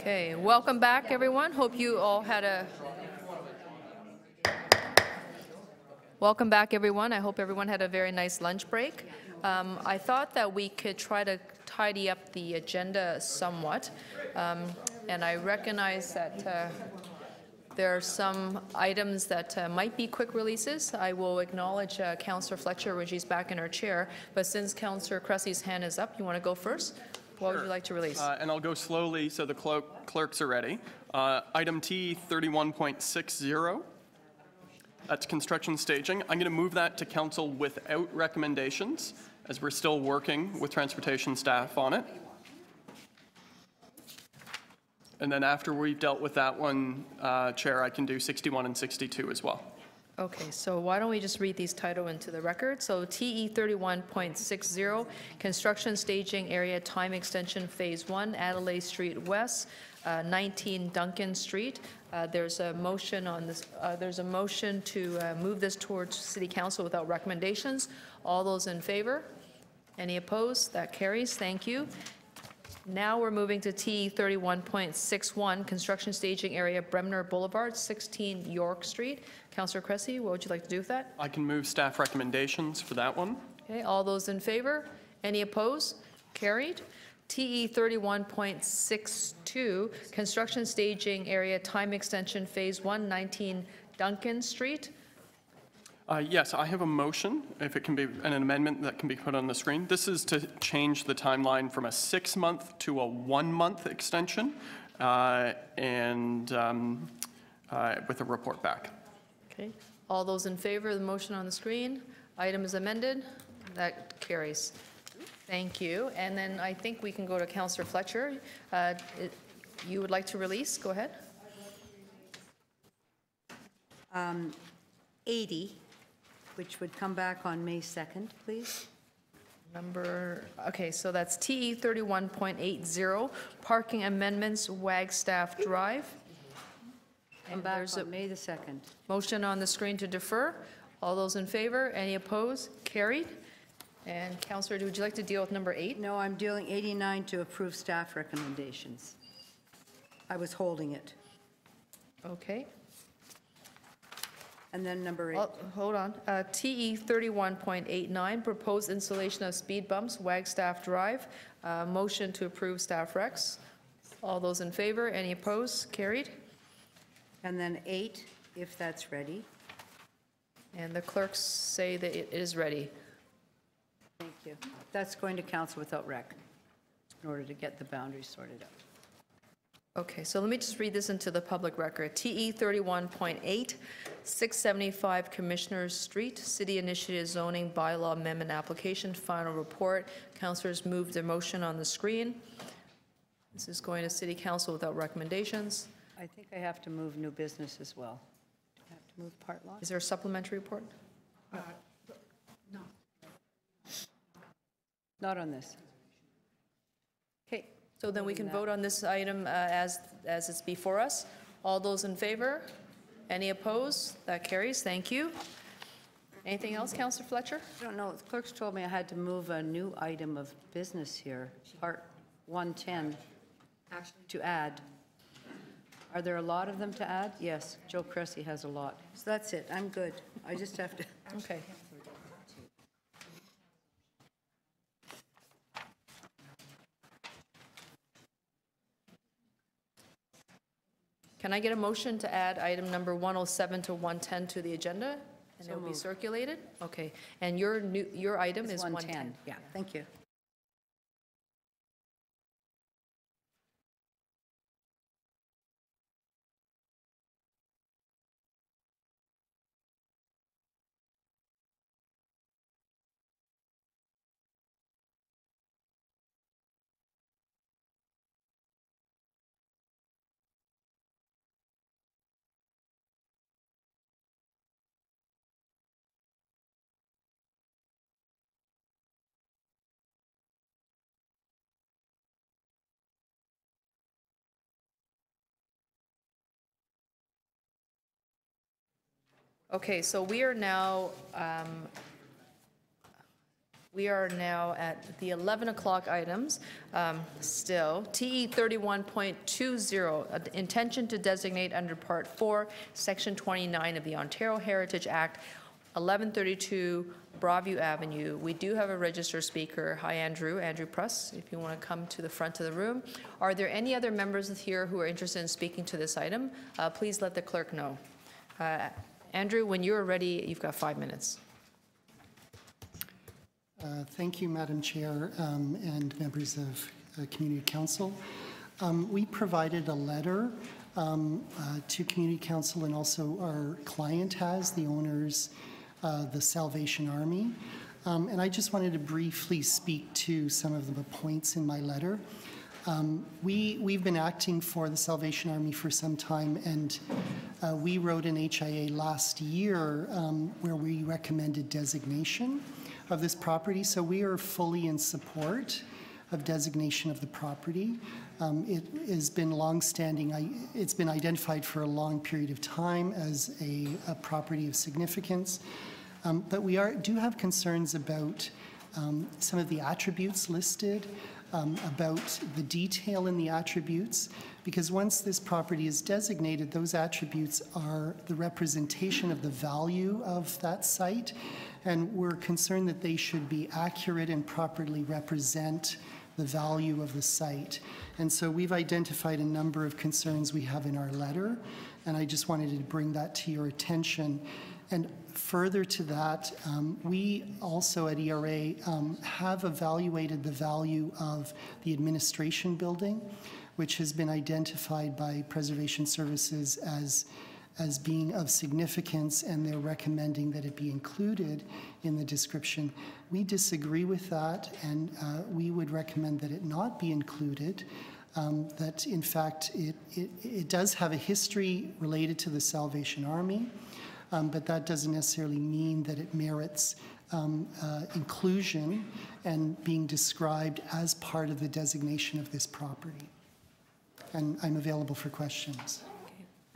Okay, welcome back, everyone. Hope you all had a... Welcome back, everyone. I hope everyone had a very nice lunch break. I thought that we could try to tidy up the agenda somewhat, and I recognize that there are some items that might be quick releases. I will acknowledge Councillor Fletcher when she's back in her chair, but since Councillor Cressy's hand is up, you want to go first? What would you like to release? And I'll go slowly so the clerks are ready. Item T 31.60. That's construction staging. I'm going to move that to council without recommendations, as we're still working with transportation staff on it. And then after we've dealt with that one, Chair, I can do 61 and 62 as well. Okay, so why don't we just read these title into the record? So TE 31.60, construction staging area time extension phase 1, Adelaide Street West, 19 Duncan Street. There's a motion on this. There's a motion to move this towards City Council without recommendations. All those in favor? Any opposed? That carries. Thank you. Now we're moving to T 31.61, construction staging area, Bremner Boulevard, 16 York Street. Councillor Cressy, what would you like to do with that? I can move staff recommendations for that one. Okay, all those in favor? Any opposed? Carried. TE 31.62, construction staging area, time extension phase 1, 19 Duncan Street. Yes, I have a motion, if it can be an amendment that can be put on the screen. This is to change the timeline from a 6-month to a 1-month extension, with a report back. Okay. All those in favor of the motion on the screen? Item is amended. That carries. Thank you. And then I think we can go to Councillor Fletcher. You would like to release? Go ahead. 80. Which would come back on May 2nd, please. Okay, so that's TE 31.80, parking amendments, Wagstaff Drive. Come back on May the 2nd. Motion on the screen to defer. All those in favor? Any opposed? Carried. And Councillor, would you like to deal with number 8? No, I'm dealing 89 to approve staff recommendations. I was holding it. Okay. And then number 8. Hold on. TE 31.89, proposed installation of speed bumps, Wagstaff Drive. Motion to approve staff recs. All those in favor? Any opposed? Carried. And then 8, if that's ready. And the clerks say that it is ready. Thank you. That's going to council without rec in order to get the boundaries sorted out. Okay, so let me just read this into the public record. TE 31.8, 675 Commissioners Street, City Initiative Zoning Bylaw Amendment Application, final report. Councillors move the motion on the screen. This is going to City Council without recommendations. I think I have to move new business as well. Do I have to move part lot? Is there a supplementary report? No. Not on this. Okay. So then we can vote on this item as it's before us. All those in favor? Any opposed? That carries. Thank you. Anything else, Councillor Fletcher? I don't know. The clerks told me I had to move a new item of business here, part 110, to add. Are there a lot of them to add? Yes. Joe Cressy has a lot. So that's it. I'm good. I just have to. Okay. Can I get a motion to add item number 107 to 110 to the agenda? And So it will be moved. circulated? Okay. And your item is 110. Yeah, thank you. Okay, so we are now We are now at the 11 o'clock items. Still, TE 31.20, intention to designate under Part 4, Section 29 of the Ontario Heritage Act, 1132 Broadview Avenue. We do have a registered speaker. Hi, Andrew Pruss, if you want to come to the front of the room. Are there any other members here who are interested in speaking to this item? Please let the clerk know. Andrew, when you're ready, you've got 5 minutes. Thank you, Madam Chair, and members of Community Council. We provided a letter to Community Council, and also our client has, the owners, the Salvation Army. And I just wanted to briefly speak to some of the points in my letter. We've been acting for the Salvation Army for some time, and we wrote an HIA last year where we recommended designation of this property. So we are fully in support of designation of the property. It has been long-standing. It's been identified for a long period of time as a property of significance. But we do have concerns about some of the attributes listed, about the detail in the attributes, because once this property is designated, those attributes are the representation of the value of that site, and we're concerned that they should be accurate and properly represent the value of the site. And so we've identified a number of concerns we have in our letter, and I just wanted to bring that to your attention. And further to that, we also at ERA have evaluated the value of the administration building, which has been identified by Preservation Services as being of significance, and they're recommending that it be included in the description. We disagree with that, and we would recommend that it not be included. That in fact it does have a history related to the Salvation Army, but that doesn't necessarily mean that it merits inclusion and being described as part of the designation of this property. And I'm available for questions.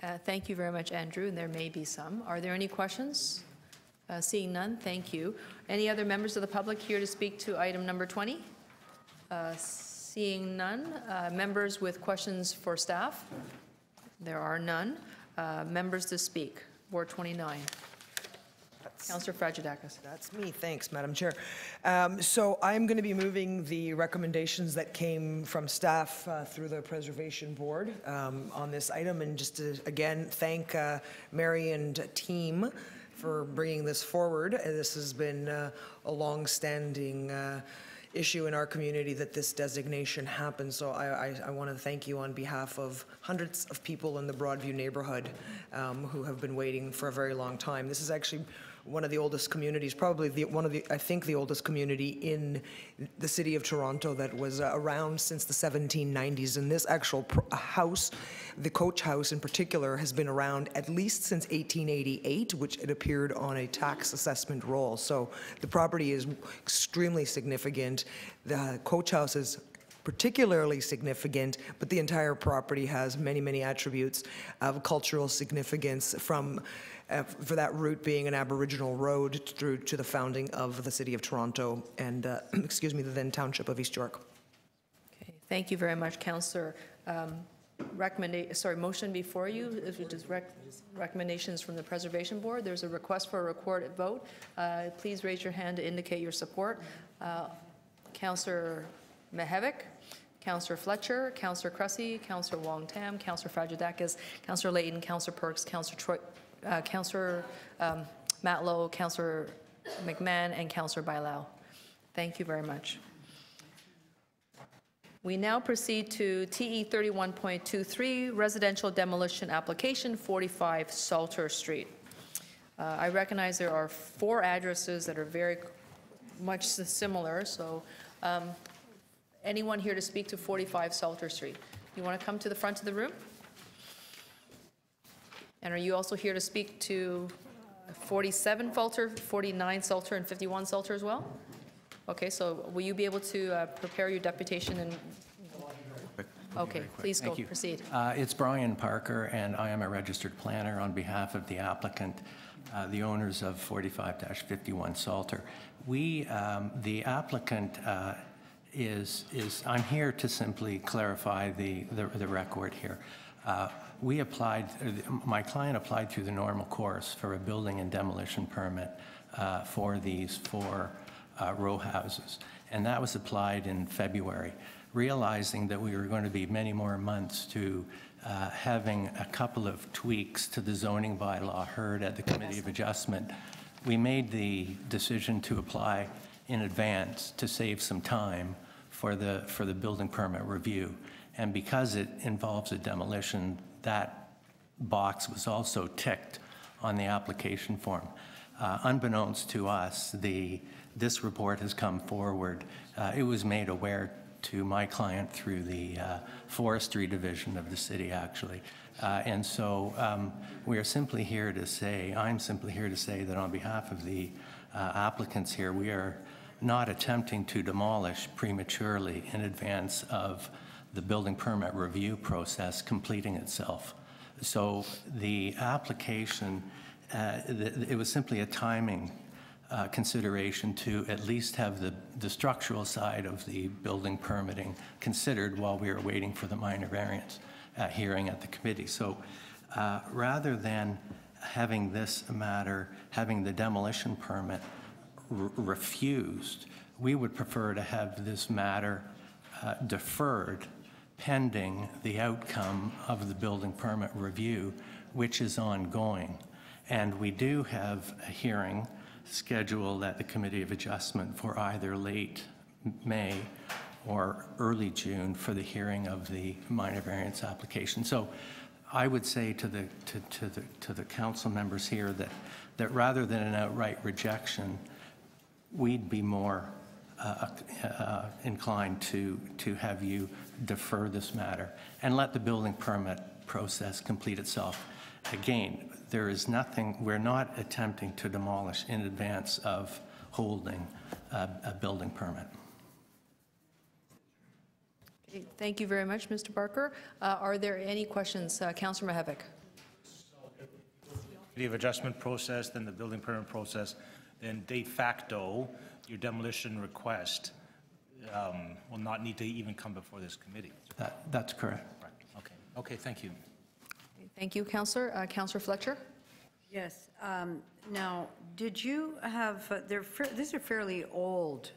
Okay. Thank you very much, Andrew, and there may be some. Are there any questions? Seeing none, thank you. Any other members of the public here to speak to item number 20? Seeing none. Members with questions for staff? There are none. Members to speak. Board 29. Councillor Fragedakis. That's me. Thanks, Madam Chair. So I'm going to be moving the recommendations that came from staff through the Preservation Board on this item, and just to again thank Mary and team for bringing this forward. This has been a long-standing issue in our community that this designation happens. So I want to thank you on behalf of hundreds of people in the Broadview neighborhood who have been waiting for a very long time. This is actually one of the oldest communities, probably I think the oldest community in the city of Toronto that was around since the 1790s. And this actual house, the coach house in particular, has been around at least since 1888, which it appeared on a tax assessment roll. So the property is extremely significant. The coach house is particularly significant, but the entire property has many, many attributes of cultural significance, from for that route being an Aboriginal road through to the founding of the City of Toronto and, excuse me, the then Township of East York. Okay, thank you very much, Councillor. Motion before you, if you just recommendations from the Preservation Board. There's a request for a recorded vote. Please raise your hand to indicate your support. Councillor Mihevik, Councillor Fletcher, Councillor Cressy, Councillor Wong Tam, Councillor Fragedakis, Councillor Layton, Councillor Perks, Councillor Troy, Councillor Matlow, Councillor McMahon, and Councillor Bailao. Thank you very much. We now proceed to TE 31.23, residential demolition application, 45 Salter Street. I recognize there are 4 addresses that are very much similar, so anyone here to speak to 45 Salter Street? You want to come to the front of the room? And are you also here to speak to 47 Salter, 49 Salter, and 51 Salter as well? Okay, so will you be able to prepare your deputation and... Okay, please go, proceed. It's Brian Parker, and I am a registered planner on behalf of the applicant the owners of 45-51 Salter. The applicant I'm here to simply clarify the record here. My client applied through the normal course for a building and demolition permit for these 4 row houses, and that was applied in February. Realizing that we were going to be many more months to having a couple of tweaks to the zoning bylaw heard at the Committee of Adjustment, we made the decision to apply in advance to save some time for the building permit review. And because it involves a demolition, that box was also ticked on the application form. Unbeknownst to us, this report has come forward. It was made aware to my client through the forestry division of the city, actually. And so we are simply here to say, I'm simply here to say that on behalf of the applicants here, we are not attempting to demolish prematurely in advance of the building permit review process completing itself. So the application, it was simply a timing consideration to at least have the structural side of the building permitting considered while we were waiting for the minor variance hearing at the committee. So rather than having this matter, having the demolition permit refused, we would prefer to have this matter deferred pending the outcome of the building permit review, which is ongoing. And we do have a hearing scheduled at the Committee of Adjustment for either late May or early June for the hearing of the minor variance application. So I would say to the council members here that rather than an outright rejection, we'd be more inclined to have you defer this matter and let the building permit process complete itself. Again, there is nothing, we're not attempting to demolish in advance of holding a building permit. Okay, thank you very much, Mr. Barker. Are there any questions? Councillor Mihevc. The adjustment process, then the building permit process, then de facto, your demolition request will not need to even come before this committee. That's correct. Right. Okay. Okay. Thank you. Thank you, Councillor. Councillor Fletcher. Yes. Now, did you have, these are fairly old,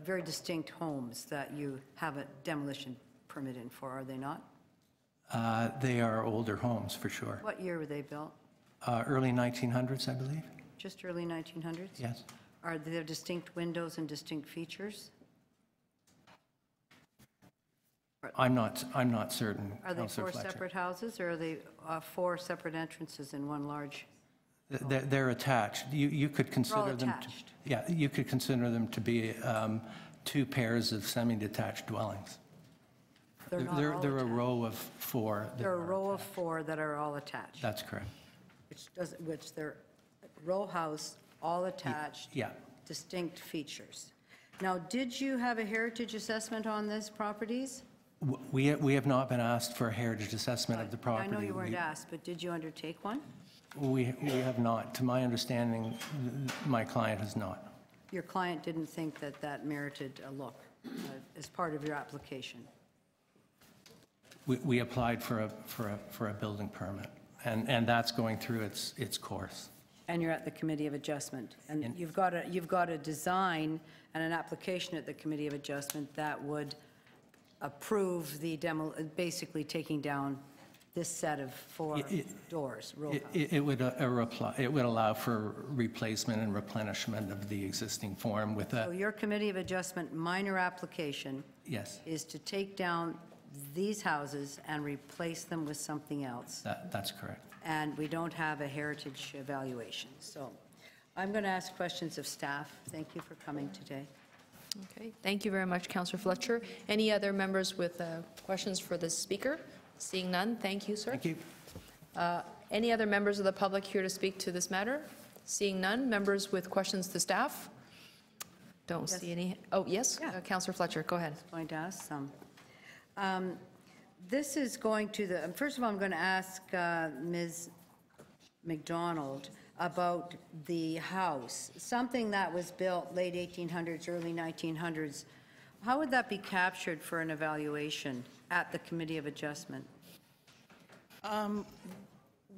very distinct homes that you have a demolition permit in for, are they not? They are older homes, for sure. What year were they built? Early 1900s, I believe. Just early 1900s? Yes. Are there distinct windows and distinct features? I'm not certain. Are they Councillor 4 Fletcher. separate houses, or are they 4 separate entrances in one large? They're attached. You could consider all them. attached. You could consider them to be 2 pairs of semi-detached dwellings. They're not all They're a attached. row of 4. that There are a are row of attached. 4 that are all attached. That's correct. Which they're row house, all attached. Yeah. Distinct features. Now, did you have a heritage assessment on these properties? We have not been asked for a heritage assessment of the property. I know you weren't asked, but did you undertake one? We have not. To my understanding, my client has not. Your client didn't think that that merited a look as part of your application? We applied for a building permit, and that's going through its course. And you're at the Committee of Adjustment. And you've got a design and an application at the Committee of Adjustment that would approve the basically taking down this set of 4 doors, row house. It would allow for replacement and replenishment of the existing form with So a, your Committee of Adjustment minor application yes, is to take down these houses and replace them with something else. that's correct. And we don't have a heritage evaluation. So I'm going to ask questions of staff. Thank you for coming today. Okay, thank you very much, Councillor Fletcher. Any other members with questions for the speaker? Seeing none, thank you, sir. Thank you. Any other members of the public here to speak to this matter? Seeing none, members with questions to staff? Don't see any. Oh, yes, Yeah. Councillor Fletcher, go ahead. Going to ask some. This is going to the, first of all, I'm going to ask Ms. McDonald about the house, something that was built late 1800s, early 1900s, how would that be captured for an evaluation at the Committee of Adjustment?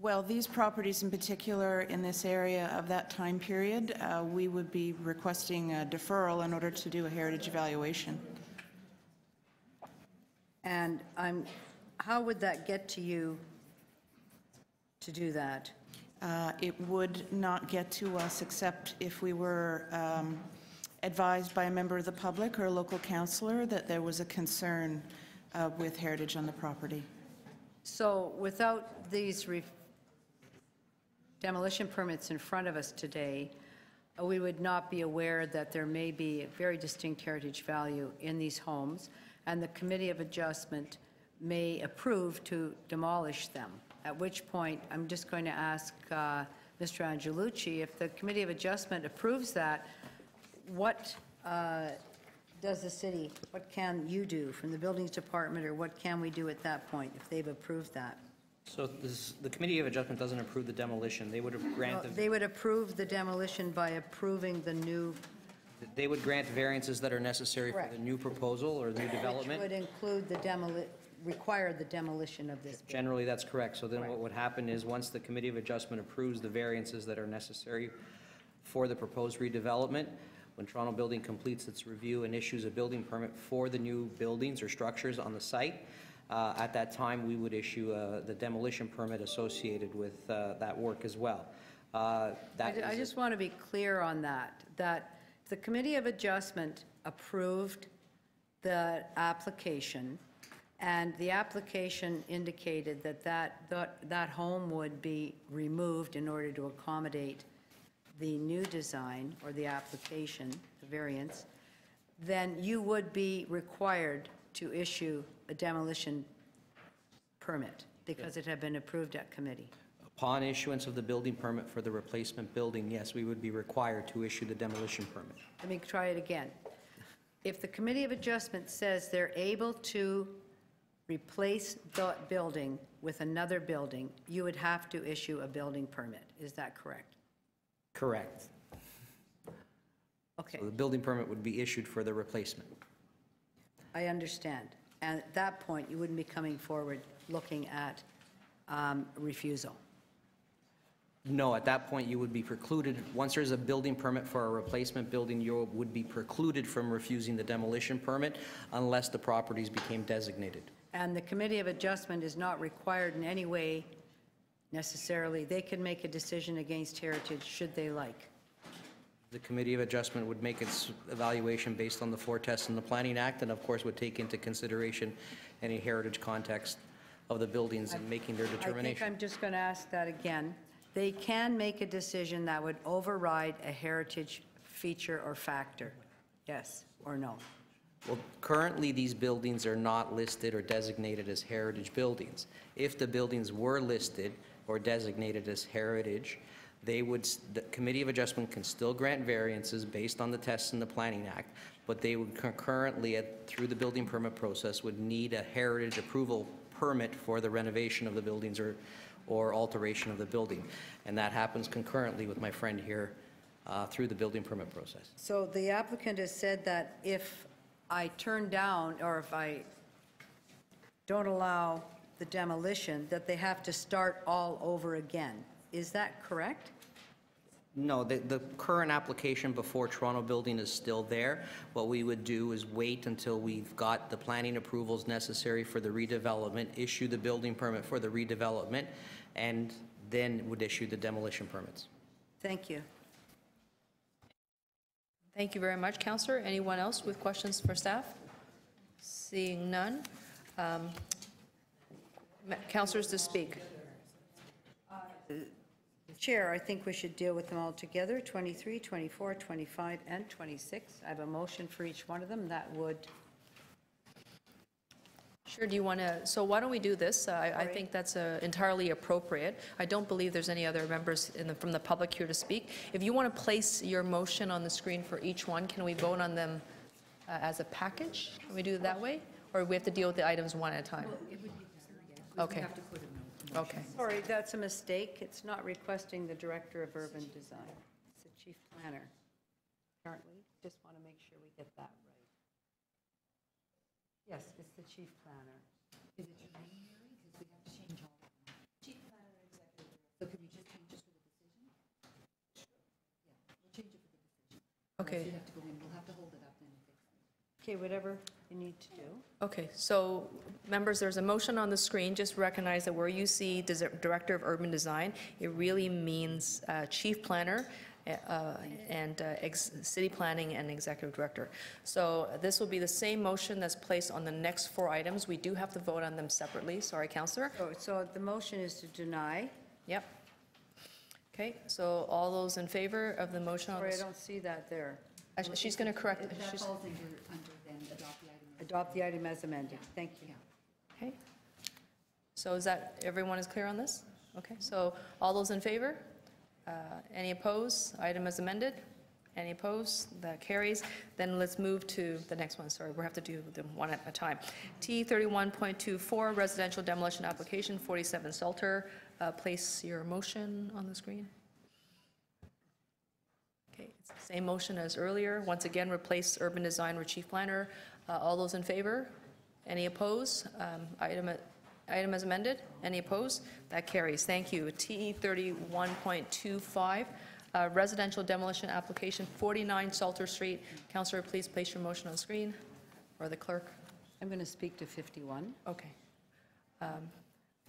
Well, these properties in particular in this area of that time period, we would be requesting a deferral in order to do a heritage evaluation. And how would that get to you to do that? It would not get to us except if we were advised by a member of the public or a local councillor that there was a concern with heritage on the property. So without these demolition permits in front of us today, we would not be aware that there may be a very distinct heritage value in these homes, and the Committee of Adjustment may approve to demolish them, at which point I'm just going to ask Mr. Angelucci, if the Committee of Adjustment approves that, what does the city, what can you do from the Buildings Department, or what can we do at that point if they've approved that? So the Committee of Adjustment doesn't approve the demolition. They would grant the, They would approve the demolition by approving the new, they would grant variances that are necessary for Correct. the new proposal or new which development. would include require the demolition of this building. Generally, that's correct. So then Right. what would happen is, once the Committee of Adjustment approves the variances that are necessary for the proposed redevelopment, when Toronto Building completes its review and issues a building permit for the new buildings or structures on the site, at that time, we would issue the demolition permit associated with that work as well. I just want to be clear on that the Committee of Adjustment approved the application, and the application indicated that home would be removed in order to accommodate the new design or the application, the variance, then you would be required to issue a demolition permit because it had been approved at committee. Upon issuance of the building permit for the replacement building, yes, we would be required to issue the demolition permit. Let me try it again. If the Committee of Adjustment says they're able to replace the building with another building, you would have to issue a building permit. Is that correct? Correct. Okay, So the building permit would be issued for the replacement. I understand. And at that point, you wouldn't be coming forward looking at refusal. No, at that point, you would be precluded. Once there's a building permit for a replacement building, you would be precluded from refusing the demolition permit unless the properties became designated. And the Committee of Adjustment is not required in any way necessarily. They can make a decision against heritage should they like. The Committee of Adjustment would make its evaluation based on the four tests in the Planning Act, and of course would take into consideration any heritage context of the buildings in making their I think determination. I'm just going to ask that again. They can make a decision that would override a heritage feature or factor. Yes or no? Well, currently, these buildings are not listed or designated as heritage buildings. If the buildings were listed or designated as heritage, the Committee of Adjustment can still grant variances based on the tests in the Planning Act, but they would concurrently, through the building permit process, would need a heritage approval permit for the renovation of the buildings or alteration of the building. And that happens concurrently with my friend here through the building permit process. So the applicant has said that if I turn down, or if I don't allow the demolition, that they have to start all over again. Is that correct? No, the current application before Toronto Building is still there. What we would do is wait until we've got the planning approvals necessary for the redevelopment, issue the building permit for the redevelopment, and then would issue the demolition permits. Thank you. Thank you very much, Councillor. Anyone else with questions for staff? Seeing none. Councillors to speak. Chair, I think we should deal with them all together, 23, 24, 25, and 26. I have a motion for each one of them. That would, Sure, do you want to, so why don't we do this? I think that's entirely appropriate. I don't believe there's any other members from the public here to speak. If you want to place your motion on the screen for each one, can we vote on them as a package? Can we do it that way? Or we have to deal with the items one at a time? Okay. Okay. Sorry, that's a mistake. It's not requesting the Director of Urban Design. It's the Chief Planner. Aren't we? Just want to make sure we get that right. Yes, it's the Chief Planner. Is it your name, Mary? Because we have to change all of them. Chief Planner, Executive Director. So can we just change it for the decision? Yeah, we'll change it for the decision. Okay. We have to go in, we'll have to hold it up then and fix it. Okay, whatever you need to do. Okay, so members, there's a motion on the screen. Just recognize that where you see Director of Urban Design, it really means Chief Planner and City Planning and Executive Director. So this will be the same motion that's placed on the next 4 items. We do have to vote on them separately. Sorry, Councillor. So the motion is to deny. Yep. Okay, so all those in favor of the motion on Sorry, I this? don't see that there. Actually, she's going to correct it. That She's- falls under then adopt the item. Adopt the item as amended. Thank you. Okay. So is that, everyone is clear on this? Okay, so all those in favor? Any opposed? Item as amended? Any opposed? That carries. Then let's move to the next one. Sorry, we'll have to do them one at a time. T 31.24, residential demolition application, 47 Salter. Place your motion on the screen. Okay, it's the same motion as earlier. Once again, replace urban design with chief planner. All those in favor? Any opposed? Item as amended. Any opposed? That carries. Thank you. TE 31.25, residential demolition application, 49 Salter Street. Councillor, please place your motion on the screen, or the clerk. I'm going to speak to 51. Okay.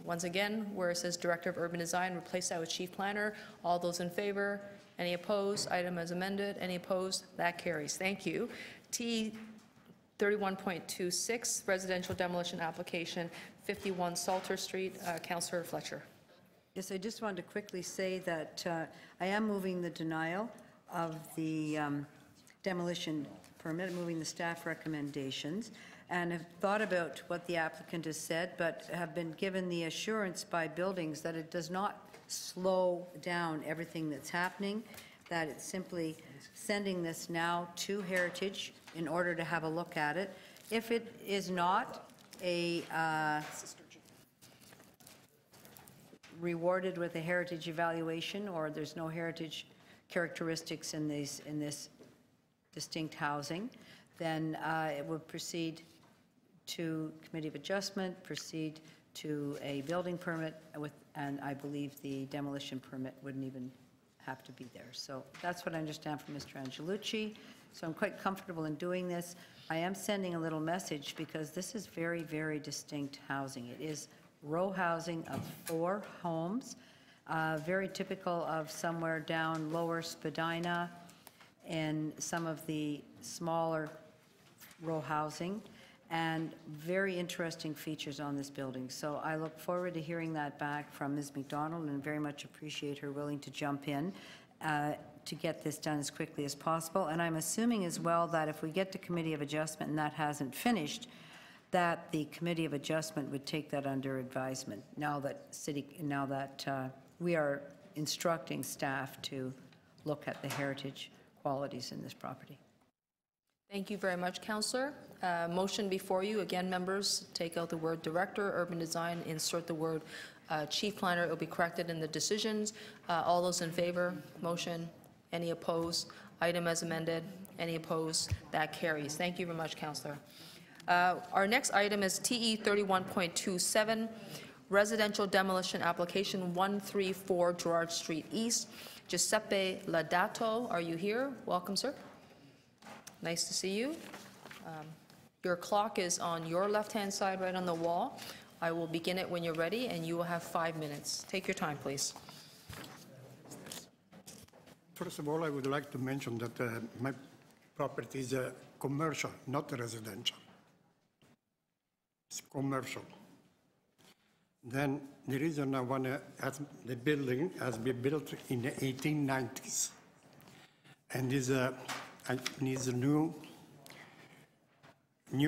Once again, where it says Director of Urban Design, replace that with Chief Planner. All those in favor? Any opposed? Item as amended. Any opposed? That carries. Thank you. T 31.26, residential demolition application, 51 Salter Street. Councillor Fletcher. Yes, I just wanted to quickly say that I am moving the denial of the demolition permit, moving the staff recommendations, and have thought about what the applicant has said, but have been given the assurance by buildings that it does not slow down everything that's happening, that it's simply sending this now to Heritage in order to have a look at it. If it is not rewarded with a heritage evaluation, or there's no heritage characteristics in this distinct housing, then it would proceed to Committee of Adjustment, proceed to a building permit, and I believe the demolition permit wouldn't even have to be there. So that's what I understand from Mr. Angelucci. So I'm quite comfortable in doing this. I am sending a little message because this is very, very distinct housing. It is row housing of 4 homes, very typical of somewhere down Lower Spadina and some of the smaller row housing, and very interesting features on this building. So I look forward to hearing that back from Ms. McDonald, and very much appreciate her willing to jump in to get this done as quickly as possible. And I'm assuming as well that if we get to Committee of Adjustment and that hasn't finished, that the Committee of Adjustment would take that under advisement now that we are instructing staff to look at the heritage qualities in this property. Thank you very much, Councillor. Motion before you. Again, members, take out the word Director, Urban Design, insert the word Chief Planner. It will be corrected in the decisions. All those in favor? Motion. Any opposed? Item as amended. Any opposed? That carries. Thank you very much, Councillor. Our next item is TE 31.27, residential demolition application 134 Gerard Street East. Giuseppe Ladato, are you here? Welcome, sir. Nice to see you. Your clock is on your left-hand side, right on the wall. I will begin it when you're ready, and you will have 5 minutes. Take your time, please. First of all, I would like to mention that my property is commercial, not residential. It's commercial. Then the reason I want to, the building has been built in the 1890s, and needs a new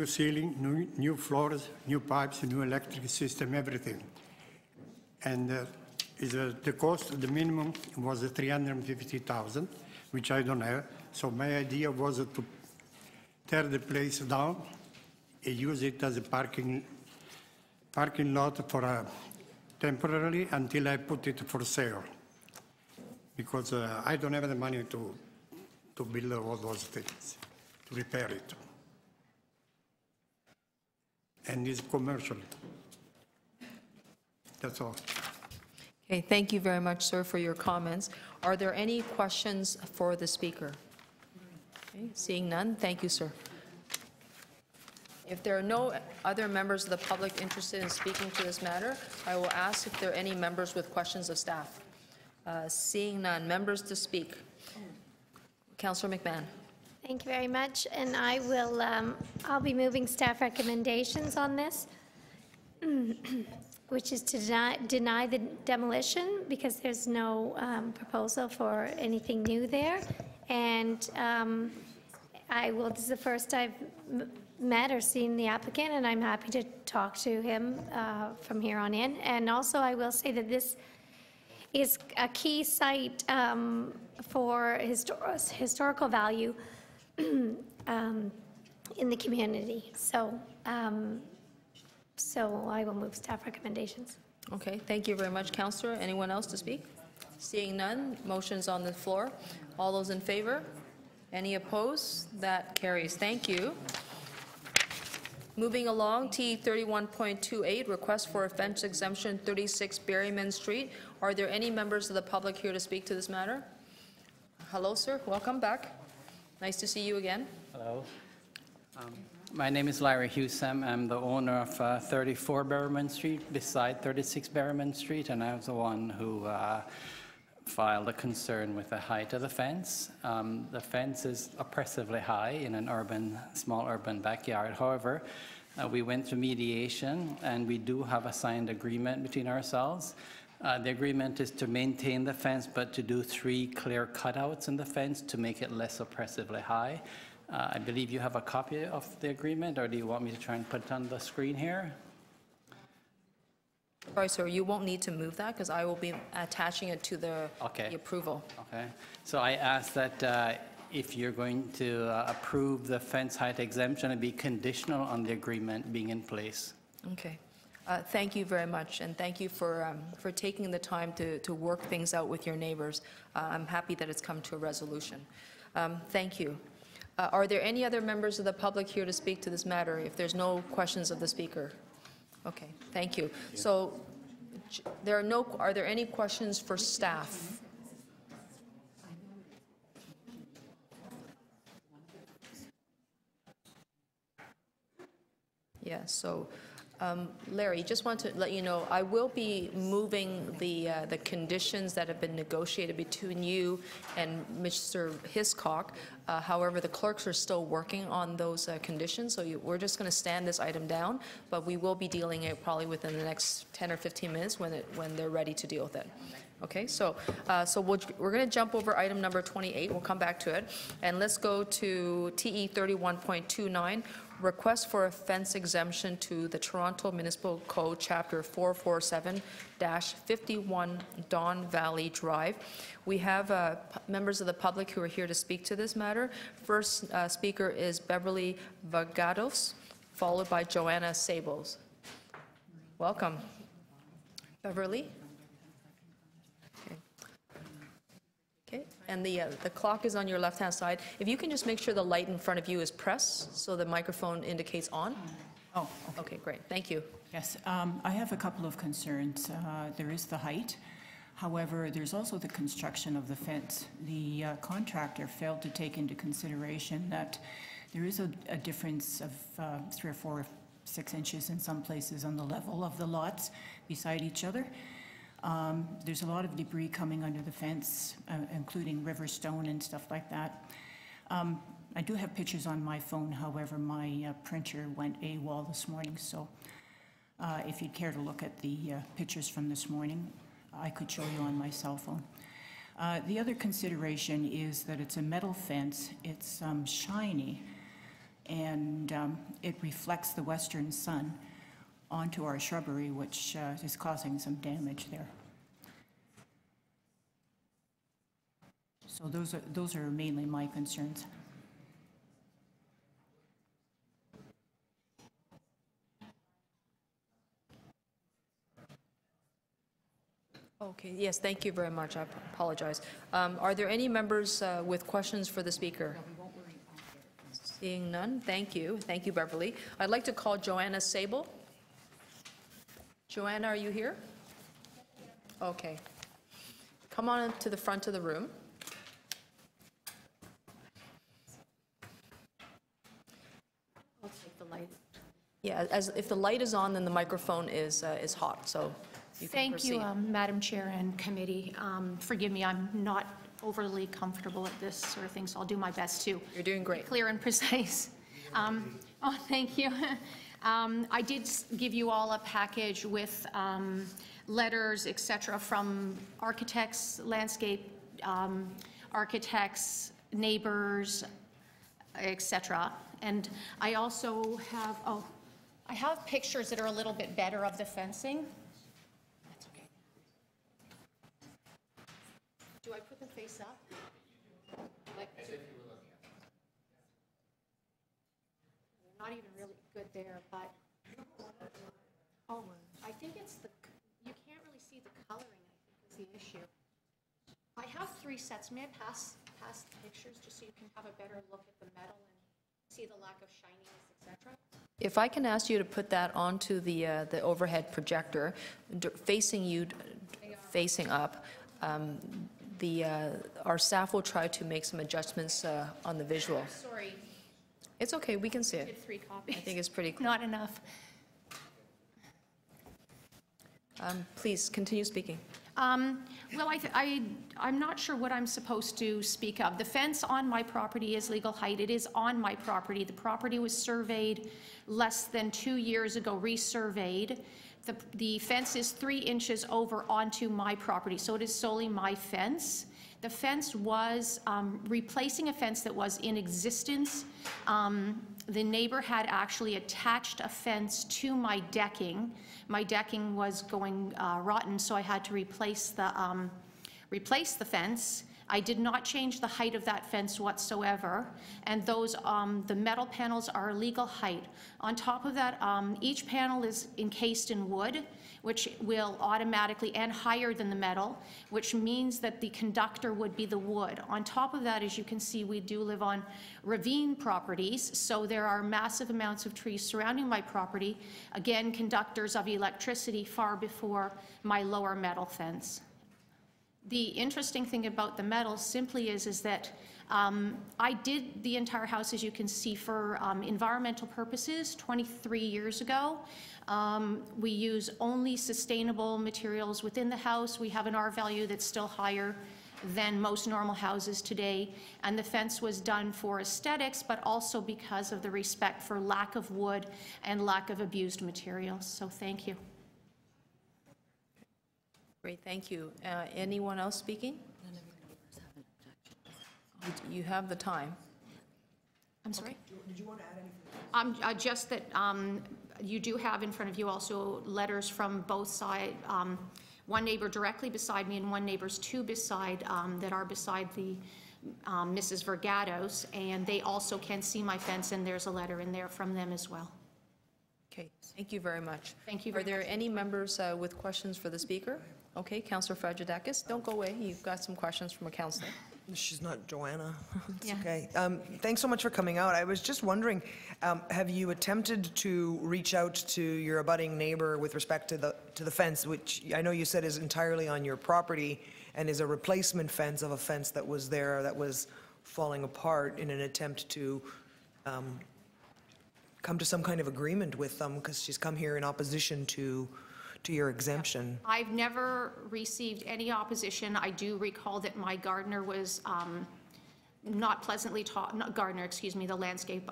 ceiling, new floors, new pipes, new electric system, everything. And the cost, the minimum was 350,000, which I don't have. So my idea was to tear the place down and use it as a parking lot for temporarily until I put it for sale. Because I don't have the money to build all those things, to repair it. And it's commercial. That's all. Okay, thank you very much, sir, for your comments. Are there any questions for the speaker? Okay, seeing none, thank you, sir. If there are no other members of the public interested in speaking to this matter, I will ask if there are any members with questions of staff. Seeing none, members to speak. Councillor McMahon. Thank you very much, and I will, I'll be moving staff recommendations on this, which is to deny the demolition because there's no proposal for anything new there. And this is the first I've met or seen the applicant, and I'm happy to talk to him from here on in. And also, I will say that this is a key site for historical value in the community. So I will move staff recommendations. Okay, thank you very much, Councillor. Anyone else to speak? Seeing none, motion's on the floor. All those in favor? Any opposed? That carries. Thank you. Moving along, T 31.28, request for a fence exemption, 36 Berryman Street. Are there any members of the public here to speak to this matter? Hello, sir. Welcome back. Nice to see you again. Hello. My name is Larry Hewsam. I'm the owner of 34 Berryman Street, beside 36 Berryman Street, and I was the one who filed a concern with the height of the fence. The fence is oppressively high in an small urban backyard. However, we went through mediation, and we do have a signed agreement between ourselves. The agreement is to maintain the fence, but to do 3 clear cutouts in the fence to make it less oppressively high. I believe you have a copy of the agreement, or do you want me to try and put it on the screen here? Sorry, sir, you won't need to move that because I will be attaching it to the approval. Okay. So I ask that if you're going to approve the fence height exemption, it be conditional on the agreement being in place. Okay. Thank you very much, and thank you for taking the time to work things out with your neighbors. I'm happy that it's come to a resolution. Thank you. Are there any other members of the public here to speak to this matter if there's no questions of the speaker? Okay, thank you. So are there any questions for staff? Yeah, so Larry, just want to let you know, I will be moving the conditions that have been negotiated between you and Mr. Hiscock. However, the clerks are still working on those conditions, so we're just going to stand this item down, but we will be dealing it probably within the next 10 or 15 minutes when they're ready to deal with it. Okay, so we're going to jump over item number 28. We'll come back to it, and let's go to TE 31.29. Request for a fence exemption to the Toronto Municipal Code, Chapter 447-51 Don Valley Drive. We have members of the public who are here to speak to this matter. First speaker is Beverly Vagados, followed by Joanna Sables. Welcome. Beverly? Okay, and the clock is on your left-hand side. If you can just make sure the light in front of you is pressed so the microphone indicates on. Oh, okay, great. Thank you. Yes, I have a couple of concerns. There is the height. However, there's also the construction of the fence. The contractor failed to take into consideration that there is a difference of 3 or 4 or 6 inches in some places on the level of the lots beside each other. There's a lot of debris coming under the fence, including river stone and stuff like that. I do have pictures on my phone, however, my printer went AWOL this morning, so if you'd care to look at the pictures from this morning, I could show you on my cell phone. The other consideration is that it's a metal fence, it's shiny, and it reflects the western sun onto our shrubbery, which is causing some damage there. So those are mainly my concerns. Okay, yes, thank you very much. I apologize. Are there any members with questions for the speaker? Seeing none, thank you. Thank you, Beverly. I'd like to call Joanna Sable. Joanna, are you here? Okay. Come on up to the front of the room. I'll take the light. Yeah, if the light is on, then the microphone is hot, so you can proceed. Thank you, Madam Chair and committee. Forgive me, I'm not overly comfortable at this sort of thing, so I'll do my best to. You're doing great. Be clear and precise. Oh, thank you. I did give you all a package with letters, et cetera, from architects, landscape architects, neighbors, et cetera. And I also have, I have pictures that are a little bit better of the fencing. That's okay. Do I put them face up? Like, they're not even really good there, but, oh, I think it's the, you can't really see the coloring, I think, is the issue. I have 3 sets. May I pass the pictures just so you can have a better look at the metal and see the lack of shininess, et cetera? If I can ask you to put that onto the overhead projector, facing you, facing up, our staff will try to make some adjustments on the visual. Sorry. It's okay, we can see I it. did 3 copies. I think it's pretty clear. Not enough. Please, continue speaking. Well, I'm not sure what I'm supposed to speak of. The fence on my property is legal height. It is on my property. The property was surveyed less than 2 years ago, resurveyed. The fence is 3 inches over onto my property, so it is solely my fence. The fence was replacing a fence that was in existence. The neighbor had actually attached a fence to my decking. My decking was going rotten, so I had to replace the fence. I did not change the height of that fence whatsoever, and those the metal panels are legal height. On top of that, each panel is encased in wood, which will automatically, and higher than the metal, which means that the conductor would be the wood. On top of that, as you can see, we do live on ravine properties, so there are massive amounts of trees surrounding my property, again, conductors of electricity far before my lower metal fence. The interesting thing about the metal simply is that I did the entire house, as you can see, for environmental purposes 23 years ago. We use only sustainable materials within the house. We have an R value that's still higher than most normal houses today. And the fence was done for aesthetics, but also because of the respect for lack of wood and lack of abused materials. So thank you. Great, thank you. Anyone else speaking? You have the time. I'm sorry? Did you want to add anything? Just that you do have in front of you also letters from both sides, one neighbor directly beside me and one neighbor's 2 beside, that are beside the Mrs. Vergado's, and they also can see my fence, and there's a letter in there from them as well. Okay, thank you very much. Thank you Are very there much. any members with questions for the speaker? Okay, Councillor Fragedakis, don't go away. You've got some questions from a councillor. She's not Joanna. It's Yeah. okay. Thanks so much for coming out. I was just wondering, have you attempted to reach out to your abutting neighbor with respect to the fence, which I know you said is entirely on your property and is a replacement fence of a fence that was there that was falling apart, in an attempt to come to some kind of agreement with them, because she's come here in opposition to your exemption? I've never received any opposition. I do recall that my gardener was not pleasantly taught, not gardener, excuse me, the landscape,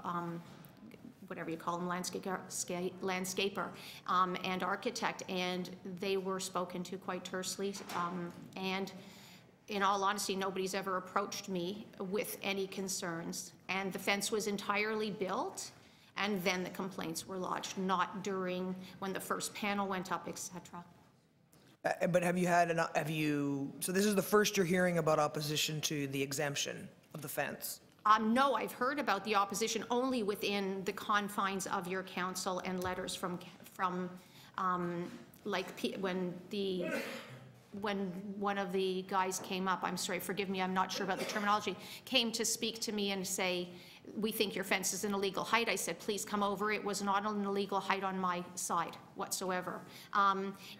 whatever you call them, landscaper and architect, and they were spoken to quite tersely. And in all honesty, nobody's ever approached me with any concerns. And the fence was entirely built, and then the complaints were lodged, not during when the first panel went up, etc. But have you had, so this is the first you're hearing about opposition to the exemption of the fence? No, I've heard about the opposition only within the confines of your council and letters from like when the when one of the guys came up, I'm sorry, forgive me, I'm not sure about the terminology, came to speak to me and say, we think your fence is an illegal height. I said, please come over. It was not an illegal height on my side whatsoever.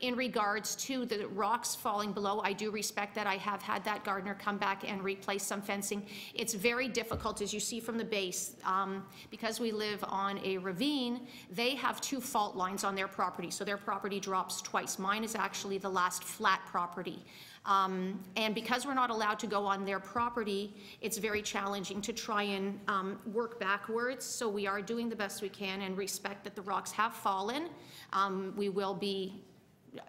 In regards to the rocks falling below, I do respect that. I have had that gardener come back and replace some fencing. It's very difficult, as you see from the base, because we live on a ravine, they have 2 fault lines on their property, so their property drops twice. Mine is actually the last flat property. And because we're not allowed to go on their property, it's very challenging to try and work backwards. So we are doing the best we can and respect that the rocks have fallen. We will be,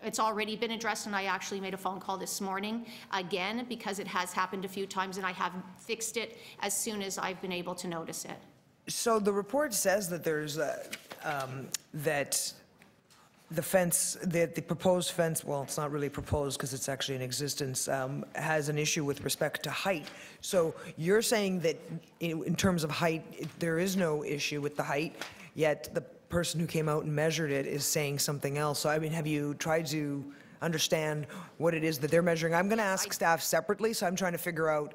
it's already been addressed, and I actually made a phone call this morning again because it has happened a few times, and I have fixed it as soon as I've been able to notice it. So the report says that there's that the fence, the proposed fence, well, it's not really proposed because it's actually in existence, has an issue with respect to height. So you're saying that in terms of height, there is no issue with the height, yet the person who came out and measured it is saying something else. So, I mean, have you tried to understand what it is that they're measuring? I'm going to ask staff separately, so I'm trying to figure out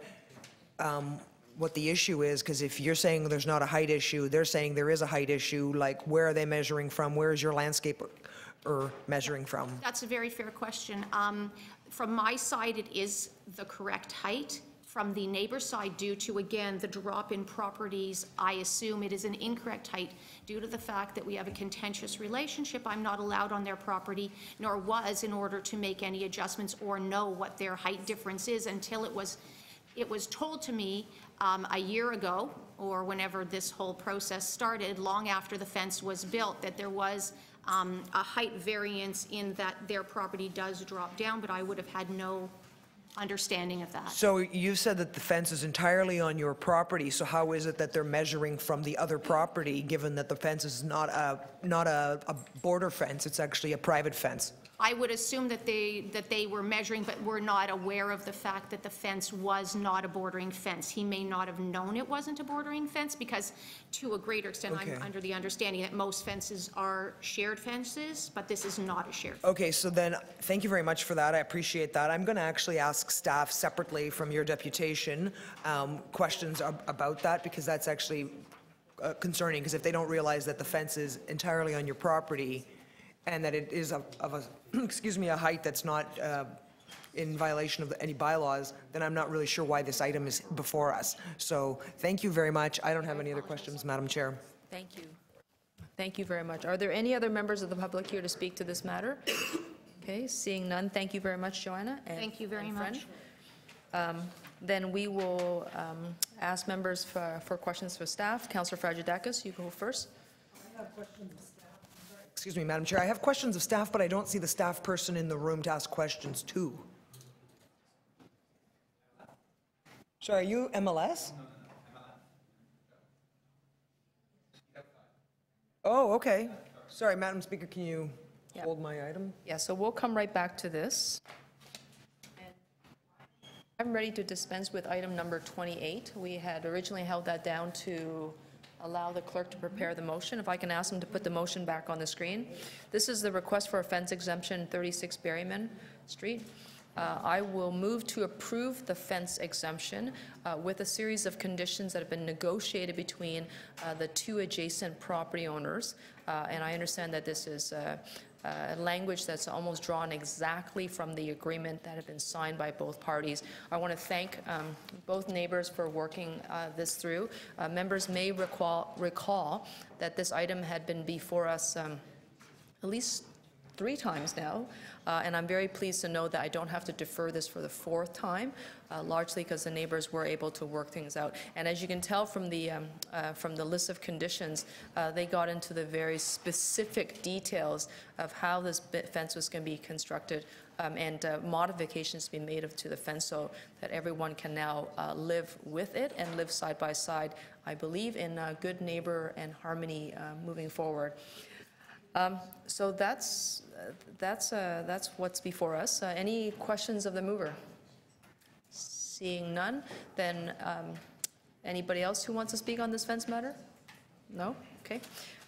what the issue is, because if you're saying there's not a height issue, they're saying there is a height issue, like where are they measuring from? Where is your landscape measuring from? That's a very fair question. From my side, it is the correct height. From the neighbor's side, due to, again, the drop in properties, I assume it is an incorrect height due to the fact that we have a contentious relationship. I'm not allowed on their property, nor was, in order to make any adjustments or know what their height difference is until it was told to me a year ago, or whenever this whole process started, long after the fence was built, that there was a height variance in that their property does drop down, but I would have had no understanding of that. So you said that the fence is entirely on your property, so how is it that they're measuring from the other property, given that the fence is not a border fence, it's actually a private fence? I would assume that they were measuring, but were not aware of the fact that the fence was not a bordering fence. He may not have known it wasn't a bordering fence, because to a greater extent, Okay. I'm under the understanding that most fences are shared fences, but this is not a shared fence. Okay, so then, thank you very much for that, I appreciate that. I'm going to actually ask staff separately from your deputation questions about that, because that's actually concerning, because if they don't realize that the fence is entirely on your property, and that it is of a, excuse me, a height that's not in violation of any bylaws, then I'm not really sure why this item is before us. So thank you very much. I don't have any other questions, Madam Chair. Thank you. Thank you very much. Are there any other members of the public here to speak to this matter? Okay, seeing none, thank you very much, Joanna. Thank you very much. Then we will ask members for questions for staff. Councillor Fragedakis, you go first. I have questions of staff. Excuse me, Madam Chair. I have questions of staff, but I don't see the staff person in the room to ask questions to. Sorry, are you MLS? Oh, okay. Sorry, Madam Speaker, can you hold my item? Yeah, so we'll come right back to this. I'm ready to dispense with item number 28. We had originally held that down to allow the clerk to prepare the motion. If I can ask him to put the motion back on the screen. This is the request for a fence exemption, 36 Berryman Street. I will move to approve the fence exemption with a series of conditions that have been negotiated between the 2 adjacent property owners. And I understand that this is language that's almost drawn exactly from the agreement that had been signed by both parties. I want to thank both neighbors for working this through. Members may recall that this item had been before us at least 3 times now, and I'm very pleased to know that I don't have to defer this for the 4th time, largely because the neighbors were able to work things out. And as you can tell from the list of conditions, they got into the very specific details of how this fence was going to be constructed, and modifications to be made to the fence so that everyone can now live with it and live side by side, I believe, in good neighbor and harmony moving forward. So that's what's before us. Any questions of the mover? Seeing none, then anybody else who wants to speak on this fence matter? No? Okay.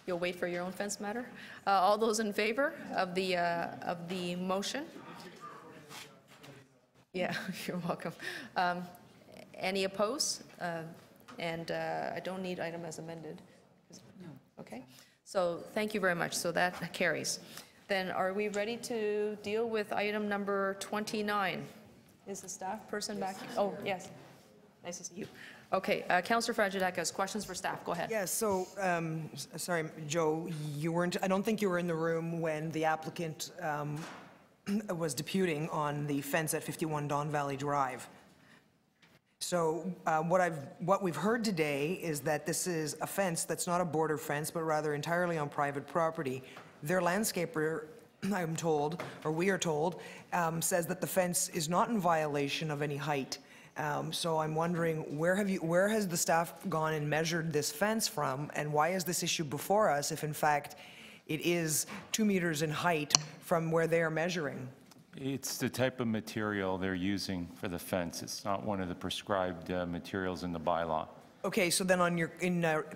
You'll wait for your own fence matter. All those in favor of the motion? Yeah, you're welcome. Any opposed? And I don't need item as amended. No. Okay, so thank you very much. So that carries. Then are we ready to deal with item number 29? Is the staff person back? Oh, yes. Nice to see you. Okay, Councillor Fragedakis, questions for staff. Go ahead. Yeah, so, sorry, Joe, you weren't, I don't think you were in the room when the applicant was deputing on the fence at 51 Don Valley Drive. So what we've heard today is that this is a fence that's not a border fence, but rather entirely on private property. Their landscaper, I'm told, or we are told, says that the fence is not in violation of any height. So I'm wondering, where has the staff gone and measured this fence from, and why is this issue before us if in fact it is 2 meters in height from where they are measuring? It's the type of material they're using for the fence. It's not one of the prescribed materials in the bylaw. Okay, so then on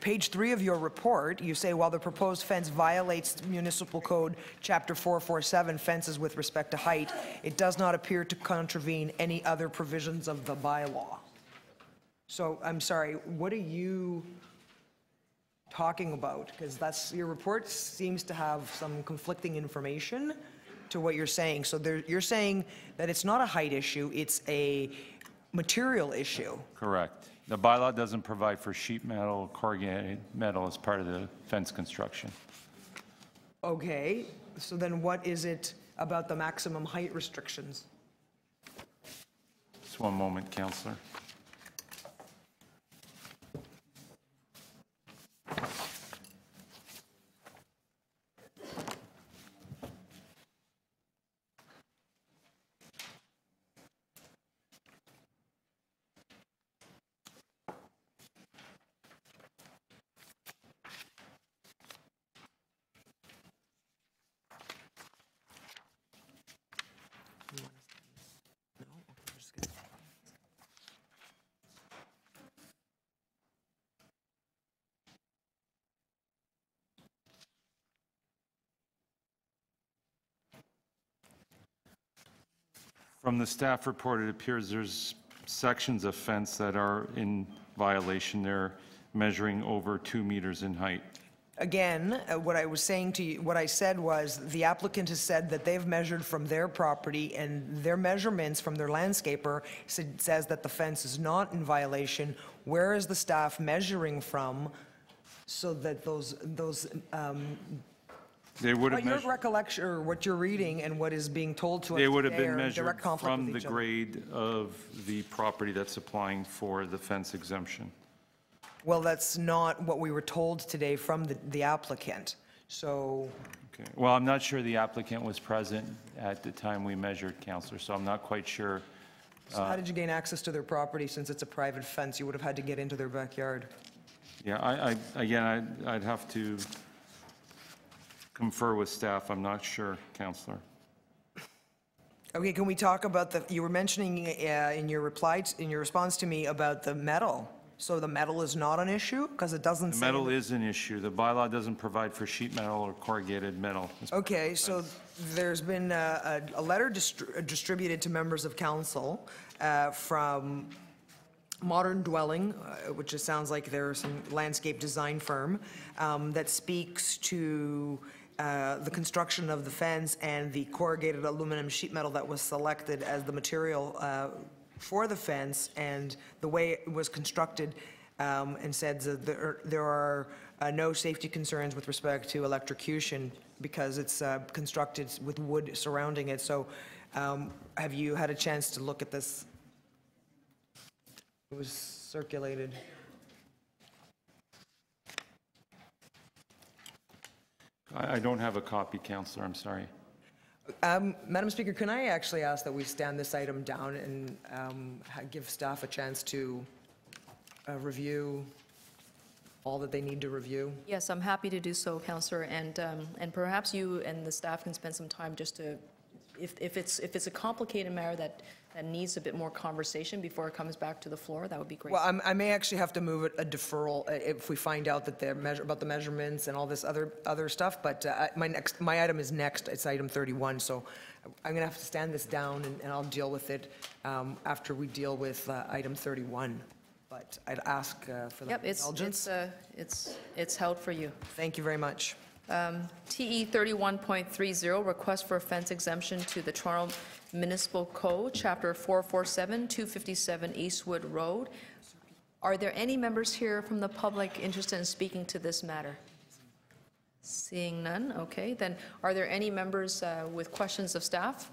page 3 of your report, you say, while the proposed fence violates Municipal Code Chapter 447, fences with respect to height, it does not appear to contravene any other provisions of the bylaw. So, I'm sorry, what are you talking about? Because your report seems to have some conflicting information to what you're saying. So you're saying that it's not a height issue, it's a material issue. Correct. The bylaw doesn't provide for sheet metal or corrugated metal as part of the fence construction. Okay, so then what is it about the maximum height restrictions? Just one moment, Councillor. From the staff report, it appears there's sections of fence that are in violation. They're measuring over 2 meters in height. Again, what I was saying to you, what I said was, the applicant has said that they've measured from their property, and their measurements from their landscaper says that the fence is not in violation. Where is the staff measuring from so that they would have your recollection, or what you're reading and what is being told to us They would have today been are in measured direct conflict from with the each other. grade of the property that's applying for the fence exemption. Well, that's not what we were told today from the applicant. So, Okay. Well, I'm not sure the applicant was present at the time we measured, Councillor, so I'm not quite sure. so how did you gain access to their property since it's a private fence? You would have had to get into their backyard. Yeah, again, I'd have to confer with staff. I'm not sure, Councillor. Okay, can we talk about you were mentioning in your response to me about the metal. So the metal is not an issue? Because it doesn't say... The metal is an issue. The bylaw doesn't provide for sheet metal or corrugated metal. Okay, so there's been a letter distributed to members of council from Modern Dwelling, which sounds like they're some landscape design firm, that speaks to the construction of the fence and the corrugated aluminum sheet metal that was selected as the material for the fence and the way it was constructed, and said that there are no safety concerns with respect to electrocution because it's constructed with wood surrounding it. So have you had a chance to look at this? It was circulated. I don't have a copy, Councillor. I'm sorry. Madam Speaker, can I actually ask that we stand this item down and give staff a chance to review all that they need to review? Yes, I'm happy to do so, Councillor, and perhaps you and the staff can spend some time just to, if it's a complicated matter that that needs a bit more conversation before it comes back to the floor, that would be great. Well, I may actually have to move it a deferral if we find out that about the measurements and all this other stuff, but my item is next, it's item 31, so I'm gonna have to stand this down and I'll deal with it after we deal with item 31. But I'd ask for the indulgence. It's held for you. Thank you very much. TE 31.30, request for a fence exemption to the Toronto Municipal Code, Chapter 447, 257 Eastwood Road. Are there any members here from the public interested in speaking to this matter? Seeing none, okay. Then are there any members with questions of staff?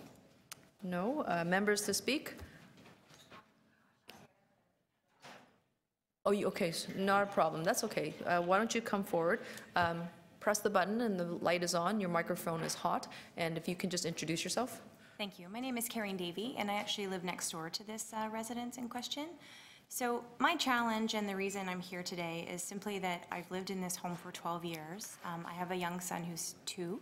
No. Members to speak? Oh, okay, not a problem. That's okay. Why don't you come forward? Press the button and the light is on. Your microphone is hot. And if you can just introduce yourself. Thank you. My name is Karen Davey, and I actually live next door to this residence in question. So my challenge and the reason I'm here today is simply that I've lived in this home for 12 years. I have a young son who's 2,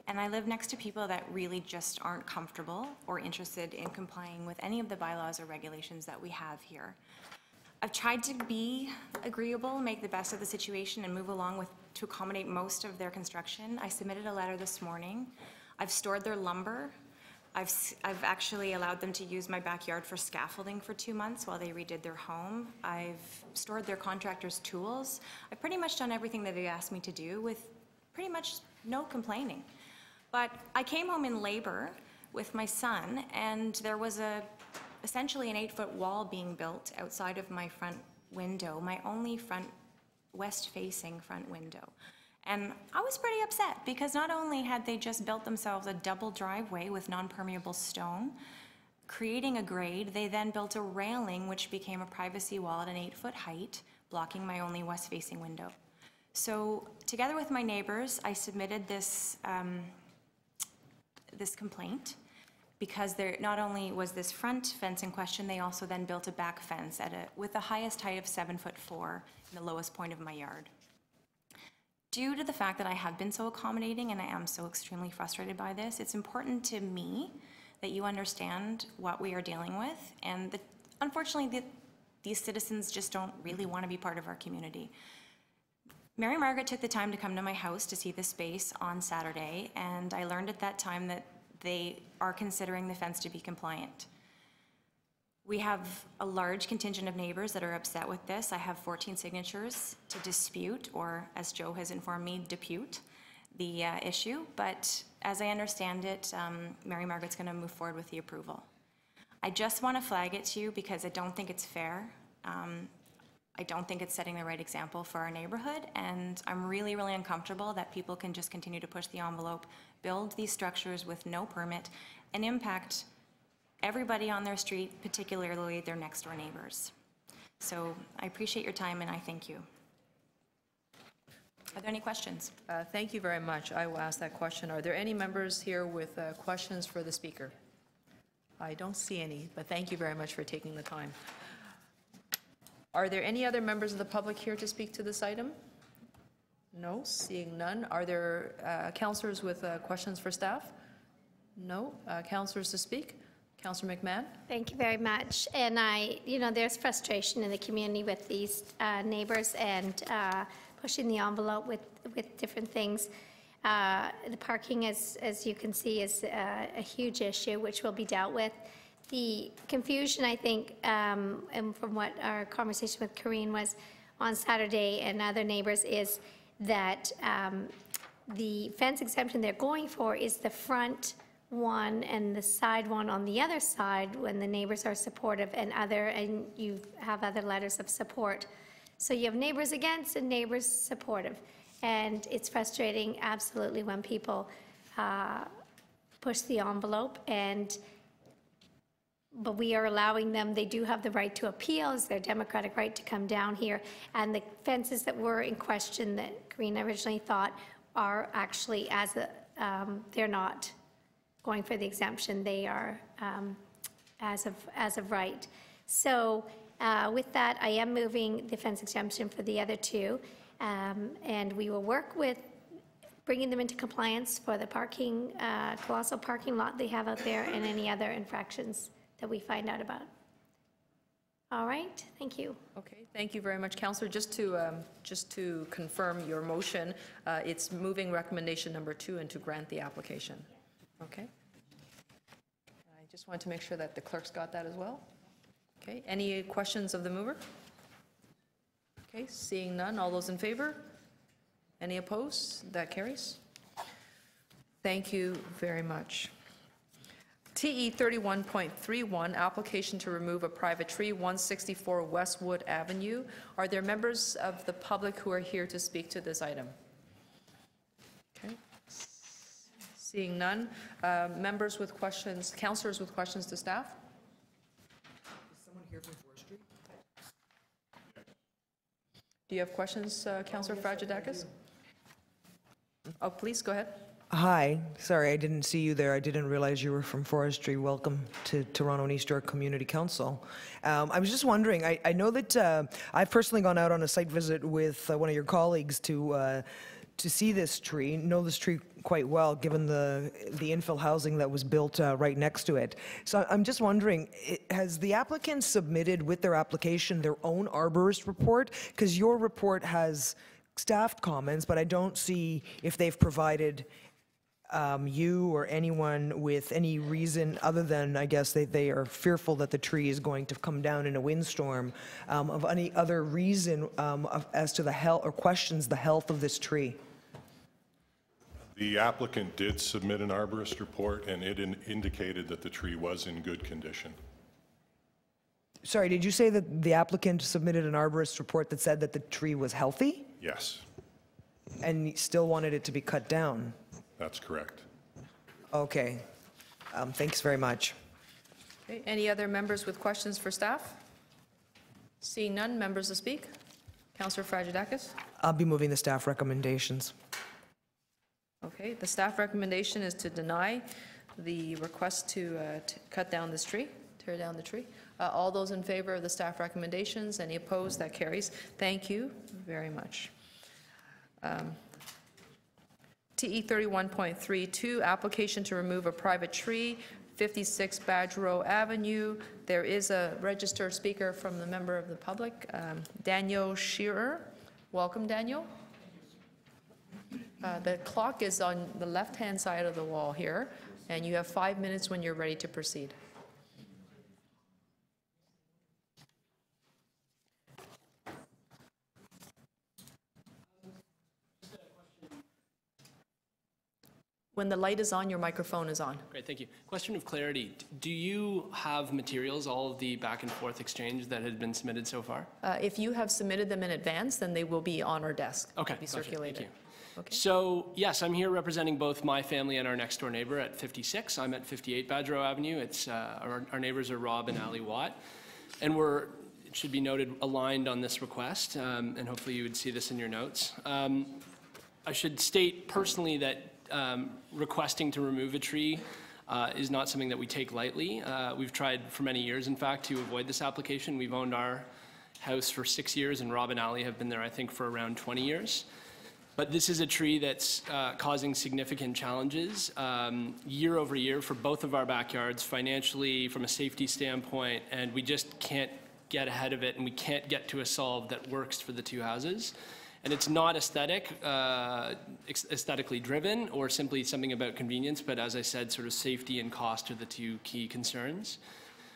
and I live next to people that really just aren't comfortable or interested in complying with any of the bylaws or regulations that we have here. I've tried to be agreeable, make the best of the situation, and move along to accommodate most of their construction. I submitted a letter this morning. I've stored their lumber. I've actually allowed them to use my backyard for scaffolding for 2 months while they redid their home. I've stored their contractors' tools. I've pretty much done everything that they asked me to do with pretty much no complaining. But I came home in labor with my son, and there was essentially an 8-foot wall being built outside of my front window, my only west-facing front window. And I was pretty upset because not only had they just built themselves a double driveway with non-permeable stone, creating a grade, they then built a railing which became a privacy wall at an 8-foot height, blocking my only west-facing window. So together with my neighbors, I submitted this, this complaint because there not only was this front fence in question, they also then built a back fence with the highest height of 7'4" in the lowest point of my yard. Due to the fact that I have been so accommodating and I am so extremely frustrated by this, it's important to me that you understand what we are dealing with, and unfortunately these citizens just don't really want to be part of our community. Mary Margaret took the time to come to my house to see the space on Saturday, and I learned at that time that they are considering the fence to be compliant. We have a large contingent of neighbors that are upset with this. I have 14 signatures to dispute, or as Joe has informed me, depute the issue. But as I understand it, Mary Margaret's going to move forward with the approval. I just want to flag it to you because I don't think it's fair. I don't think it's setting the right example for our neighborhood, and I'm really, really uncomfortable that people can just continue to push the envelope, build these structures with no permit, and impact everybody on their street, particularly their next door neighbors. So I appreciate your time and I thank you. Are there any questions? Thank you very much. I will ask that question. Are there any members here with questions for the speaker? I don't see any, but thank you very much for taking the time. Are there any other members of the public here to speak to this item? No, seeing none. Are there councillors with questions for staff? No. Councillors to speak? Councillor McMahon? Thank you very much. And there's frustration in the community with these neighbors and pushing the envelope with different things. The parking, as you can see, is a huge issue which will be dealt with. The confusion, I think, and from what our conversation with Karine was on Saturday and other neighbors, is that the fence exemption they're going for is the front one and the side one on the other side when the neighbors are supportive and you have other letters of support. So you have neighbors against and neighbors supportive. And it's frustrating, absolutely, when people push the envelope, but we are allowing them, they do have the right to appeal, it's their democratic right to come down here. And the fences that were in question that Karine originally thought are actually, they're not going for the exemption, they are as of right. So with that, I am moving the fence exemption for the other two, and we will work with bringing them into compliance for the parking, colossal parking lot they have out there and any other infractions that we find out about. All right, thank you. Okay, thank you very much, Councillor. Just to confirm your motion, it's moving recommendation number 2 and to grant the application. Okay. I just wanted to make sure that the clerk's got that as well. Okay, any questions of the mover? Okay, seeing none, all those in favor? Any opposed? That carries. Thank you very much. TE 31.31, application to remove a private tree, 164 Westwood Avenue. Are there members of the public who are here to speak to this item? Okay. Seeing none. Members with questions, councillors with questions to staff? Is someone here from forestry? Do you have questions, Councillor Fragedakis? Oh, please, go ahead. Hi, sorry, I didn't see you there. I didn't realize you were from forestry. Welcome to Toronto and East York Community Council. I was just wondering, I know that I've personally gone out on a site visit with one of your colleagues to see this tree, know this tree quite well, given the infill housing that was built right next to it. So I'm just wondering, has the applicant submitted with their application their own arborist report? Because your report has staff comments, but I don't see if they've provided you or anyone with any reason other than, I guess, they are fearful that the tree is going to come down in a windstorm, of any other reason as to the health, or questions the health of this tree. The applicant did submit an arborist report, and it indicated that the tree was in good condition. Sorry, did you say that the applicant submitted an arborist report that said that the tree was healthy? Yes, And still wanted it to be cut down? that's correct. Okay. Thanks very much. Okay, any other members with questions for staff? Seeing none, members to speak? Councillor Fragedakis? I'll be moving the staff recommendations. Okay, the staff recommendation is to deny the request to cut down this tree, tear down the tree. All those in favor of the staff recommendations? Any opposed? That carries. Thank you very much. TE 31.32, application to remove a private tree, 56 Badge Row Avenue. There is a registered speaker from the member of the public, Daniel Shearer. Welcome, Daniel. The clock is on the left-hand side of the wall here, and you have 5 minutes when you're ready to proceed. When the light is on, your microphone is on. Great, thank you. Question of clarity. Do you have materials, all of the back and forth exchange that had been submitted so far? If you have submitted them in advance, then they will be on our desk. Okay, Be gotcha, circulated. thank you. Okay. So, yes, I'm here representing both my family and our next door neighbor at 56. I'm at 58 Badge Row Avenue. It's, our neighbors are Rob and Ali Watt. And we're, it should be noted, aligned on this request, and hopefully you would see this in your notes. I should state personally that requesting to remove a tree is not something that we take lightly. We've tried for many years, in fact, to avoid this application. We've owned our house for 6 years, and Rob and Ali have been there, I think, for around 20 years. But this is a tree that's causing significant challenges year over year for both of our backyards, financially, from a safety standpoint, and we just can't get ahead of it, and we can't get to a solve that works for the two houses. And it's not aesthetically driven or simply something about convenience, but as I said, sort of safety and cost are the two key concerns.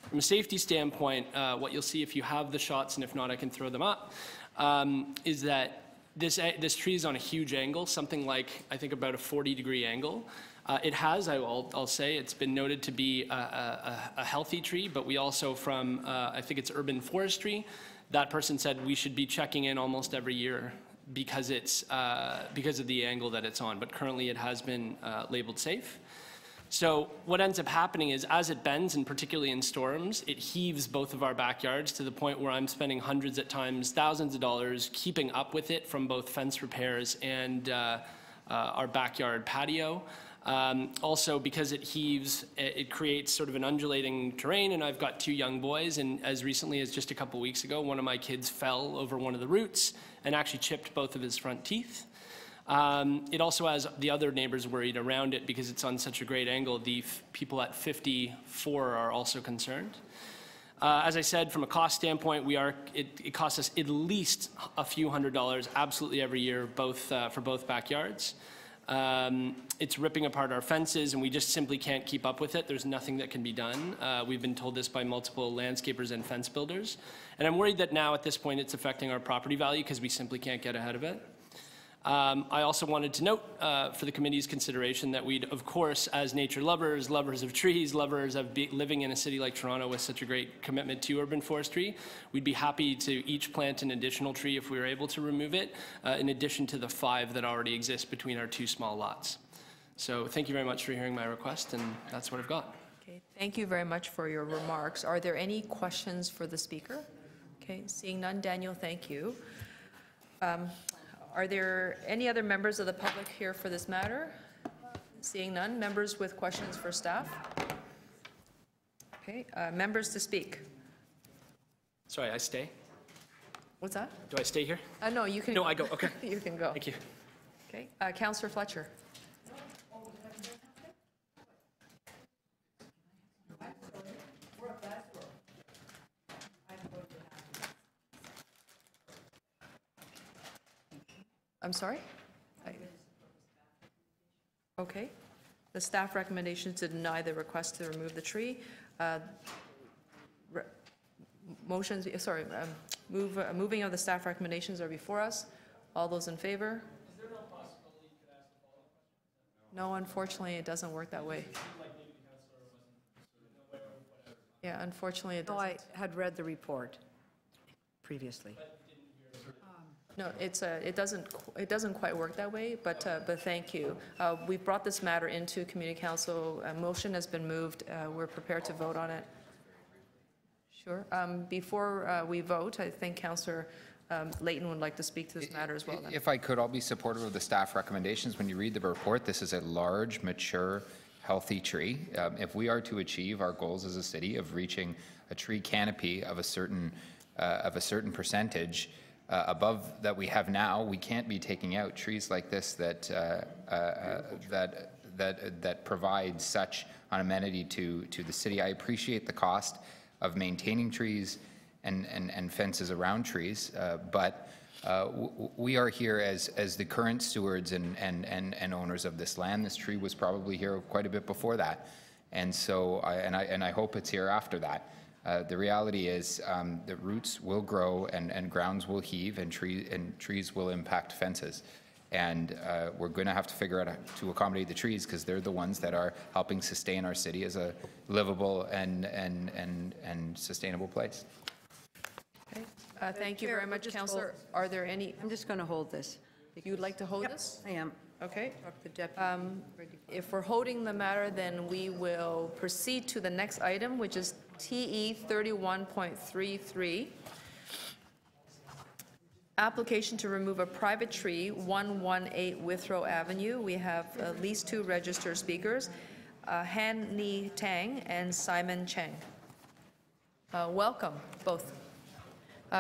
From a safety standpoint, what you'll see if you have the shots, and if not, I can throw them up, is that this tree is on a huge angle, something like, I think, about a 40-degree angle. It has, I'll say, it's been noted to be a healthy tree, but we also, from, I think it's urban forestry, that person said we should be checking in almost every year because it's because of the angle that it's on, but currently it has been labeled safe. So what ends up happening is, as it bends, and particularly in storms, it heaves both of our backyards to the point where I'm spending hundreds, at times thousands of dollars keeping up with it, from both fence repairs and our backyard patio. Also, because it heaves, it creates sort of an undulating terrain, and I've got two young boys, and as recently as just a couple weeks ago, one of my kids fell over one of the roots and actually chipped both of his front teeth. It also has the other neighbors worried around it because it's on such a great angle. The people at 54 are also concerned. As I said, from a cost standpoint, it costs us at least a few $100s absolutely every year, for both backyards. It's ripping apart our fences, and we just simply can't keep up with it. There's nothing that can be done. We've been told this by multiple landscapers and fence builders. And I'm worried that now, at this point, it's affecting our property value because we simply can't get ahead of it. I also wanted to note for the committee's consideration that we'd, of course, as nature lovers, lovers of trees, lovers of living in a city like Toronto with such a great commitment to urban forestry, we'd be happy to each plant an additional tree if we were able to remove it, in addition to the 5 that already exist between our 2 small lots. So thank you very much for hearing my request, and that's what I've got. Okay, thank you very much for your remarks. Are there any questions for the speaker? Okay, seeing none, Daniel, thank you. Are there any other members of the public here for this matter? Seeing none, members with questions for staff? Okay, members to speak. Sorry, I stay? What's that? Do I stay here? No, you can. No, I go, okay. You can go. Thank you. Okay, Councillor Fletcher. I'm sorry? Okay. The staff recommendation to deny the request to remove the tree. Moving of the staff recommendations are before us. All those in favor? Is there no possibility you could ask a follow-up question? No, unfortunately, it doesn't work that way. Yeah, unfortunately, it doesn't. No, I had read the report previously. No, it doesn't quite work that way, but thank you. We've brought this matter into Community Council. A motion has been moved. We're prepared to vote on it. Sure. Before we vote, I think Councillor Layton would like to speak to this matter as well. Then. If I could, I'll be supportive of the staff recommendations. When you read the report, this is a large, mature, healthy tree. If we are to achieve our goals as a city of reaching a tree canopy of a certain percentage, above that we have now, we can't be taking out trees like this that provide such an amenity to the city. I appreciate the cost of maintaining trees and fences around trees, but we are here as the current stewards and owners of this land. This tree was probably here quite a bit before that, and so I hope it's here after that. The reality is that roots will grow and grounds will heave and trees will impact fences. And we're going to have to figure out how to accommodate the trees because they're the ones that are helping sustain our city as a livable and sustainable place. Okay. Thank you very much, Councillor. Are there any? I'm just going to hold this. You'd like to hold this? I am. Okay. The deputy. If we're holding the matter, then we will proceed to the next item, which is TE 31.33. Application to remove a private tree, 118 Withrow Avenue. We have at least 2 registered speakers, Han Ni Tang and Simon Cheng. Welcome, both.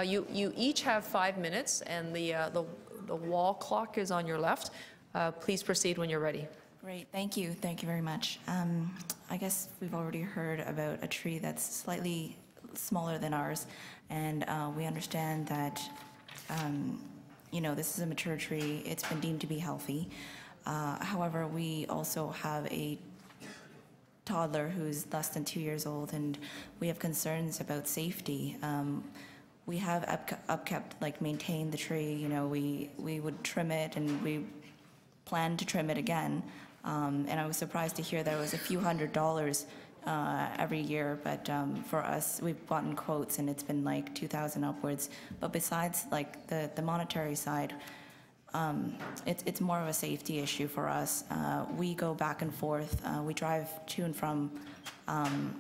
You each have 5 minutes, and the wall clock is on your left. Please proceed when you're ready. Great, thank you very much. I guess we've already heard about a tree that's slightly smaller than ours, and we understand that this is a mature tree. It's been deemed to be healthy. However, we also have a toddler who's less than 2 years old, and we have concerns about safety. We have maintained the tree. We would trim it, and we plan to trim it again. And I was surprised to hear that it was a few $100s every year, but for us, we've gotten quotes and it's been like 2,000 upwards. But besides the monetary side, it's more of a safety issue for us. We go back and forth. We drive to and from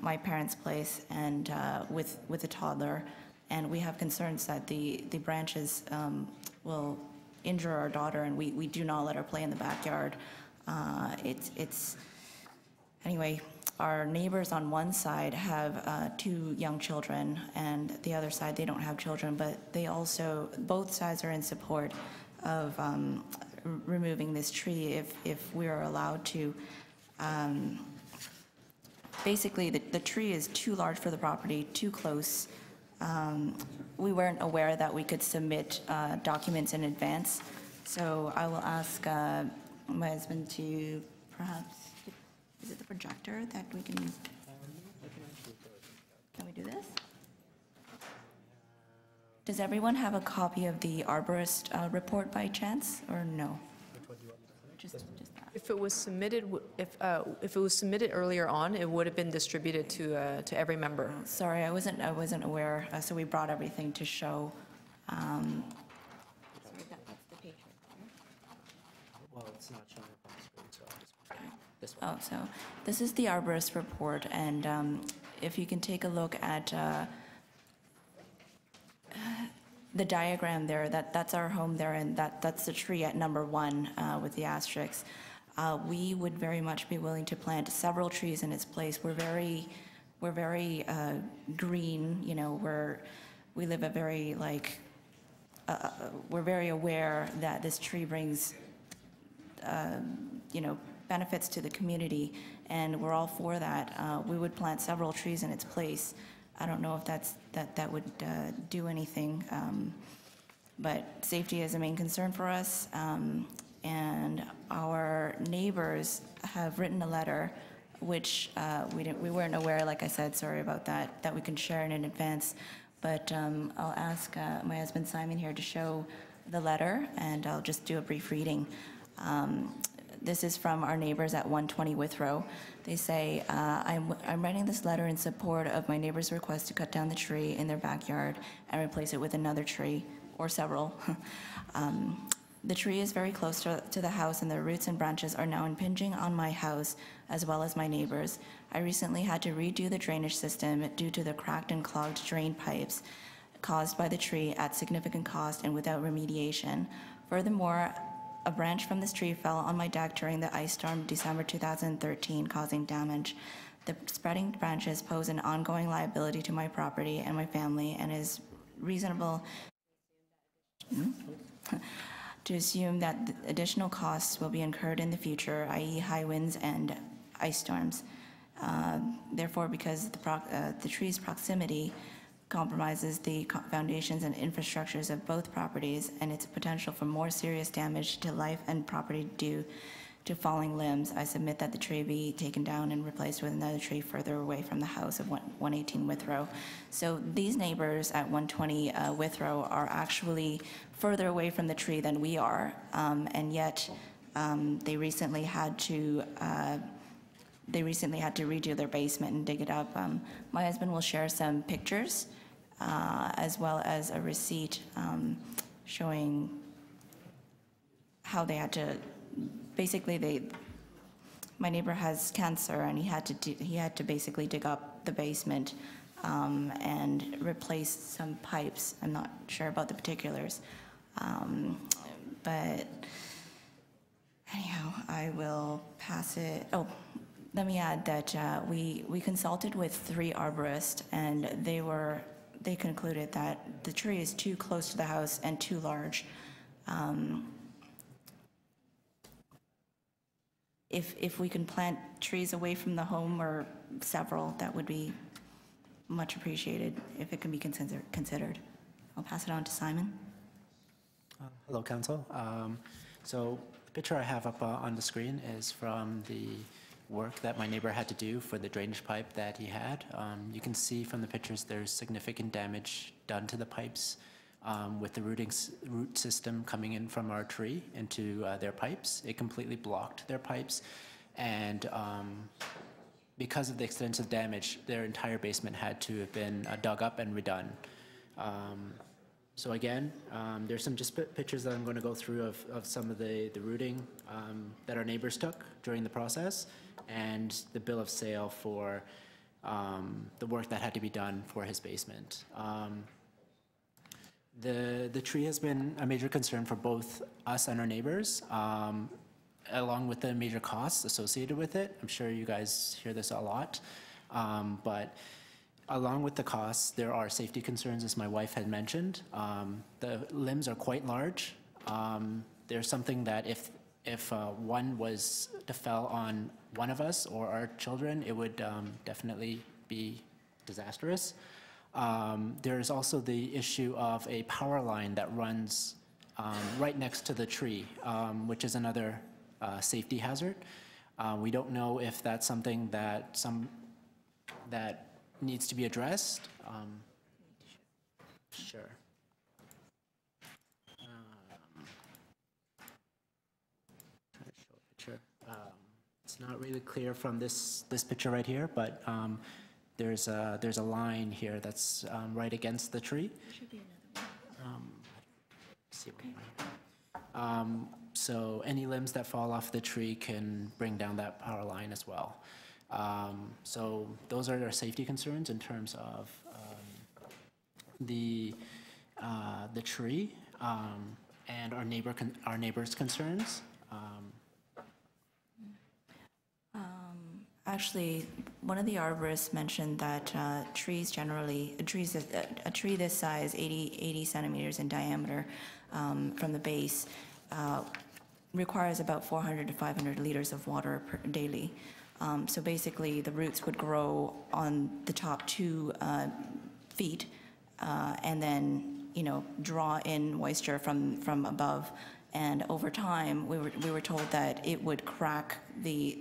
my parents' place and with a toddler, and we have concerns that the branches will injure our daughter, and we do not let her play in the backyard. Anyway, our neighbors on one side have 2 young children, and the other side, they don't have children, but they also, both sides are in support of removing this tree if we are allowed to. Basically, the tree is too large for the property, too close. We weren't aware that we could submit documents in advance, so I will ask my husband to perhaps, is it the projector that we can we do this? Does everyone have a copy of the arborist report by chance, or no? Just that. If it was submitted, if it was submitted earlier on, it would have been distributed to every member. Sorry, I wasn't aware, so we brought everything to show. Sorry, that's the page right there. Well, it's not showing up on the screen, so I'll just this one. Oh, so this is the arborist report, and if you can take a look at the diagram there, that's our home there, and that's the tree at number 1 with the asterisks. We would very much be willing to plant several trees in its place. We're very green, you know. We live a very we're very aware that this tree brings you know, benefits to the community, and we're all for that. We would plant several trees in its place. I don't know if that would do anything, but safety is a main concern for us. And our neighbors have written a letter, which we weren't aware, like I said, sorry about that we can share it in advance. But I'll ask my husband Simon here to show the letter, and I'll just do a brief reading. This is from our neighbors at 120 Withrow. They say, I'm writing this letter in support of my neighbor's request to cut down the tree in their backyard and replace it with another tree, or several. The tree is very close to the house, and the roots and branches are now impinging on my house as well as my neighbors. I recently had to redo the drainage system due to the cracked and clogged drain pipes caused by the tree at significant cost and without remediation. Furthermore, a branch from this tree fell on my deck during the ice storm December 2013, causing damage. The spreading branches pose an ongoing liability to my property and my family, and is reasonable to assume that additional costs will be incurred in the future, i.e. high winds and ice storms. Therefore, because the tree's proximity compromises the foundations and infrastructures of both properties, and its potential for more serious damage to life and property due to falling limbs, I submit that the tree be taken down and replaced with another tree further away from the house of 118 Withrow. So these neighbors at 120 Withrow are actually further away from the tree than we are, and yet they recently had to redo their basement and dig it up. My husband will share some pictures as well as a receipt showing how they had to. Basically, my neighbor has cancer, and he had to basically dig up the basement and replace some pipes. I'm not sure about the particulars, but anyhow, I will pass it. Oh, let me add that we consulted with 3 arborists, and they concluded that the tree is too close to the house and too large. If we can plant trees away from the home, or several, that would be much appreciated if it can be considered. I'll pass it on to Simon. Hello, Council. So the picture I have up on the screen is from the work that my neighbor had to do for the drainage pipe that he had. You can see from the pictures there's significant damage done to the pipes with the root system coming in from our tree into their pipes. It completely blocked their pipes, and because of the extensive damage, their entire basement had to have been dug up and redone. So again, there's some just pictures that I'm going to go through of some of the rooting that our neighbors took during the process, and the bill of sale for the work that had to be done for his basement. The tree has been a major concern for both us and our neighbors, along with the major costs associated with it. I'm sure you guys hear this a lot, but along with the costs, there are safety concerns, as my wife had mentioned. The limbs are quite large. there's something that if one was to fell on one of us or our children, it would definitely be disastrous. There's also the issue of a power line that runs right next to the tree, which is another safety hazard. We don't know if that's something that needs to be addressed. Sure. Try to show a picture. It's not really clear from this picture right here, but there's a line here that's right against the tree. Should be another one. See what so any limbs that fall off the tree can bring down that power line as well. So those are our safety concerns in terms of the tree and our neighbors' concerns. Actually, one of the arborists mentioned that trees generally, a tree this size, 80 centimeters in diameter from the base, requires about 400 to 500 liters of water daily. So basically, the roots would grow on the top 2 feet and then, draw in moisture from above. And over time, we were told that it would crack the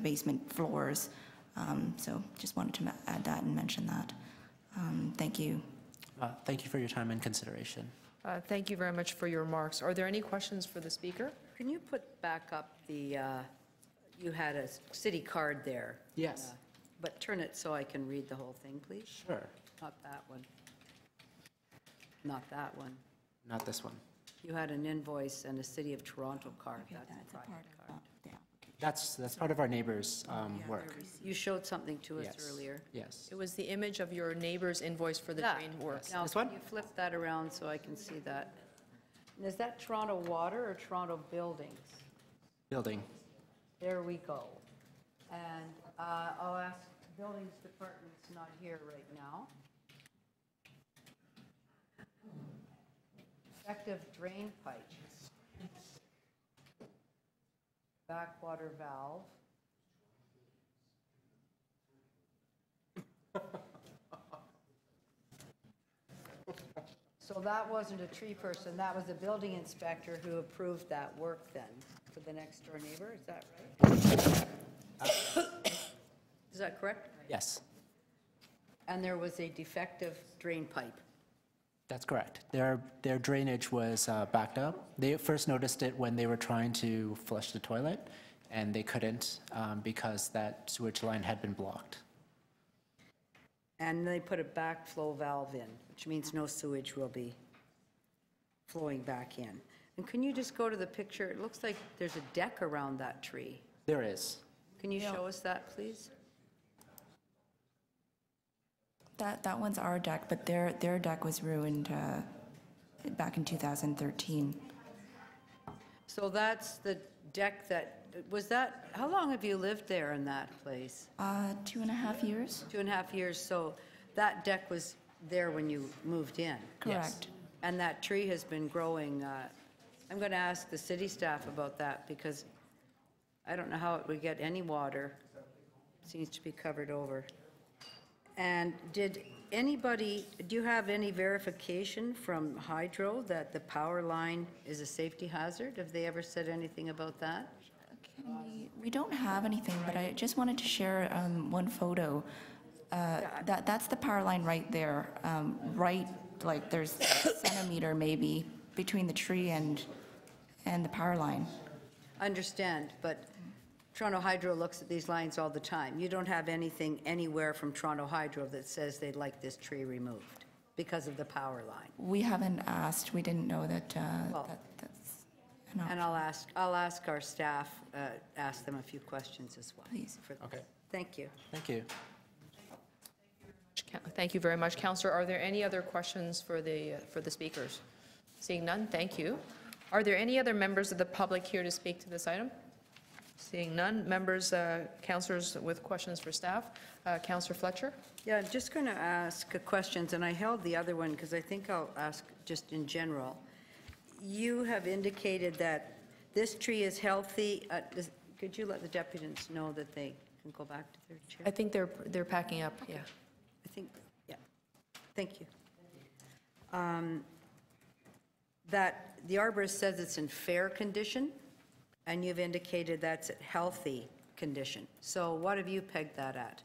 basement floors. So just wanted to add that and mention that. Thank you. Thank you for your time and consideration. Thank you very much for your remarks. Are there any questions for the speaker? Can you put back up the, you had a city card there? Yes. But turn it so I can read the whole thing, please. Sure. Not that one. Not that one. Not this one. You had an invoice and a City of Toronto card. That's a private card. That's part of our neighbors' work. You showed something to us Yes. earlier. Yes. It was the image of your neighbor's invoice for the That. drain work. Now, This can one? you flip that around so I can see that? And is that Toronto Water or Toronto Buildings? Building. There we go. And I'll ask, Buildings Department's not here right now. Effective drain pipe. Backwater valve. So that wasn't a tree person, that was a building inspector who approved that work then for the next door neighbor, is that right? Is that correct? Yes, And there was a defective drain pipe. that's correct. Their drainage was backed up. They first noticed it when they were trying to flush the toilet, and they couldn't because that sewage line had been blocked. And they put a backflow valve in, which means no sewage will be flowing back in. And can you just go to the picture? It looks like there's a deck around that tree. There is. Can you show us that, please? That one's our deck, but their deck was ruined back in 2013. So that's the deck that, was that, how long have you lived there in that place? 2.5 years. 2.5 years, so that deck was there when you moved in? Correct. And that tree has been growing. I'm going to ask the city staff about that because I don't know how it would get any water. It seems to be covered over. And did anybody, do you have any verification from Hydro that the power line is a safety hazard? Have they ever said anything about that? We don't have anything, but I just wanted to share one photo. That's the power line right there, right, like there's a centimeter maybe between the tree and the power line. I understand, but Toronto Hydro looks at these lines all the time. You don't have anything anywhere from Toronto Hydro that says they'd like this tree removed because of the power line. We haven't asked. We didn't know that. That's an option. And I'll ask our staff, ask them a few questions as well. Please. Okay. Thank you. Thank you. Thank you very much, Councillor. Are there any other questions for the speakers? Seeing none, thank you. Are there any other members of the public here to speak to this item? Seeing none, members, councillors with questions for staff. Councillor Fletcher? Yeah, I'm just going to ask questions, and I held the other one because I think I'll ask just in general. you have indicated that this tree is healthy. Could you let the deputants know that they can go back to their chair? I think they're packing up, yeah. I think, yeah. Thank you. That the arborist says it's in fair condition, and you've indicated that's at healthy condition. So what have you pegged that at?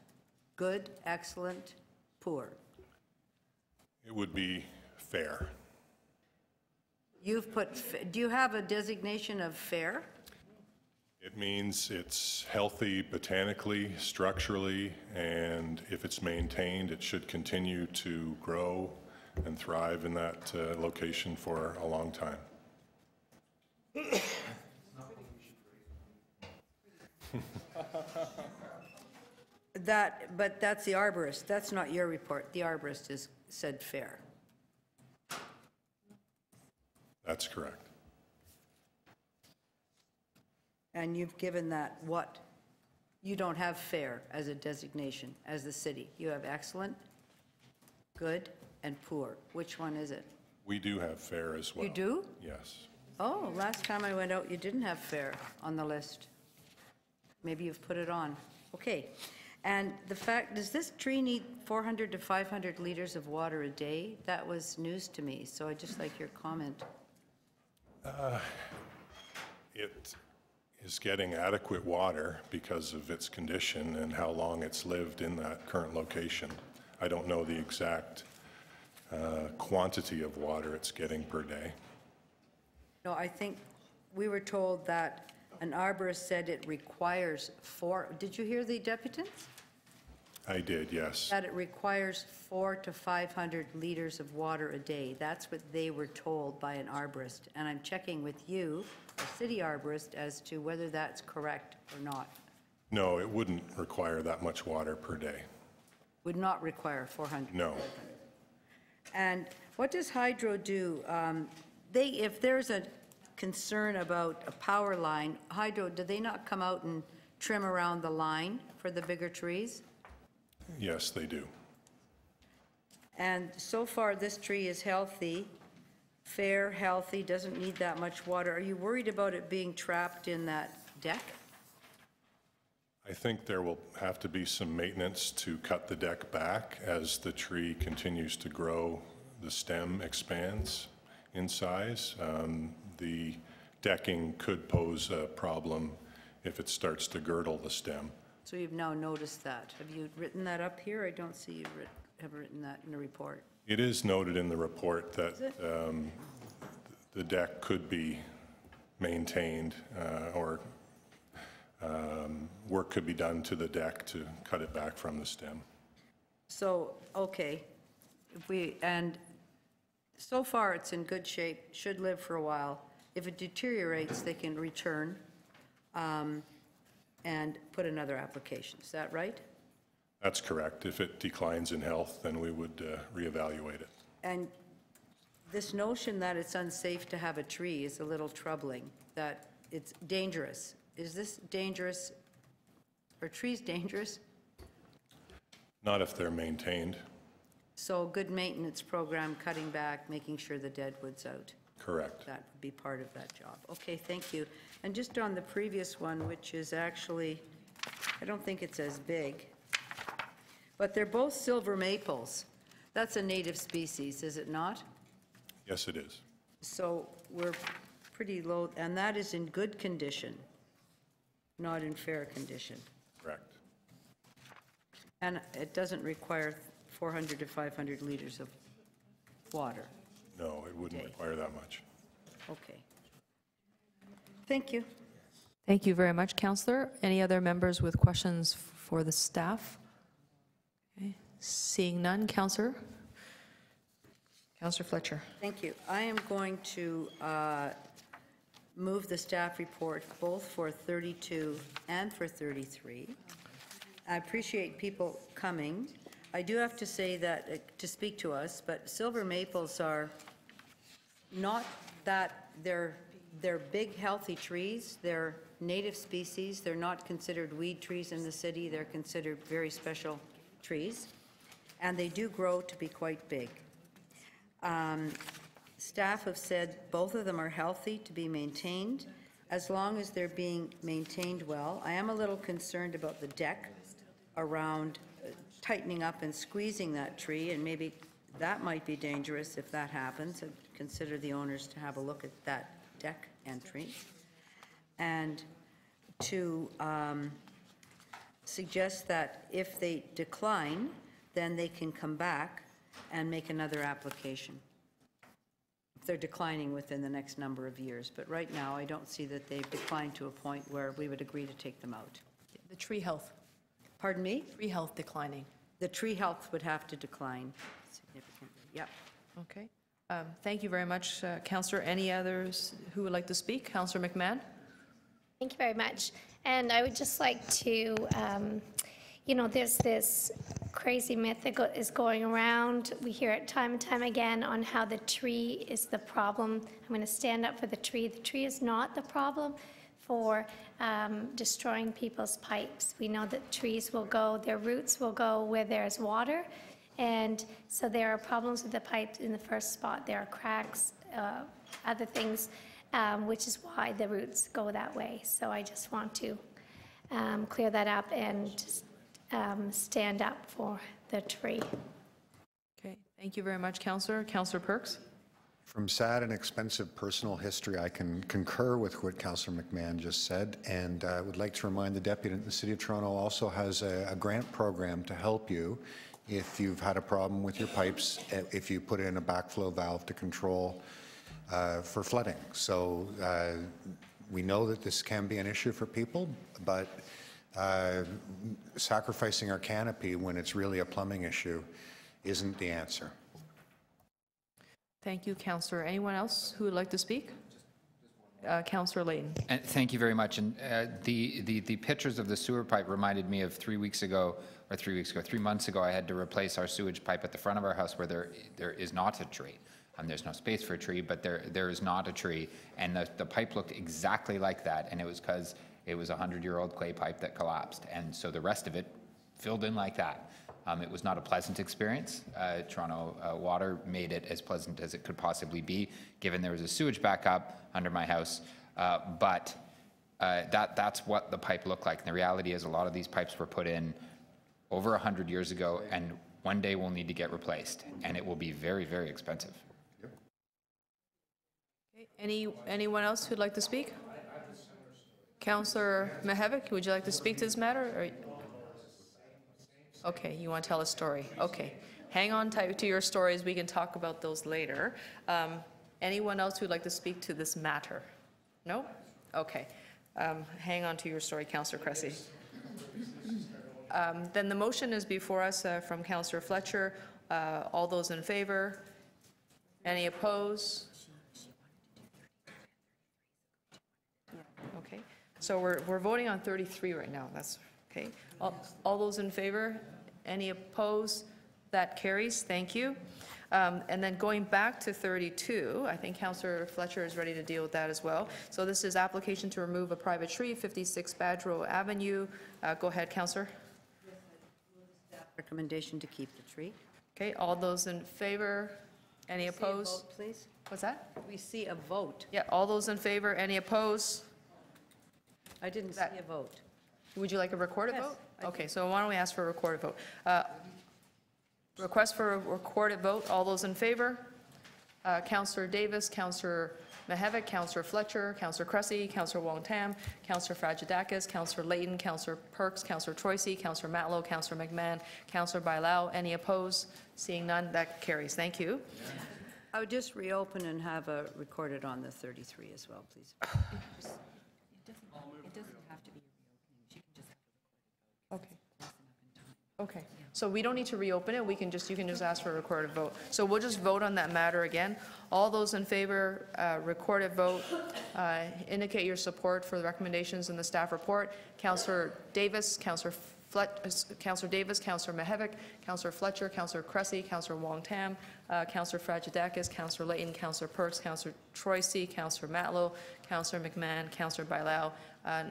Good, excellent, poor? It would be fair. You've put, do you have a designation of fair? It means it's healthy botanically, structurally, and if it's maintained, it should continue to grow and thrive in that location for a long time. But that's the arborist. That's not your report. The arborist has said fair. That's correct. And you've given that what? You don't have fair as a designation, as the city. You have excellent, good, and poor. Which one is it? We do have fair as well. You do? Yes. Oh, last time I went out, you didn't have fair on the list. Maybe you've put it on. Okay. And the fact, does this tree need 400 to 500 liters of water a day? That was news to me, so I'd just like your comment. It is getting adequate water because of its condition and how long it's lived in that current location. I don't know the exact quantity of water it's getting per day. No, I think we were told that an arborist said it requires did you hear the deputants? I did, yes. That it requires 400 to 500 liters of water a day. That's what they were told by an arborist. And I'm checking with you, a city arborist, as to whether that's correct or not. No, it wouldn't require that much water per day. Would not require 400. No. And what does hydro do? If there's a concern about a power line, hydro, do they not come out and trim around the line for the bigger trees? Yes, they do. And so far, this tree is healthy, fair, healthy, doesn't need that much water. Are you worried about it being trapped in that deck? I think there will have to be some maintenance to cut the deck back as the tree continues to grow. The stem expands in size. The decking could pose a problem if it starts to girdle the stem. So you've now noticed that. Have you written that up here? I don't see you have written that in the report. It is noted in the report that the deck could be maintained or work could be done to the deck to cut it back from the stem. So, okay, and so far it's in good shape, should live for a while. If it deteriorates, they can return and put another application. Is that right? That's correct. If it declines in health, then we would reevaluate it. And this notion that it's unsafe to have a tree is a little troubling, that it's dangerous. Is this dangerous? Are trees dangerous? Not if they're maintained. So good maintenance program, cutting back, making sure the dead wood's out. Correct. That would be part of that job. Okay, thank you. And just on the previous one, which is actually, I don't think it's as big, but they're both silver maples. That's a native species, is it not? Yes, it is. So we're pretty low, and that is in good condition, not in fair condition. Correct. And it doesn't require 400 to 500 liters of water. No, it wouldn't require that much. Okay. Thank you. Thank you very much, Councillor. Any other members with questions for the staff? Okay. Seeing none, Councillor Fletcher. Thank you. I am going to move the staff report both for 32 and for 33. I appreciate people coming. I do have to say that, to speak to us, but silver maples are not that, they're big, healthy trees. They're native species. They're not considered weed trees in the city. They're considered very special trees. And they do grow to be quite big. Staff have said both of them are healthy to be maintained as long as they're being maintained well. I am a little concerned about the deck around tightening up and squeezing that tree, and maybe that might be dangerous if that happens. I'd consider the owners to have a look at that deck entry. And to suggest that if they decline, then they can come back and make another application. If they're declining within the next number of years. But right now, I don't see that they've declined to a point where we would agree to take them out. The tree health. Pardon me? Tree health declining. The tree health would have to decline significantly. Yep. Okay. Thank you very much, Councillor. Any others who would like to speak? Councillor McMahon? Thank you very much. And I would just like to, you know, there's this crazy myth that is going around. We hear it time and time again on how the tree is the problem. I'm going to stand up for the tree. The tree is not the problem for destroying people's pipes. We know that trees will go, their roots will go where there's water. And so there are problems with the pipe in the first spot. There are cracks, other things, which is why the roots go that way. So I just want to clear that up and just stand up for the tree. Okay, thank you very much, Councillor. Councillor Perks? From sad and expensive personal history, I can concur with what Councillor McMahon just said, and I would like to remind the Deputy that the City of Toronto also has a grant program to help you if you've had a problem with your pipes, if you put in a backflow valve to control for flooding. So we know that this can be an issue for people, but sacrificing our canopy when it's really a plumbing issue isn't the answer. Thank you, Councillor. Anyone else who would like to speak? Councillor Layton. And thank you very much. And the pictures of the sewer pipe reminded me of 3 months ago, I had to replace our sewage pipe at the front of our house where there is not a tree. There's no space for a tree, but there is not a tree. And the pipe looked exactly like that, and it was because it was a 100-year-old clay pipe that collapsed. And so the rest of it filled in like that. It was not a pleasant experience. Toronto Water made it as pleasant as it could possibly be, given there was a sewage backup under my house. But that's what the pipe looked like. And the reality is a lot of these pipes were put in over 100 years ago, and one day will need to get replaced, and it will be very, very expensive. Okay. Anyone else who'd like to speak? Councillor Mihevik, would you like to speak to this matter? Or? Okay, you want to tell a story. Okay. Hang on tight to your stories. We can talk about those later. Anyone else who'd like to speak to this matter? No? Okay. Hang on to your story, Councillor Cressy. Then the motion is before us from Councillor Fletcher. All those in favor? Any opposed? Okay. So we're voting on 33 right now. That's okay. All those in favor? Any opposed? That carries. Thank you. And then going back to 32, I think Councillor Fletcher is ready to deal with that as well. So this is application to remove a private tree, 56 Badge Row Avenue. Go ahead, Councillor. Recommendation to keep the tree. Okay. All those in favor? Any opposed? Vote, please. What's that? We see a vote. Yeah. All those in favor? Any opposed? I didn't see a vote. Would you like a recorded Yes, vote? Okay, so why don't we ask for a recorded vote? Request for a recorded vote. All those in favor? Councillor Davis, Councillor Mihevik, Councillor Fletcher, Councillor Cressy, Councillor Wong-Tam, Councillor Fragidakis, Councillor Layton, Councillor Perks, Councillor Troisi, Councillor Matlow, Councillor McMahon, Councillor Bailao. Any opposed? Seeing none, that carries. Thank you. I would just reopen and have a recorded on the 33 as well, please. It doesn't have to be a reopening. She can just have a recorded vote. Okay. Okay. So we don't need to reopen it. You can just ask for a recorded vote. So we'll just vote on that matter again. All those in favor, recorded vote, indicate your support for the recommendations in the staff report. Councillor Davis, Councillor Councillor Davis, Councillor Mihevc, Councillor Fletcher, Councillor Cressy, Councillor Wong Tam, Councillor Fragedakis, Councillor Layton, Councillor Perks, Councillor Troisi, Councillor Matlow, Councillor McMahon, Councillor Bailao.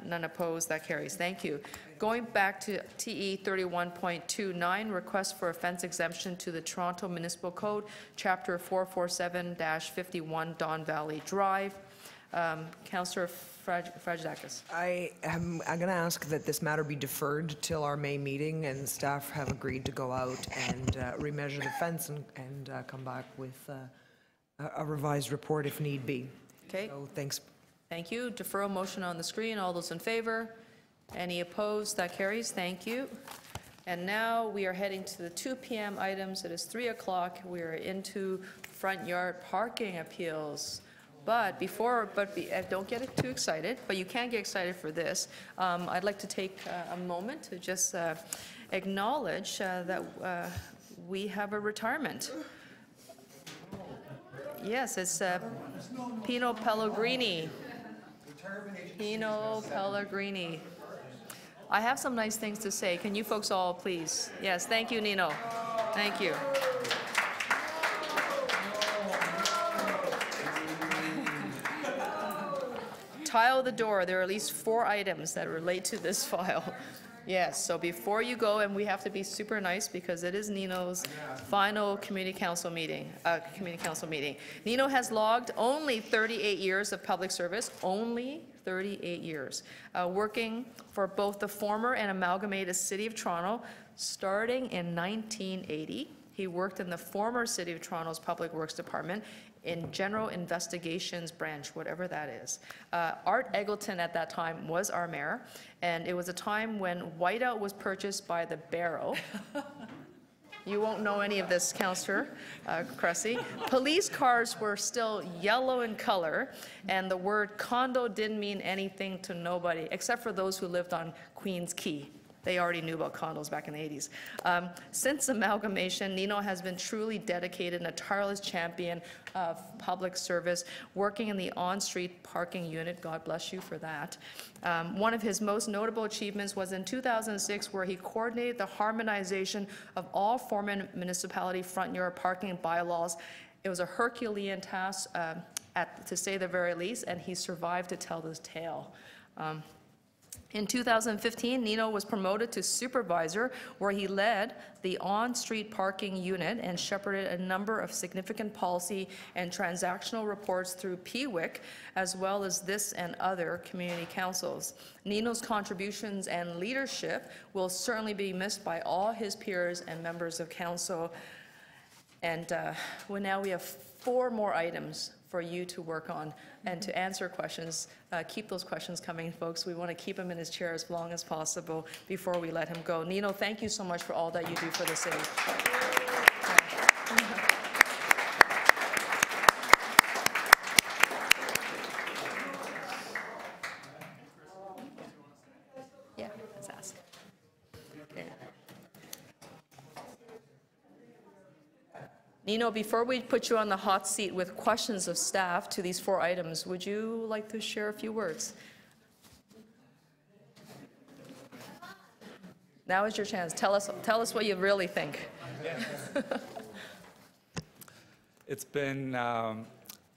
None opposed. That carries. Thank you. Going back to TE 31.29, request for offense exemption to the Toronto Municipal Code, Chapter 447-51, Don Valley Drive. Councillor Fragedakis. I'm going to ask that this matter be deferred till our May meeting, and staff have agreed to go out and remeasure the fence and come back with a revised report if need be. Okay. So thanks. Thank you. Deferral motion on the screen. All those in favor? Any opposed? That carries. Thank you. And now we are heading to the 2 p.m. items. It is 3 o'clock. We are into front yard parking appeals. But don't get too excited, but you can get excited for this. I'd like to take a moment to just acknowledge that we have a retirement. Yes, it's Pino Pellegrini. Pino Pellegrini. I have some nice things to say. Can you folks all please? Yes, thank you, Nino. Thank you. Tile the door. There are at least 4 items that relate to this file. Yes, so before you go, and we have to be super nice because it is Nino's final community council meeting. Nino has logged only 38 years of public service, only 38 years, working for both the former and amalgamated City of Toronto, starting in 1980. He worked in the former City of Toronto's Public Works Department in General Investigations Branch, whatever that is. Art Eggleton at that time was our mayor, and it was a time when Whiteout was purchased by the Barrow. You won't know any of this, Councillor Cressy. Police cars were still yellow in color, and the word condo didn't mean anything to nobody, except for those who lived on Queen's Quay. They already knew about condos back in the 80s. Since amalgamation, Nino has been truly dedicated and a tireless champion of public service, working in the on-street parking unit. God bless you for that. One of his most notable achievements was in 2006, where he coordinated the harmonization of all former municipality front yard parking bylaws. It was a Herculean task, to say the very least, and he survived to tell this tale. In 2015, Nino was promoted to supervisor, where he led the on-street parking unit and shepherded a number of significant policy and transactional reports through PWIC, as well as this and other community councils. Nino's contributions and leadership will certainly be missed by all his peers and members of council. And now we have 4 more items for you to work on and to answer questions. Keep those questions coming, folks. We want to keep him in his chair as long as possible before we let him go. Nino, thank you so much for all that you do for the city. Yeah, let's ask. Okay. Nino, before we put you on the hot seat with questions of staff to these 4 items, would you like to share a few words? Now is your chance. Tell us what you really think. It's been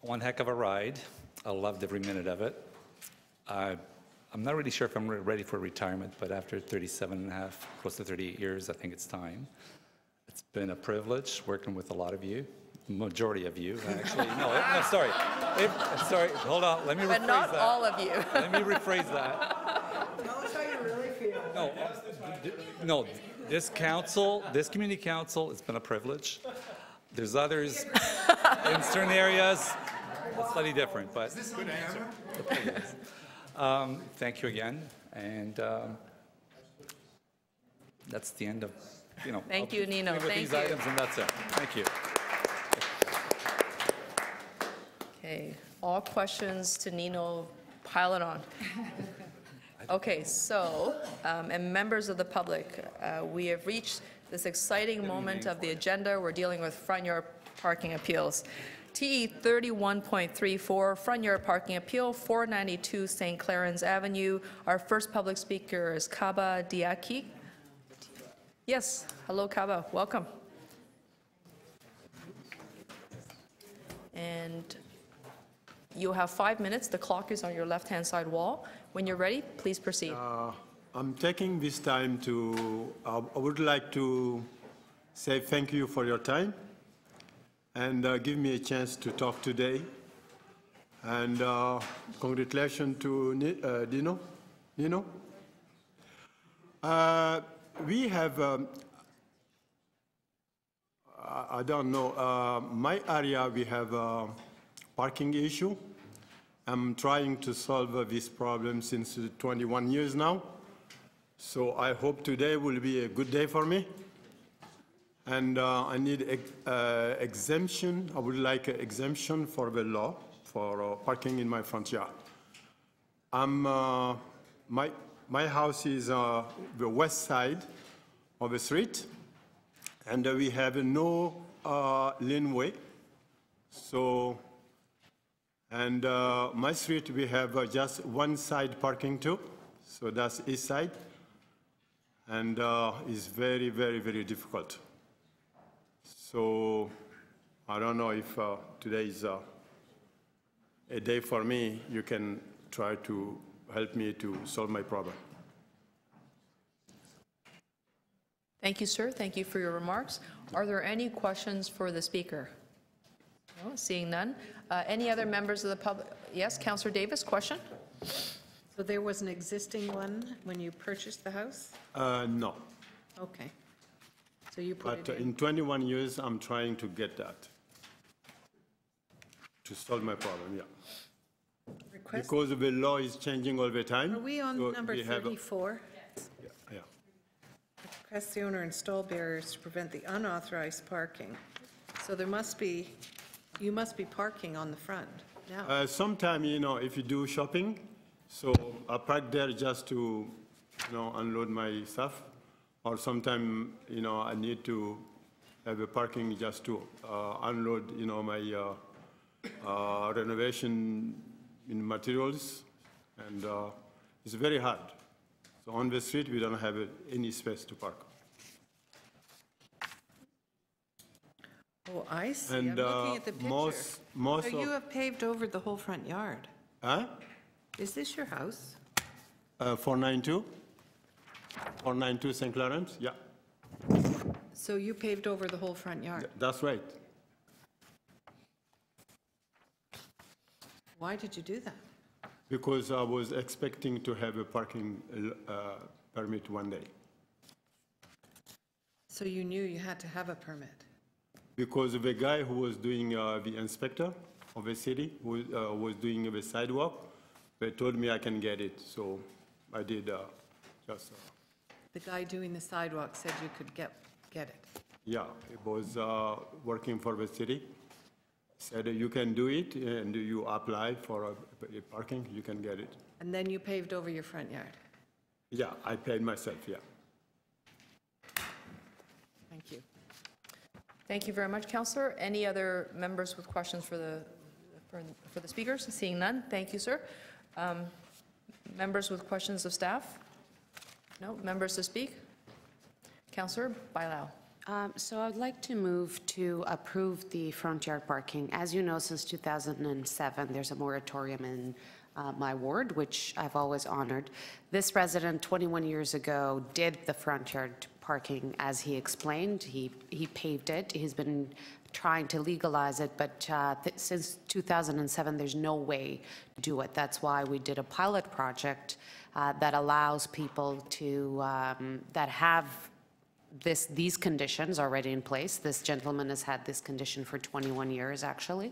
one heck of a ride. I loved every minute of it. I'm not really sure if I'm ready for retirement, but after 37 and a half, close to 38 years, I think it's time. It's been a privilege working with a lot of you, majority of you, actually. No, sorry. Sorry, hold on. Let me rephrase that. But not all of you. Let me rephrase that. Tell us how you really feel. No, this council, this community council, it's been a privilege. There's others in certain areas, slightly different, but. Is this good answer? Thank you again, and that's the end of. Thank you, Nino. Thank Thank these you. items, and that's it. Thank you. Okay, all questions to Nino, pile it on. Okay, so, and members of the public, we have reached this exciting moment of the agenda. We're dealing with front yard parking appeals. TE 31.34, front yard parking appeal, 492 St. Clarence Avenue. Our first public speaker is Kaba Diaki. Yes, hello, Cabo, welcome. And you have 5 minutes. The clock is on your left-hand side wall. When you're ready, please proceed. I'm taking this time to, I would like to say thank you for your time and give me a chance to talk today. And congratulations to Dino. We have, I don't know, my area, we have a parking issue. I'm trying to solve this problem since 21 years now. So I hope today will be a good day for me. And I need exemption. I would like an exemption for the law for parking in my front yard. My house is the west side of the street, and we have no laneway. So, and my street, we have just one side parking too. So that's east side. And it's very, very, very difficult. So I don't know if today is a day for me. You can try to help me to solve my problem. Thank you, sir. Thank you for your remarks. Are there any questions for the speaker? No, seeing none. Any other members of the public? Yes, Councillor Davis, question? So there was an existing one when you purchased the house? No. Okay. So you put But it in? in 21 years, I'm trying to get that, to solve my problem, yeah. Request? Because the law is changing all the time. Are we on so number we have 34? Yeah. Request the owner install barriers to prevent the unauthorized parking. So there must be, you must be parking on the front now. Sometime, if you do shopping, so I park there just to, unload my stuff. Or sometime, I need to have a parking just to unload, my renovation materials. And it's very hard. So on the street, we don't have any space to park. Oh, I see. And I'm looking at the picture. most So you of, have paved over the whole front yard. huh? Is this your house? 492? 492 St. Lawrence, yeah. So you paved over the whole front yard? That's right. Why did you do that? Because I was expecting to have a parking permit one day. So you knew you had to have a permit? Because the guy who was doing the inspector of the city, who was doing the sidewalk, they told me I can get it, so I did just... The guy doing the sidewalk said you could get it? Yeah, he was working for the city. Said you can do it, and you apply for a parking, you can get it. And then you paved over your front yard? Yeah, I paid myself, yeah. Thank you. Thank you very much, Councillor. Any other members with questions for the speakers? Seeing none, thank you, sir. Members with questions of staff? No, members to speak? Councillor Bailao. So I'd like to move to approve the front yard parking. As you know, since 2007, there's a moratorium in my ward, which I've always honored. This resident 21 years ago did the front yard parking as he explained. He paved it. He's been trying to legalize it, but since 2007, there's no way to do it. That's why we did a pilot project that allows people to, that have these conditions already in place. This gentleman has had this condition for 21 years, actually,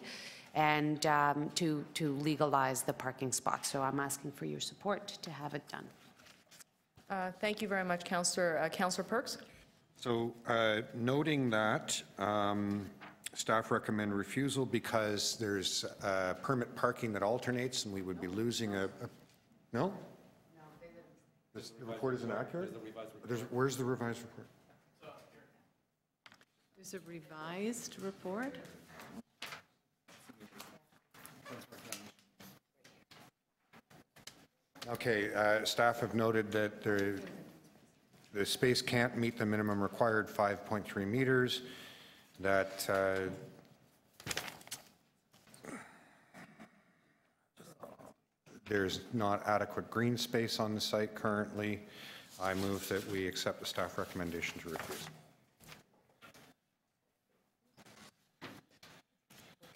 and to legalize the parking spot. So I'm asking for your support to have it done. Thank you very much, Councillor. Councillor Perks? So noting that, staff recommend refusal because there's permit parking that alternates and we would be losing a no? The report is inaccurate? Where's the revised report? There's a revised report? Okay, staff have noted that there, the space can't meet the minimum required 5.3 meters, that there's not adequate green space on the site currently. I move that we accept the staff recommendation to refuse.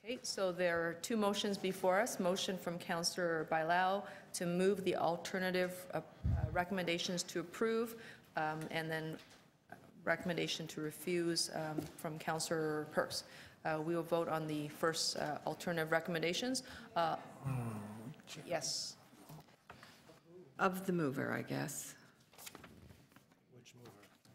Okay, so there are two motions before us. Motion from Councillor Bailao to move the alternative recommendations to approve, and then recommendation to refuse from Councillor Perks. We will vote on the first alternative recommendations. Yes. Of the mover, I guess.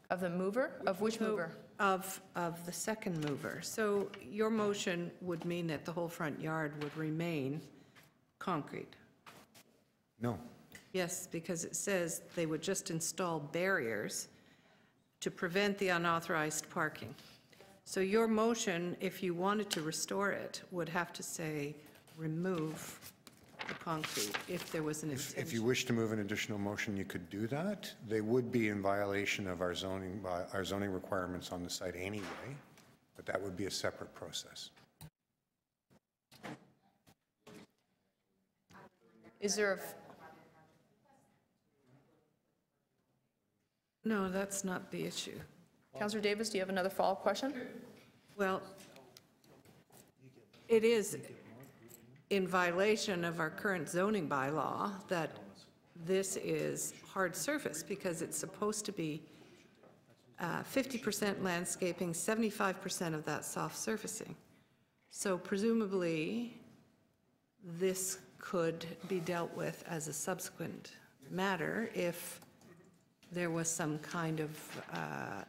Of the mover? Of which mover? Of the second mover. So your motion would mean that the whole front yard would remain concrete? No. Yes, because it says they would just install barriers to prevent the unauthorized parking. So your motion, if you wanted to restore it, would have to say remove the concrete if there was an intention. If you wish to move an additional motion, you could do that. They would be in violation of our zoning requirements on the site anyway, but that would be a separate process. Is there a... No, that's not the issue. Councillor Davis, do you have another follow-up question? Well, it is in violation of our current zoning bylaw that this is hard surface because it's supposed to be 50% landscaping, 75% of that soft surfacing. So presumably, this could be dealt with as a subsequent matter if there was some kind of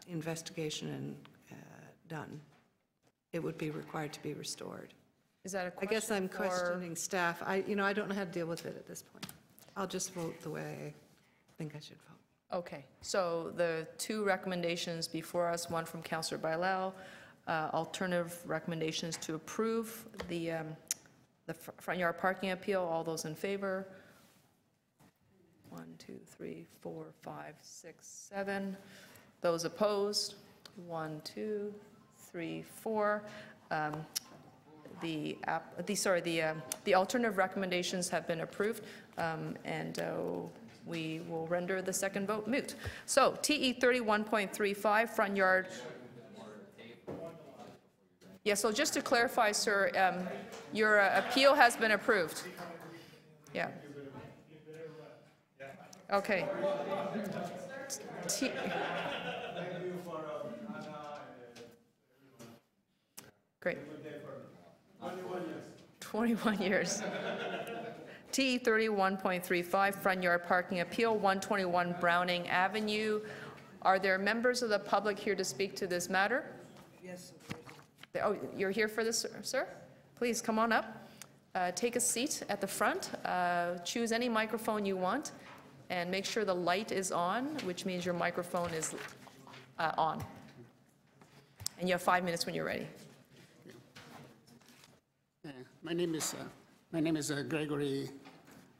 investigation done. It would be required to be restored. Is that a question? I guess I'm for- questioning staff. I don't know how to deal with it at this point. I'll just vote the way I think I should vote. Okay, so the two recommendations before us, one from Councillor Bailao, alternative recommendations to approve the front yard parking appeal. All those in favor? 1, 2, 3, 4, 5, 6, 7. Those opposed? 1, 2, 3, 4. The alternative recommendations have been approved, and we will render the second vote moot. So TE 31.35 front yard. Yeah, so just to clarify, sir, your appeal has been approved. Yeah. Okay. Great. 21 years. T 31.35 front yard parking appeal, 121 Browning Avenue. Are there members of the public here to speak to this matter? Yes. Oh, you're here for this, sir? Please come on up. Take a seat at the front. Choose any microphone you want, and make sure the light is on, which means your microphone is on. And you have 5 minutes when you're ready. My name is Gregory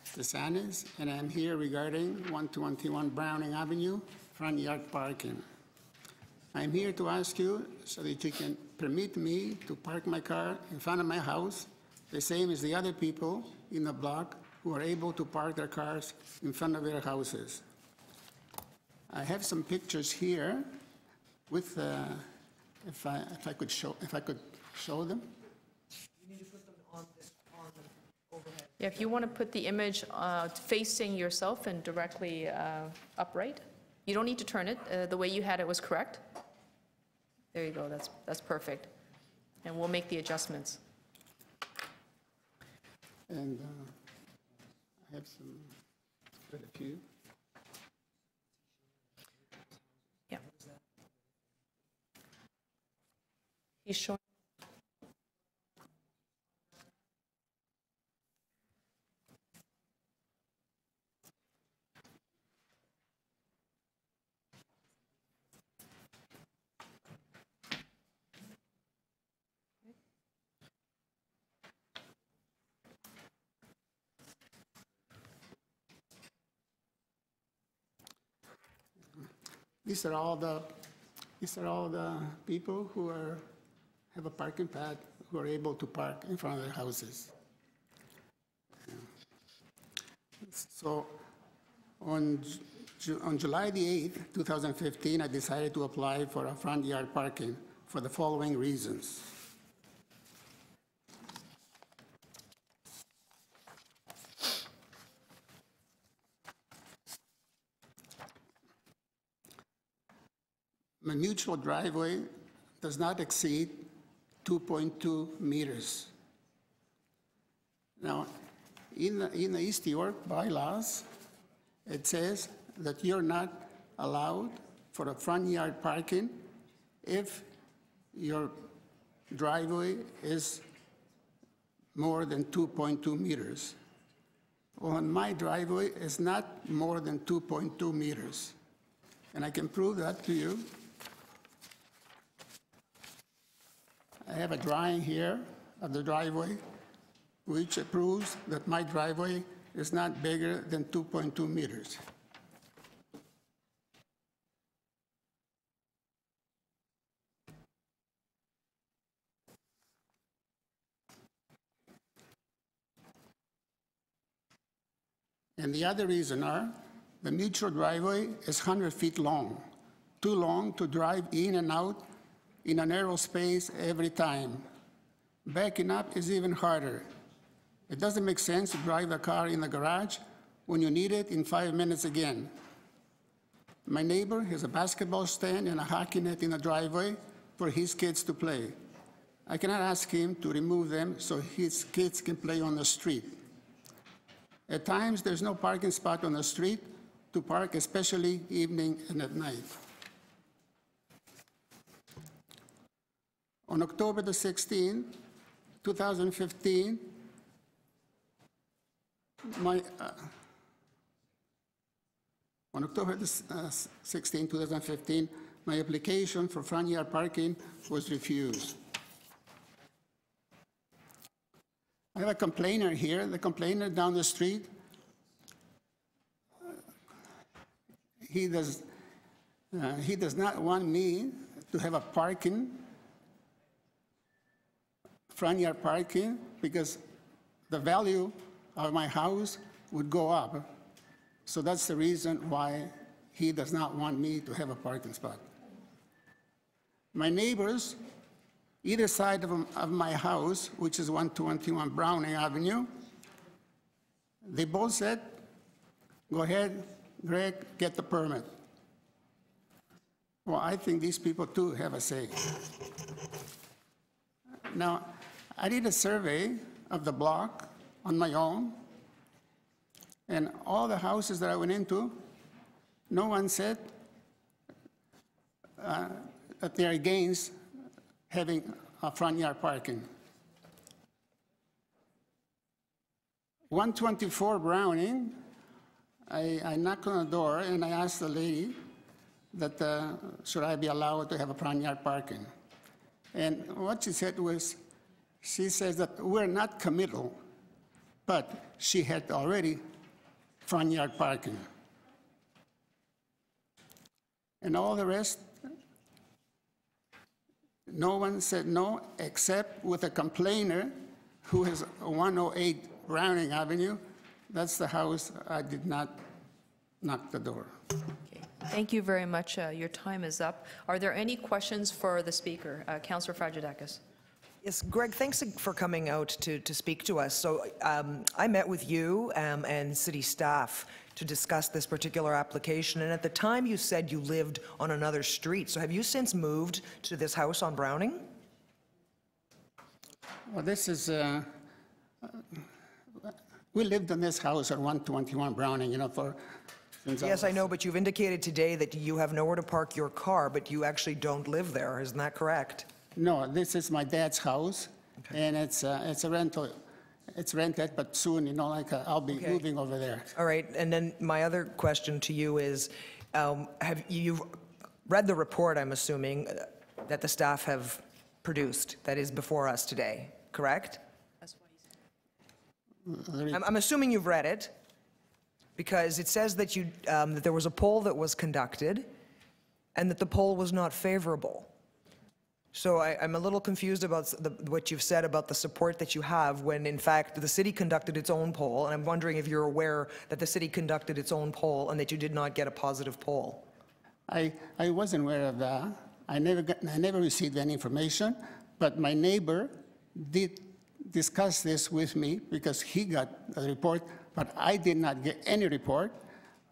Stesanis, and I'm here regarding 121 Browning Avenue, front yard parking. I'm here to ask you so that you can permit me to park my car in front of my house, the same as the other people in the block who are able to park their cars in front of their houses. I have some pictures here with, if I could show them. Yeah, if you want to put the image facing yourself and directly upright, you don't need to turn it. The way you had it was correct. There you go. That's perfect. And we'll make the adjustments. And I have quite a few. Yeah. He's showing. These are all the people who have a parking pad who are able to park in front of their houses. So on July the 8th, 2015, I decided to apply for a front yard parking for the following reasons. My mutual driveway does not exceed 2.2 meters. Now, in the East York bylaws, it says that you're not allowed for a front yard parking if your driveway is more than 2.2 meters. Well, my driveway is not more than 2.2 meters. And I can prove that to you. I have a drawing here of the driveway, which proves that my driveway is not bigger than 2.2 meters. And the other reason are, the mutual driveway is 100 feet long, too long to drive in and out in a narrow space every time. Backing up is even harder. It doesn't make sense to drive a car in the garage when you need it in 5 minutes again. My neighbor has a basketball stand and a hockey net in the driveway for his kids to play. I cannot ask him to remove them so his kids can play on the street. At times, there's no parking spot on the street to park, especially evening and at night. On October the 16th, 2015, on October the 16th, 2015, my application for front yard parking was refused. I have a complainer here. The complainer down the street, he does not want me to have a front yard parking, because the value of my house would go up. So that's the reason why he does not want me to have a parking spot. My neighbors, either side of my house, which is 121 Browning Avenue, they both said, go ahead, Greg, get the permit. Well, I think these people too have a say. Now, I did a survey of the block on my own, and all the houses that I went into, no one said that they're against having a front yard parking. 124 Browning, I knocked on the door and I asked the lady that should I be allowed to have a front yard parking. And what she said was, she says that we're not committal, but she had already front yard parking. And all the rest, no one said no, except with a complainer who has 108 Browning Avenue. That's the house I did not knock the door. Okay. Thank you very much. Your time is up. Are there any questions for the speaker? Councillor Fragedakis. Yes, Greg, thanks for coming out to speak to us. So I met with you and city staff to discuss this particular application, and at the time you said you lived on another street. So have you since moved to this house on Browning? Well, this is, we lived in this house at 121 Browning, Yes, I know, but you've indicated today that you have nowhere to park your car, but you actually don't live there. Isn't that correct? No, this is my dad's house, and it's a rental. It's rented, but soon, I'll be moving over there. All right, and then my other question to you is, have you read the report, I'm assuming, that the staff have produced, that is before us today, correct? That's what he said. I'm assuming you've read it, because it says that that there was a poll that was conducted, and that the poll was not favorable. So I'm a little confused about what you've said about the support that you have when, in fact, the city conducted its own poll, and I'm wondering if you're aware that the city conducted its own poll and that you did not get a positive poll. I wasn't aware of that. I never received any information, but my neighbor did discuss this with me because he got a report, but I did not get any report.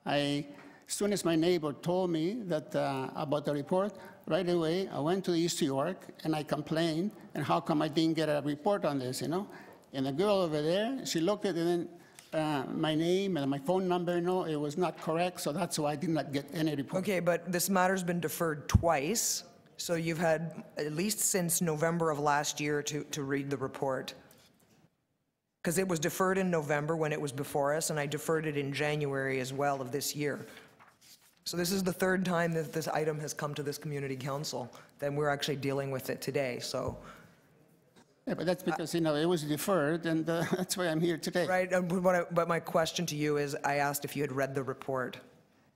As soon as my neighbor told me that about the report, right away I went to East York and I complained, and how come I didn't get a report on this, you know? And the girl over there, she looked at it and my name and my phone number, no, it was not correct, so that's why I did not get any report. Okay, but this matter's been deferred twice, so you've had at least since November of last year to read the report. Because it was deferred in November when it was before us, and I deferred it in January as well of this year. So this is the third time that this item has come to this community council, then we're actually dealing with it today, so. Yeah, but that's because, you know, it was deferred, and that's why I'm here today. Right, but my question to you is, I asked if you had read the report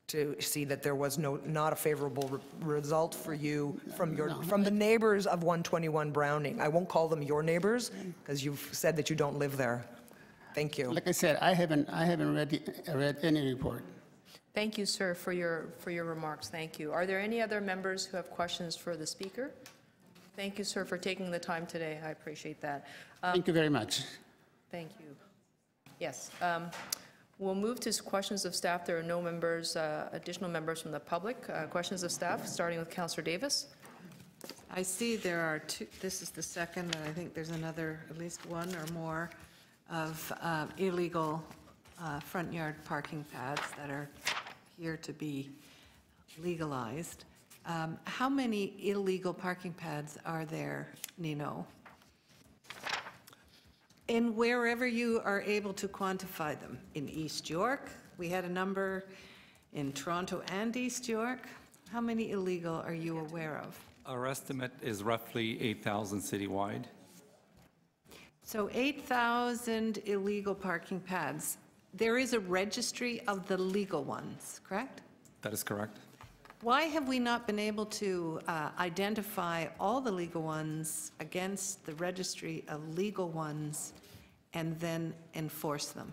to see that there was not a favorable result for you from the neighbors of 121 Browning. I won't call them your neighbors, because you've said that you don't live there. Thank you. Like I said, I haven't read any report. Thank you, sir, for your remarks. Thank you. Are there any other members who have questions for the speaker? Thank you, sir, for taking the time today. I appreciate that. Thank you very much. Thank you. Yes. We'll move to questions of staff. There are no members, additional members from the public. Questions of staff, starting with Councillor Davis. I see there are two, this is the second, and I think there's another, at least one or more, of illegal front yard parking pads that are here to be legalized. How many illegal parking pads are there, Nino? And wherever you are able to quantify them, in East York, we had a number in Toronto and East York. How many illegal are you aware of? Our estimate is roughly 8,000 citywide. So 8,000 illegal parking pads. There is a registry of the legal ones, correct? That is correct. Why have we not been able to identify all the legal ones against the registry of legal ones and then enforce them?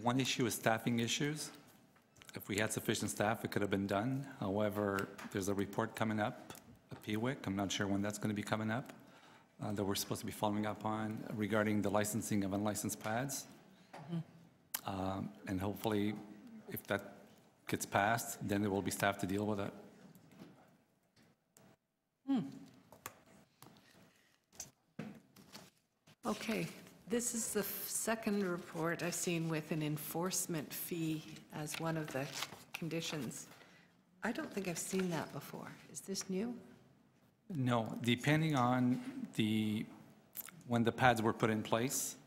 One issue is staffing issues. If we had sufficient staff, it could have been done. However, there's a report coming up, a PWIC, I'm not sure when that's going to be coming up, that we're supposed to be following up on regarding the licensing of unlicensed pads. And hopefully, if that gets passed, then there will be staff to deal with it. Okay, this is the second report I've seen with an enforcement fee as one of the conditions. I don't think I've seen that before. Is this new? No, depending on when the pads were put in place.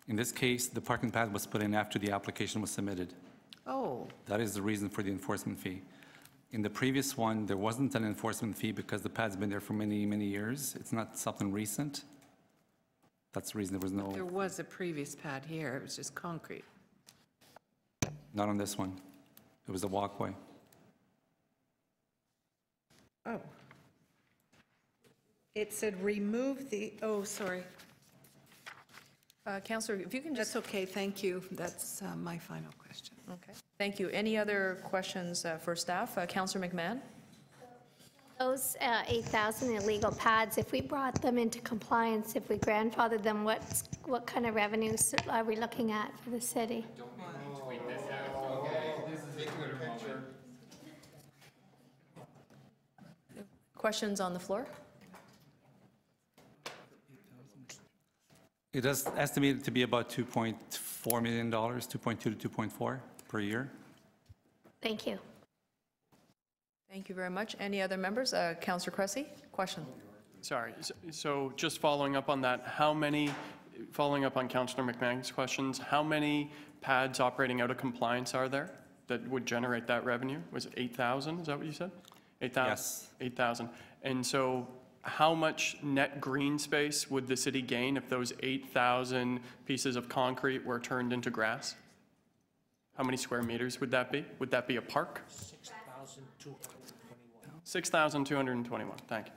In this case, the parking pad was put in after the application was submitted. Oh. That is the reason for the enforcement fee. In the previous one, there wasn't an enforcement fee because the pad's been there for many, many years. It's not something recent. That's the reason there was no. There was a previous pad here. It was just concrete. Not on this one. It was a walkway. Oh. It said remove the, oh, sorry. Councillor, if you can just. That's okay, thank you. That's my final question. Okay, thank you. Any other questions for staff? Councillor McMahon? Those 8,000 illegal pads, if we brought them into compliance, if we grandfathered them, what kind of revenues are we looking at for the city? Questions on the floor? It is estimated to be about $2.4 million, 2.2 to 2.4 per year. Thank you. Thank you very much. Any other members? Councillor Cressy, question. Sorry, so just following up on that, following up on Councillor McMahon's questions, how many pads operating out of compliance are there that would generate that revenue? Was it 8,000? Is that what you said? 8,000? Yes. 8,000. And so how much net green space would the city gain if those 8,000 pieces of concrete were turned into grass? How many square meters would that be? Would that be a park? 6,221, thank you.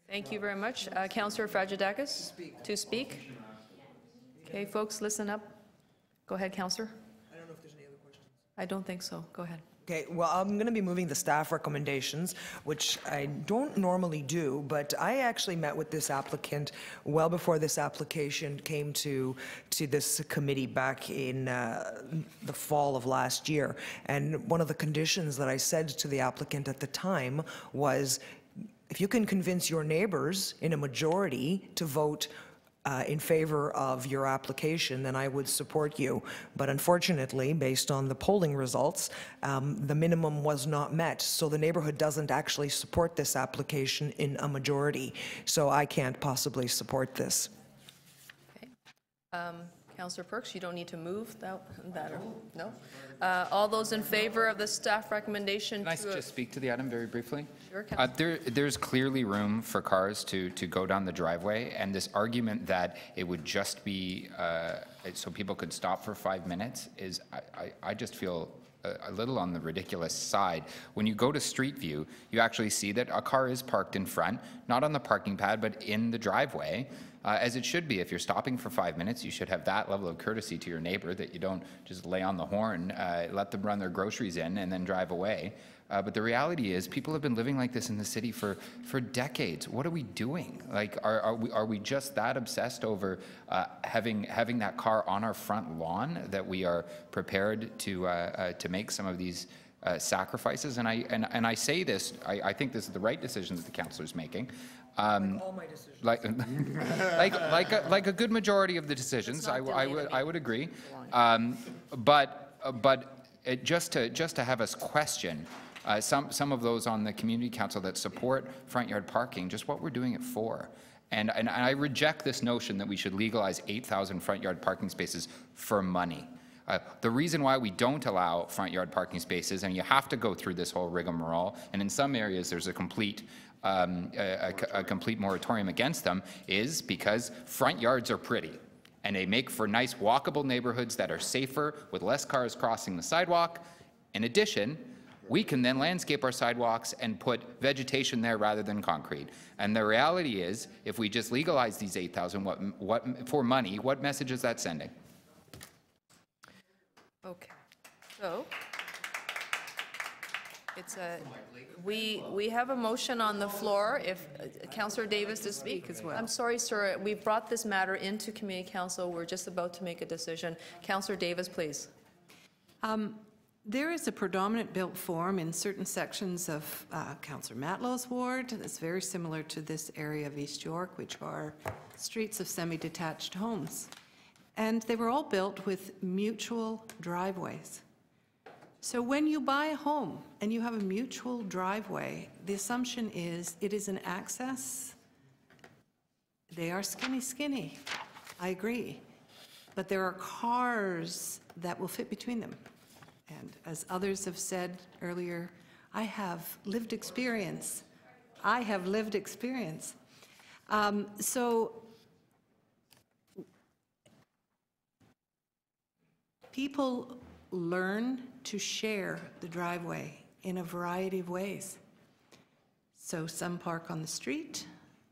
Thank you very much. Councillor Fragedakis to speak. Okay, folks, listen up. Go ahead, Councillor. I don't know if there's any other questions. I don't think so. Go ahead. Okay, well, I'm going to be moving the staff recommendations, which I don't normally do, but I actually met with this applicant well before this application came to this committee back in the fall of last year. And one of the conditions that I said to the applicant at the time was, if you can convince your neighbors in a majority to vote in favor of your application, then I would support you. But unfortunately, based on the polling results, the minimum was not met. So the neighborhood doesn't actually support this application in a majority. So I can't possibly support this. Okay. Councillor Perks, you don't need to move that or no? All those in favor of the staff recommendation? Can I just speak to the item very briefly? Sure, there's clearly room for cars to go down the driveway, and this argument that it would just be so people could stop for 5 minutes is, I just feel a little on the ridiculous side. When you go to Street View, you actually see that a car is parked in front, not on the parking pad, but in the driveway. As it should be. If you're stopping for 5 minutes, you should have that level of courtesy to your neighbor, that you don't just lay on the horn, let them run their groceries in and then drive away. But the reality is, people have been living like this in the city for decades. What are we doing? Like, are we just that obsessed over having that car on our front lawn that we are prepared to make some of these sacrifices? And I say this, I think this is the right decision that the councillor is making. All my decisions. Like a good majority of the decisions, I would agree. But just to have us question some of those on the community council that support front yard parking, just what we're doing it for. And I reject this notion that we should legalize 8,000 front yard parking spaces for money. The reason why we don't allow front yard parking spaces, and you have to go through this whole rigmarole, and in some areas there's a complete moratorium against them, is because front yards are pretty and they make for nice walkable neighborhoods that are safer with less cars crossing the sidewalk. In addition, we can then landscape our sidewalks and put vegetation there rather than concrete. And the reality is, if we just legalize these 8,000 what for money, what message is that sending? Okay, so it's we have a motion on the floor. If Councillor Davis to speak as well. I'm sorry, sir. We've brought this matter into Community Council. We're just about to make a decision. Councillor Davis, please. There is a predominant built form in certain sections of Councillor Matlow's ward that's very similar to this area of East York, which are streets of semi-detached homes. And they were all built with mutual driveways. So when you buy a home and you have a mutual driveway, the assumption is it is an access. They are skinny. I agree. But there are cars that will fit between them. And as others have said earlier, I have lived experience. So people learn to share the driveway in a variety of ways. So some park on the street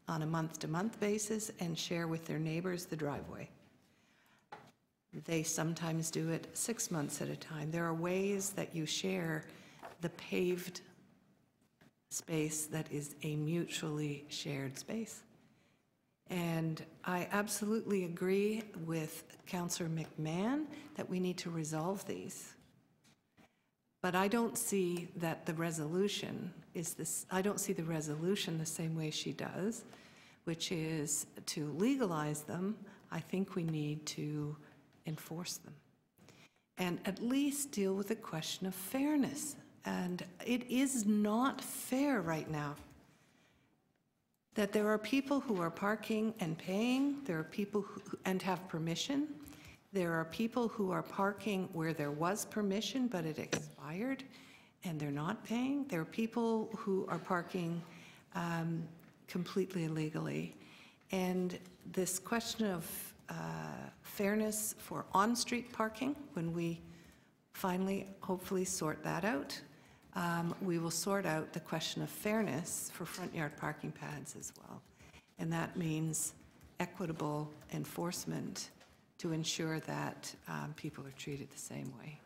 on a month-to-month basis and share with their neighbors the driveway. They sometimes do it 6 months at a time. There are ways that you share the paved space that is a mutually shared space. And I absolutely agree with Councillor McMahon that we need to resolve these. But I don't see that the resolution is this, I don't see the resolution the same way she does, which is to legalize them. I think we need to enforce them and at least deal with the question of fairness. And it is not fair right now that there are people who are parking and paying, there are people who and have permission, there are people who are parking where there was permission but it expired and they're not paying, there are people who are parking completely illegally. And this question of fairness for on-street parking, when we finally, hopefully sort that out. We will sort out the question of fairness for front yard parking pads as well. And that means equitable enforcement to ensure that people are treated the same way.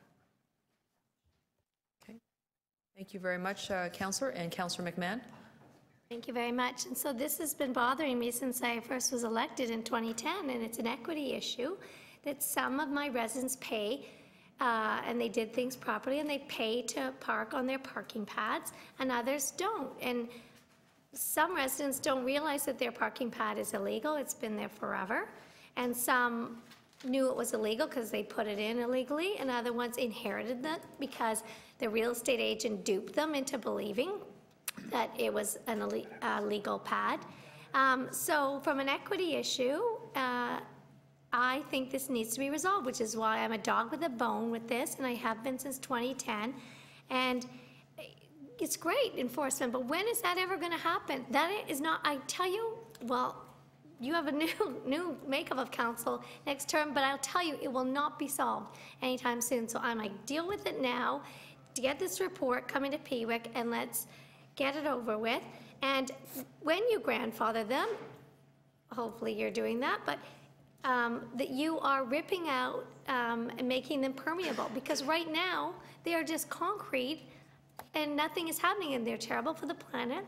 Okay. Thank you very much, Councillor. And Councillor McMahon? Thank you very much. And so this has been bothering me since I first was elected in 2010, and it's an equity issue that some of my residents pay, and they did things properly, and they pay to park on their parking pads, and others don't. And some residents don't realize that their parking pad is illegal. It's been there forever. And some knew it was illegal because they put it in illegally, and other ones inherited that because the real estate agent duped them into believing that it was an illegal pad. So from an equity issue, I think this needs to be resolved, which is why I'm a dog with a bone with this, and I have been since 2010. And it's great enforcement, but when is that ever going to happen? That is not, I tell you, well, you have a new makeup of council next term, but I'll tell you, it will not be solved anytime soon. So I'm like, deal with it now, to get this report coming to PWIC, and let's get it over with. And when you grandfather them, hopefully you're doing that, but that you are ripping out and making them permeable, because right now they are just concrete and nothing is happening, and they're terrible for the planet,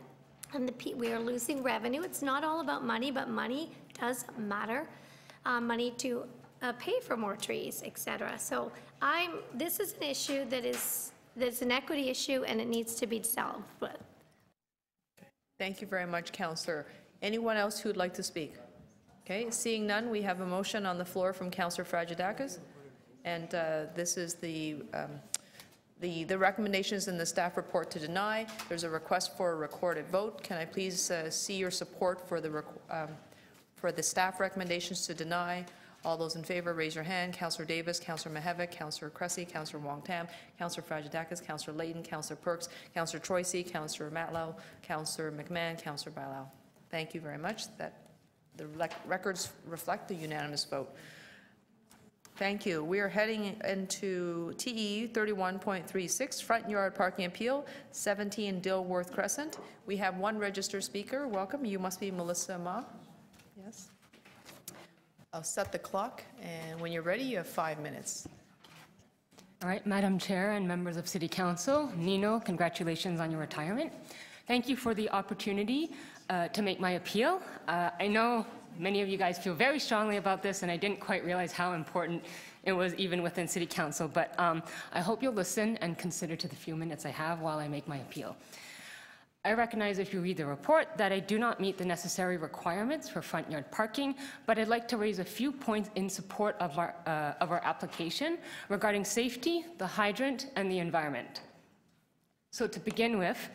and we are losing revenue. It's not all about money, but money does matter, money to pay for more trees, etc. So this is an issue that's an equity issue, and it needs to be solved. But Thank you very much, Councillor. Anyone else who would like to speak? Okay, seeing none, we have a motion on the floor from Councillor Fragedakis, and this is the recommendations in the staff report to deny. There's a request for a recorded vote. Can I please see your support for the staff recommendations to deny? All those in favor, raise your hand. Councillor Davis, Councillor Mihevc, Councillor Cressy, Councillor Wong-Tam, Councillor Fragedakis, Councillor Layton, Councillor Perks, Councillor Troisi, Councillor Matlow, Councillor McMahon, Councillor Bailao. Thank you very much. That the records reflect the unanimous vote. Thank you. We are heading into TE 31.36, front yard parking appeal, 17 Dilworth Crescent. We have one registered speaker. Welcome. You must be Melissa Ma. Yes. I'll set the clock, and when you're ready, you have 5 minutes. All right, Madam Chair and members of City Council, Nino, congratulations on your retirement. Thank you for the opportunity to make my appeal. I know many of you guys feel very strongly about this, and I didn't quite realize how important it was even within City Council, but I hope you'll listen and consider to the few minutes I have while I make my appeal. I recognize if you read the report that I do not meet the necessary requirements for front yard parking, but I'd like to raise a few points in support of our application regarding safety, the hydrant, and the environment. So to begin with,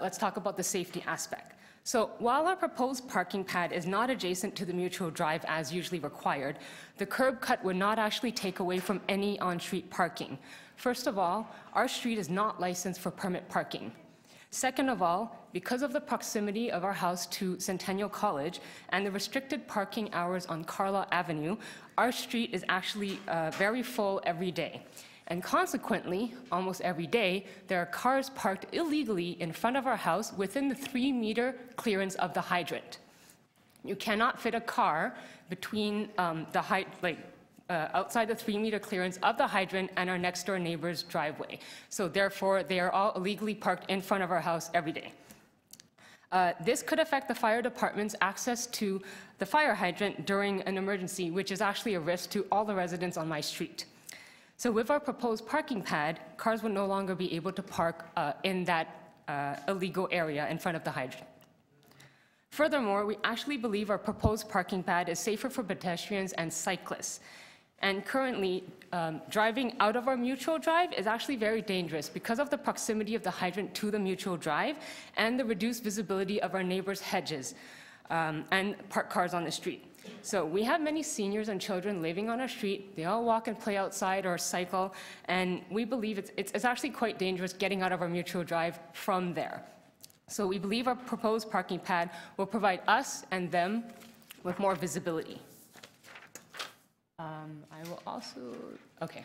let's talk about the safety aspect. So while our proposed parking pad is not adjacent to the mutual drive as usually required, the curb cut would not actually take away from any on-street parking. First of all, our street is not licensed for permit parking. Second of all, because of the proximity of our house to Centennial College and the restricted parking hours on Carlaw Avenue, our street is actually very full every day. And consequently, almost every day, there are cars parked illegally in front of our house within the 3-meter clearance of the hydrant. You cannot fit a car between outside the 3-meter clearance of the hydrant and our next door neighbor's driveway. So therefore, they are all illegally parked in front of our house every day. This could affect the fire department's access to the fire hydrant during an emergency, which is actually a risk to all the residents on my street. So with our proposed parking pad, cars will no longer be able to park in that illegal area in front of the hydrant. Furthermore, we actually believe our proposed parking pad is safer for pedestrians and cyclists. And currently, driving out of our mutual drive is actually very dangerous because of the proximity of the hydrant to the mutual drive and the reduced visibility of our neighbors' hedges and parked cars on the street. So we have many seniors and children living on our street. They all walk and play outside or cycle, and we believe it's actually quite dangerous getting out of our mutual drive from there. So we believe our proposed parking pad will provide us and them with more visibility. I will also, okay.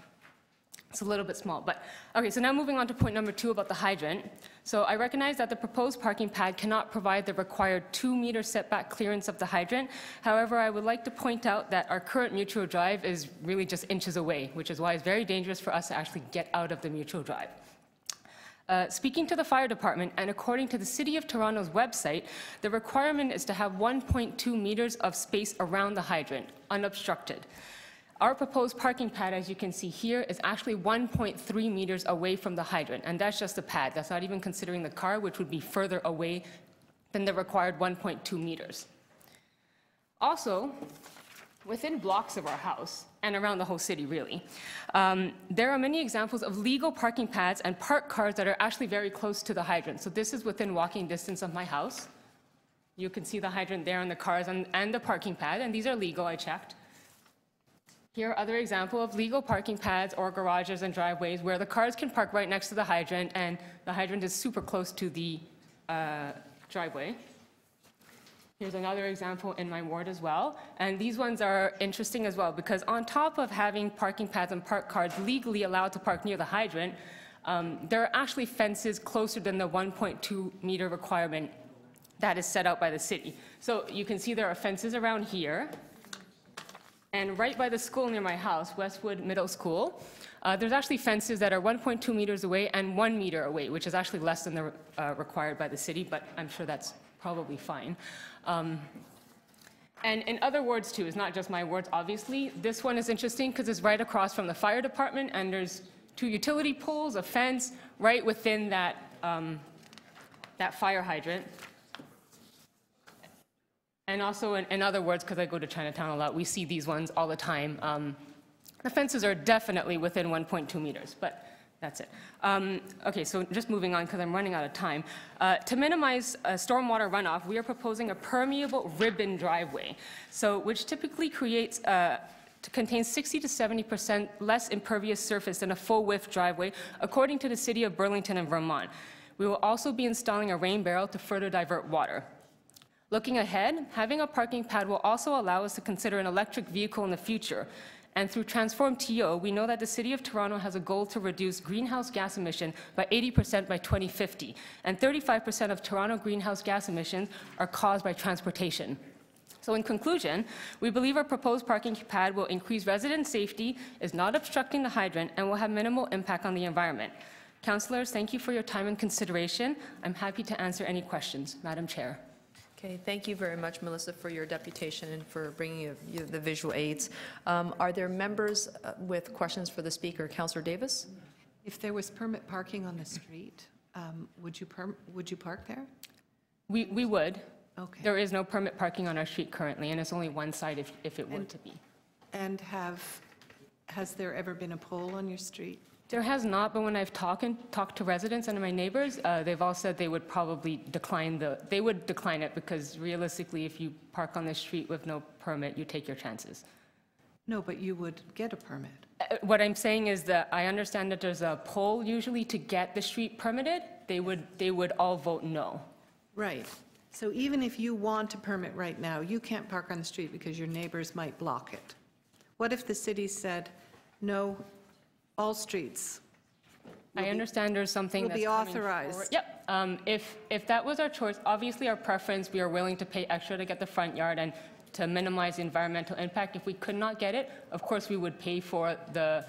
It's a little bit small, but okay, so now moving on to point number 2 about the hydrant. So I recognize that the proposed parking pad cannot provide the required 2-meter setback clearance of the hydrant. However, I would like to point out that our current mutual drive is really just inches away, which is why it's very dangerous for us to actually get out of the mutual drive. Speaking to the fire department, and according to the City of Toronto's website, the requirement is to have 1.2 meters of space around the hydrant, unobstructed. Our proposed parking pad, as you can see here, is actually 1.3 meters away from the hydrant, and that's just the pad. That's not even considering the car, which would be further away than the required 1.2 meters. Also, within blocks of our house, and around the whole city, really, there are many examples of legal parking pads and parked cars that are actually very close to the hydrant. So this is within walking distance of my house. You can see the hydrant there and the cars and the parking pad, and these are legal, I checked. Here are other examples of legal parking pads or garages and driveways where the cars can park right next to the hydrant, and the hydrant is super close to the driveway. Here's another example in my ward as well, and these ones are interesting as well because on top of having parking pads and parked cars legally allowed to park near the hydrant, there are actually fences closer than the 1.2 meter requirement that is set out by the city. So you can see there are fences around here. And right by the school near my house, Westwood Middle School, there's actually fences that are 1.2 meters away and 1 meter away, which is actually less than the required by the city, but I'm sure that's probably fine. And in other wards too, it's not just my wards, obviously. This one is interesting because it's right across from the fire department, and there's 2 utility poles, a fence, right within that, that fire hydrant. And also, in other words, because I go to Chinatown a lot, we see these ones all the time. The fences are definitely within 1.2 meters, but that's it. Okay, so just moving on because I'm running out of time. To minimize stormwater runoff, we are proposing a permeable ribbon driveway, so which typically creates contains 60 to 70% less impervious surface than a full-width driveway, according to the City of Burlington and Vermont. We will also be installing a rain barrel to further divert water. Looking ahead, having a parking pad will also allow us to consider an electric vehicle in the future. And through Transform TO, we know that the City of Toronto has a goal to reduce greenhouse gas emission by 80% by 2050, and 35% of Toronto greenhouse gas emissions are caused by transportation. So in conclusion, we believe our proposed parking pad will increase resident safety, is not obstructing the hydrant, and will have minimal impact on the environment. Councillors, thank you for your time and consideration. I'm happy to answer any questions. Madam Chair. Okay, thank you very much, Melissa, for your deputation and for bringing the visual aids. Are there members with questions for the speaker? Councillor Davis? If there was permit parking on the street, would you park there? We would. Okay. There is no permit parking on our street currently, and it's only one side if it were to be. And has there ever been a pole on your street? There has not, but when I've talked to residents and my neighbors, they've all said they would probably decline it because realistically, if you park on the street with no permit, you take your chances. No, but you would get a permit. What I'm saying is that I understand that there's a poll usually to get the street permitted. They would all vote no. Right. So even if you want a permit right now, you can't park on the street because your neighbors might block it. What if the city said, no, all streets I understand there's something that's be coming authorized. forward. Yep. If that was our choice, obviously our preference, we are willing to pay extra to get the front yard and to minimize the environmental impact. If we could not get it, of course we would pay for the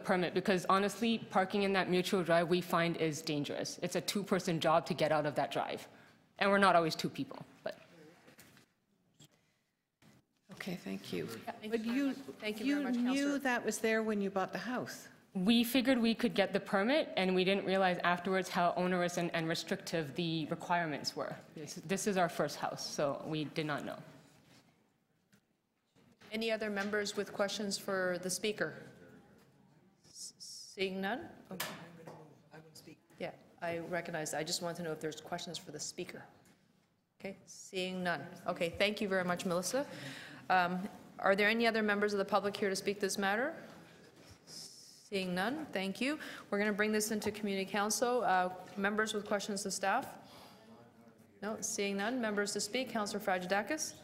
permit because honestly, parking in that mutual drive we find is dangerous. It's a 2-person job to get out of that drive, and we're not always 2 people. But okay, thank you. Thank But you very much, you knew Councillor. that was there when you bought the house. we figured we could get the permit, and we didn't realize afterwards how onerous and restrictive the requirements were. This is our first house, so we did not know. Any other members with questions for the speaker? Seeing none? Okay. Yeah, I recognize. I just want to know if there's questions for the speaker. Okay, seeing none. Okay, thank you very much, Melissa. Are there any other members of the public here to speak this matter? Seeing none, thank you. We're going to bring this into Community Council. Members with questions to staff? No, seeing none. Members to speak, Councillor Fragedakis.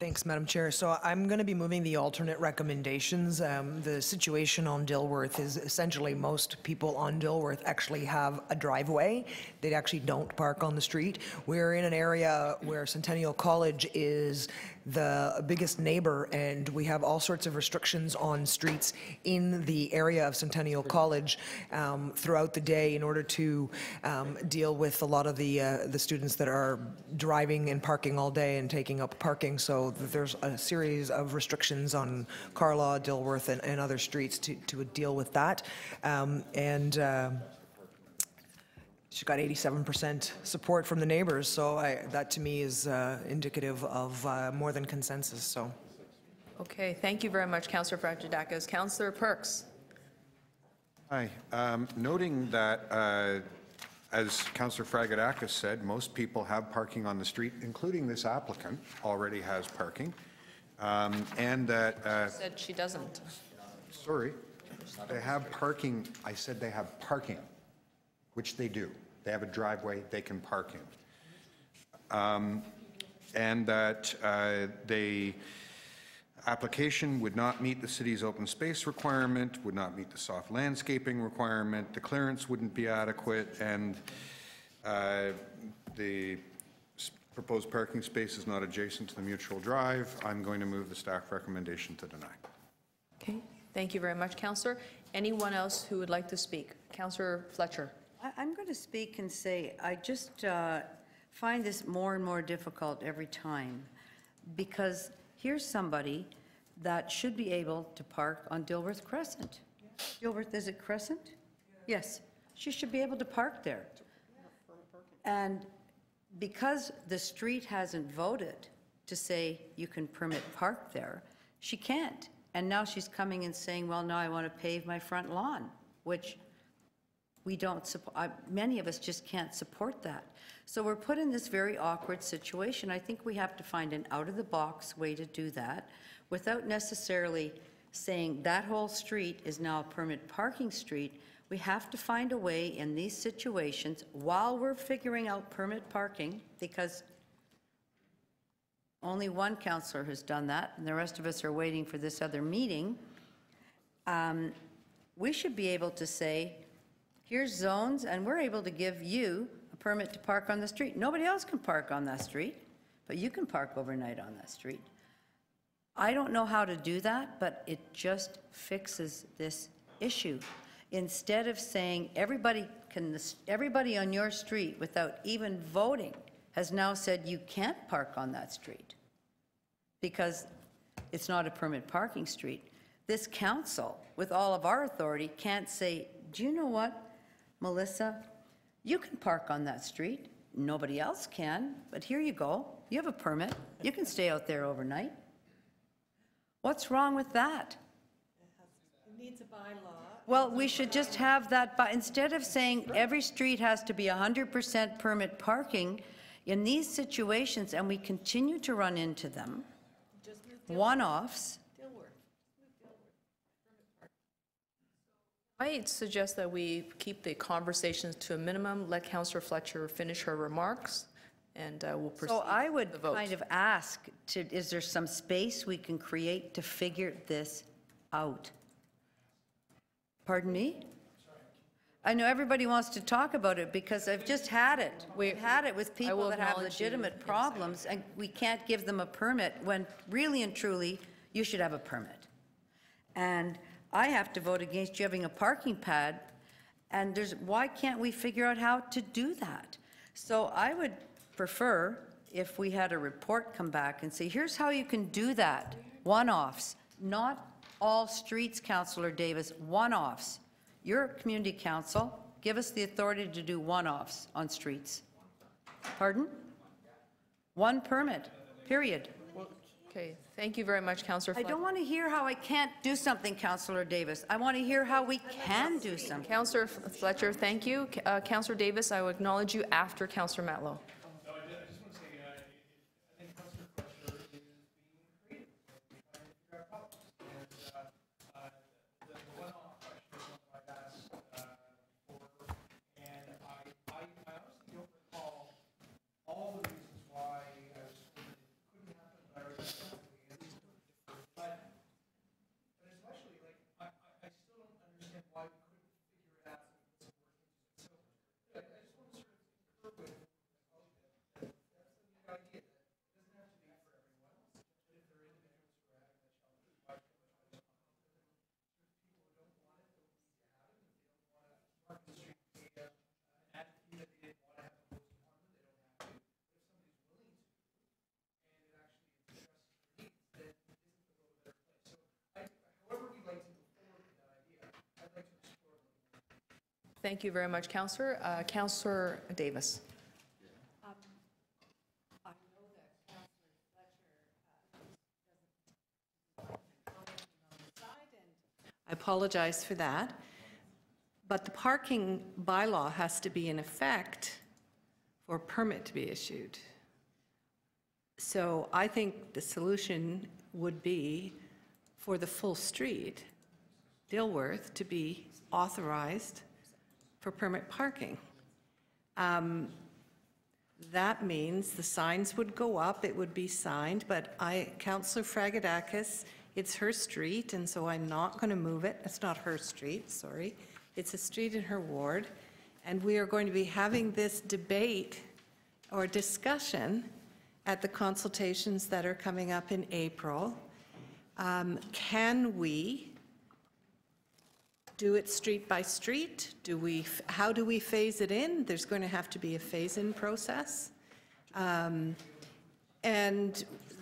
Thanks, Madam Chair. So I'm going to be moving the alternate recommendations. The situation on Dilworth is essentially most people on Dilworth actually have a driveway. They actually don't park on the street. We're in an area where Centennial College is the biggest neighbor, and we have all sorts of restrictions on streets in the area of Centennial College throughout the day in order to deal with a lot of the students that are driving and parking all day and taking up parking. So there's a series of restrictions on Carlaw, Dilworth, and other streets to deal with that. She got 87% support from the neighbors, so that to me is indicative of more than consensus. So, Okay, thank you very much, Councillor Fragedakis. Councillor Perks. Hi. Noting that, as Councillor Fragedakis said, most people have parking on the street, including this applicant already has parking, and that... said she doesn't. Sorry. They have parking. I said they have parking, which they do. They have a driveway they can park in. And that the application would not meet the city's open space requirement, would not meet the soft landscaping requirement, the clearance wouldn't be adequate, and the proposed parking space is not adjacent to the mutual drive. I'm going to move the staff recommendation to deny. Okay, thank you very much, Councillor. Anyone else who would like to speak? Councillor Fletcher. I'm going to speak and say I just find this more and more difficult every time, because here's somebody that should be able to park on Dilworth Crescent. Dilworth, is it Crescent? Yes. She should be able to park there. And because the street hasn't voted to say you can permit park there, she can't. And now she's coming and saying, well, now I want to pave my front lawn, which we don't support. Many of us just can't support that. So we're put in this very awkward situation. I think we have to find an out-of-the-box way to do that without necessarily saying that whole street is now a permit parking street. We have to find a way in these situations while we're figuring out permit parking, because only one councillor has done that, and the rest of us are waiting for this other meeting. We should be able to say, here's zones, and we're able to give you a permit to park on the street. Nobody else can park on that street, but you can park overnight on that street. I don't know how to do that, but it just fixes this issue. Instead of saying everybody on your street without even voting has now said you can't park on that street because it's not a permit parking street. This council, with all of our authority, can't say, do you know what, Melissa, you can park on that street. Nobody else can, but here you go. You have a permit. You can stay out there overnight. What's wrong with that? It needs a bylaw. Well, we should just have that, but instead of saying every street has to be 100% permit parking, in these situations, and we continue to run into them, one-offs. I suggest that we keep the conversations to a minimum, let Councillor Fletcher finish her remarks, and we'll proceed. So I would with the vote. kind of ask, is there some space we can create to figure this out? Pardon me? I know everybody wants to talk about it because I've just had it. We've had it with people that have legitimate problems, and we can't give them a permit when really and truly you should have a permit. And I have to vote against you having a parking pad, and why can't we figure out how to do that? So I would prefer if we had a report come back and say, here's how you can do that, one-offs, not all streets, Councillor Davis, one-offs. You're a community council, give us the authority to do one-offs on streets. Pardon? One permit, period. Okay, thank you very much, Councillor Fletcher. I don't want to hear how I can't do something, Councillor Davis. I want to hear how we can do something. Councillor Fletcher, thank you. Councillor Davis, I will acknowledge you after Councillor Matlow. all the reasons why I was told that it couldn't happen, but I was Thank you very much, Councillor. Councillor Davis. I apologize for that. But the parking bylaw has to be in effect for a permit to be issued. So I think the solution would be for the full street, Dilworth, to be authorized for permit parking. That means the signs would go up, it would be signed, but Councillor Fragadakis, it's her street, and so I'm not going to move it. It's not her street, sorry. It's a street in her ward, and we are going to be having this debate or discussion at the consultations that are coming up in April. Can we do it street by street? How do we phase it in? There's going to have to be a phase-in process. And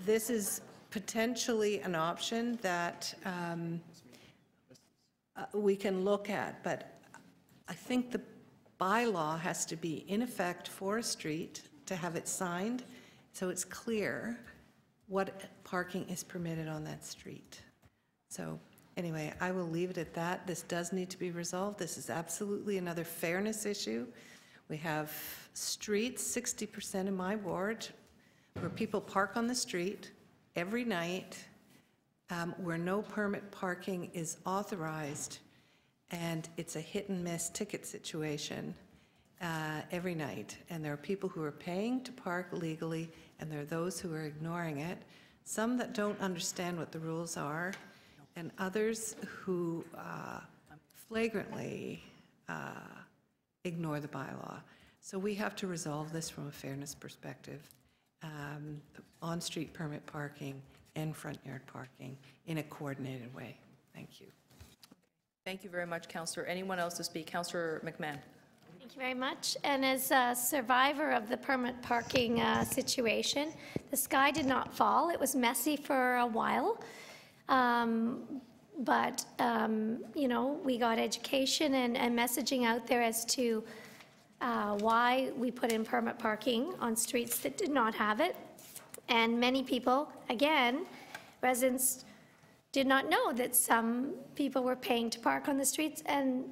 this is potentially an option that we can look at, but I think the bylaw has to be in effect for a street to have it signed, so it's clear what parking is permitted on that street. So anyway, I will leave it at that. This does need to be resolved. This is absolutely another fairness issue. We have streets, 60% in my ward, where people park on the street every night, where no permit parking is authorized, and it's a hit-and-miss ticket situation every night. And there are people who are paying to park legally, and there are those who are ignoring it, some that don't understand what the rules are, and others who flagrantly ignore the bylaw. So we have to resolve this from a fairness perspective, on-street permit parking and front yard parking in a coordinated way. Thank you. Thank you very much, Councillor. Anyone else to speak? Councillor McMahon. Thank you very much. And as a survivor of the permit parking situation, the sky did not fall. It was messy for a while. But you know, we got education and messaging out there as to why we put in permit parking on streets that did not have it. And many people, again, residents did not know that some people were paying to park on the streets and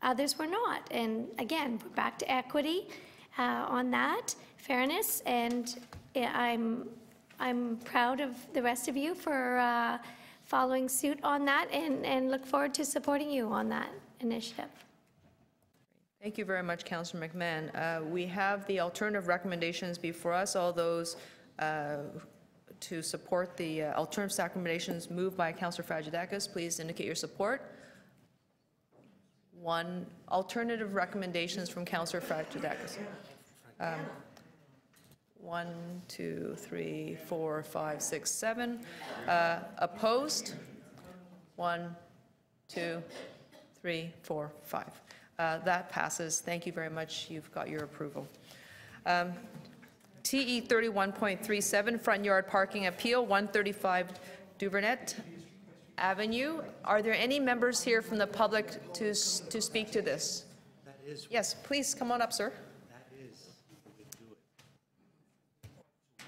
others were not. And again, we're back to equity on that, fairness, and I'm proud of the rest of you for following suit on that, and look forward to supporting you on that initiative. Thank you very much, Councillor McMahon. We have the alternative recommendations before us. All those to support the alternative recommendations moved by Councillor Fragedakis, please indicate your support. One. Alternative recommendations from Councillor Fragedakis. 1, 2, 3, 4, 5, 6, 7. Opposed? 1, 2, 3, 4, 5. That passes. Thank you very much. You've got your approval. TE 31.37, front yard parking appeal, 135 Duvernay Avenue. Are there any members here from the public to speak to this? That is. Yes, please come on up, sir. That is, we would do it.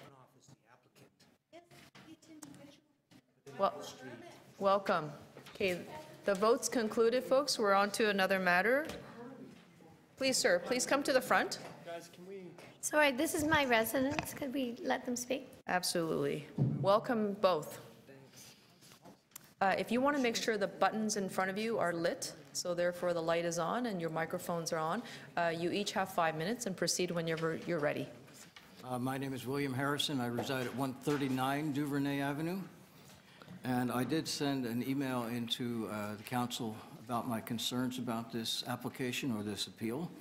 One off is the applicant. Well, welcome. Okay, the vote's concluded, folks. We're on to another matter. Please, sir, please come to the front. Guys, can we... Sorry, this is my residence. Could we let them speak? Absolutely. Welcome both. If you want to make sure the buttons in front of you are lit, so therefore the light is on and your microphones are on, you each have 5 minutes and proceed whenever you're ready. My name is William Harrison. I reside at 139 Duvernay Avenue. And I did send an email into the council about my concerns about this application or this appeal.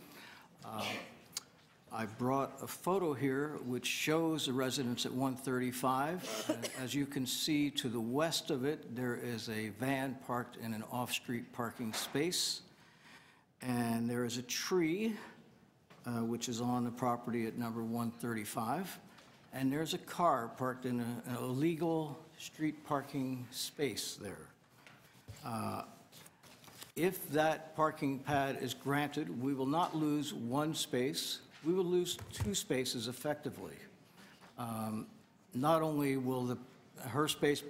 I brought a photo here which shows the residence at 135. As you can see, to the west of it, there is a van parked in an off-street parking space. And there is a tree, which is on the property at number 135. And there's a car parked in an illegal street parking space there. If that parking pad is granted, we will not lose one space, we will lose two spaces effectively. Not only will her space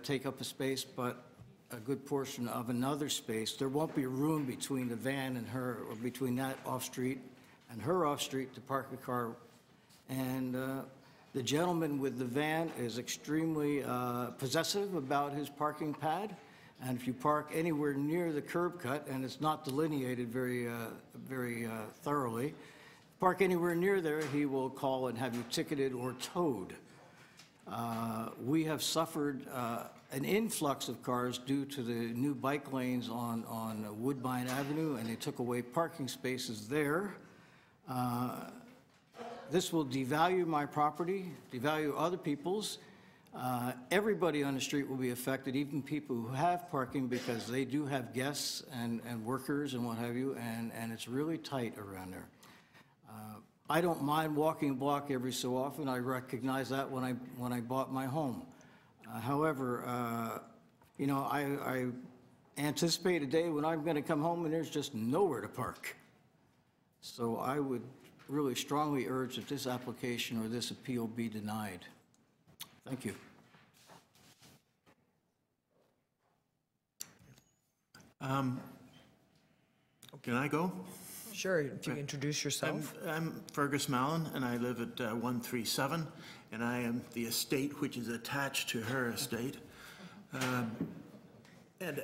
take up a space, but a good portion of another space. There won't be room between the van and her, or between that off-street and her off-street to park a car. And the gentleman with the van is extremely possessive about his parking pad. And if you park anywhere near the curb cut, and it's not delineated very thoroughly, park anywhere near there, he will call and have you ticketed or towed. We have suffered an influx of cars due to the new bike lanes on Woodbine Avenue, and they took away parking spaces there. This will devalue my property, devalue other people's. Everybody on the street will be affected, even people who have parking, because they do have guests and workers and what have you, and it's really tight around there. I don't mind walking a block every so often. I recognize that when I bought my home. However, you know, I anticipate a day when I'm going to come home and there's just nowhere to park. So I would really strongly urge that this application or this appeal be denied. Thank you. Can I go? Sure, if you introduce yourself. I'm Fergus Mallon, and I live at 137, and I am the estate which is attached to her estate. And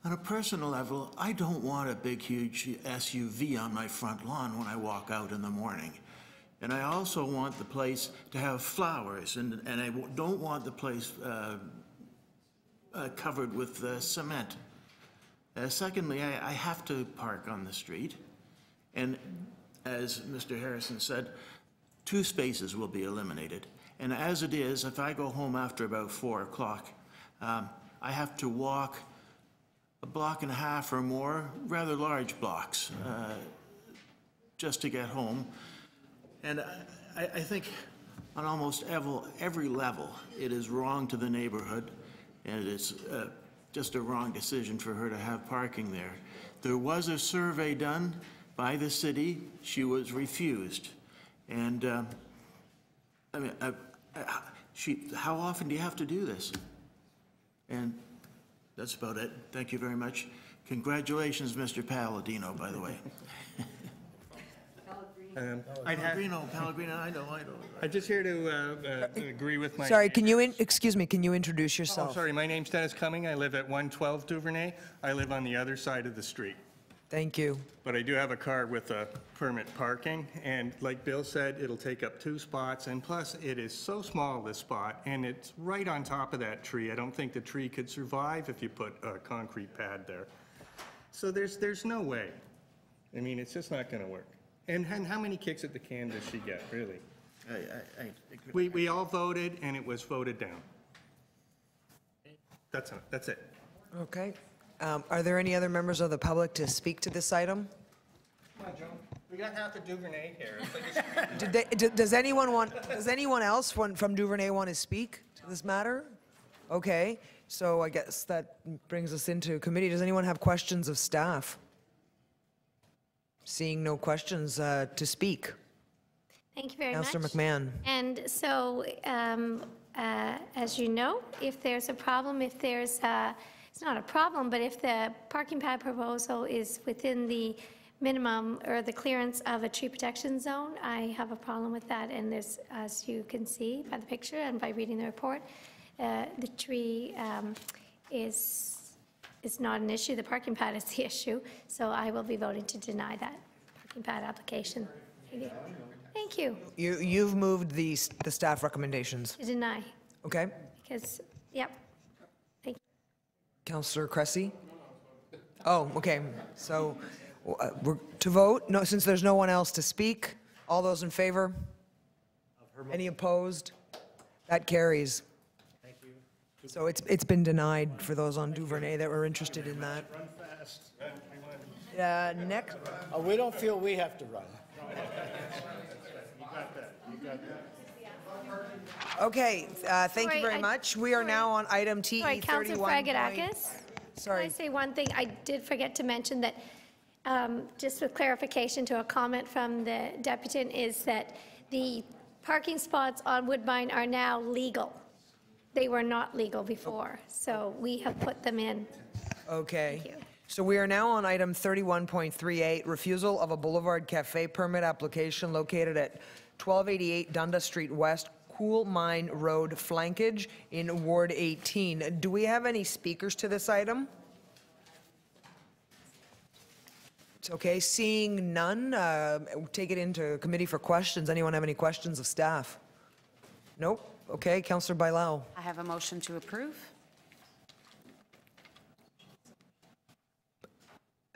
on a personal level, I don't want a big, huge SUV on my front lawn when I walk out in the morning. And I also want the place to have flowers, and I don't want the place covered with cement. Secondly, I have to park on the street, and as Mr. Harrison said, 2 spaces will be eliminated. And as it is, if I go home after about 4 o'clock, I have to walk a block and a half or more, rather large blocks, just to get home. And I think on almost every level, it is wrong to the neighborhood, and it's just a wrong decision for her to have parking there. There was a survey done by the city. She was refused. And I mean, how often do you have to do this? And that's about it. Thank you very much. Congratulations, Mr. Palladino, by the way. Pellegrino, I know. I'm just here to agree with my... Sorry, excuse me, can you introduce yourself? Oh, sorry, my name's Dennis Cumming. I live at 112 Duvernay. I live on the other side of the street. Thank you. But I do have a car with permit parking, and like Bill said, it'll take up 2 spots, and plus it is so small, this spot, and it's right on top of that tree. I don't think the tree could survive if you put a concrete pad there. So there's no way. I mean, it's just not going to work. And how many kicks at the can does she get, really? We all voted, and it was voted down. That's it. Okay. Are there any other members of the public to speak to this item? Come on, Joe. We got half of Duvernay here. Does anyone else from Duvernay want to speak to this matter? Okay, so I guess that brings us into committee. Does anyone have questions of staff? Seeing no questions to speak. Thank you very much. Councillor McMahon. And so, as you know, if there's a problem, it's not a problem, but if the parking pad proposal is within the minimum or the clearance of a tree protection zone, I have a problem with that. And there's, as you can see by the picture and by reading the report, the tree is not an issue. The parking pad is the issue. So I will be voting to deny that parking pad application. Thank you. You've moved the staff recommendations. To deny. Okay. Because, yep. Thank you. Councillor Cressy? Oh, okay. So we're to vote? No, since there's no one else to speak. All those in favor? Any opposed? That carries. Thank you. So it's been denied for those on Duvernay that were interested in that. Run fast. Next. We don't feel we have to run. You got that. Okay, thank you very much. We are now on item TE 31. Councillor Fragedakis. Can I say one thing? I did forget to mention that, just with clarification to a comment from the deputant, is that the parking spots on Woodbine are now legal. They were not legal before, so we have put them in. Okay. Thank you. So we are now on item 31.38, refusal of a Boulevard Cafe permit application located at 1288 Dundas Street West, Cool Mine Road flankage in Ward 18. Do we have any speakers to this item? It's okay, seeing none, take it into committee for questions. Anyone have any questions of staff? Nope. Okay, Councillor Bailao. I have a motion to approve.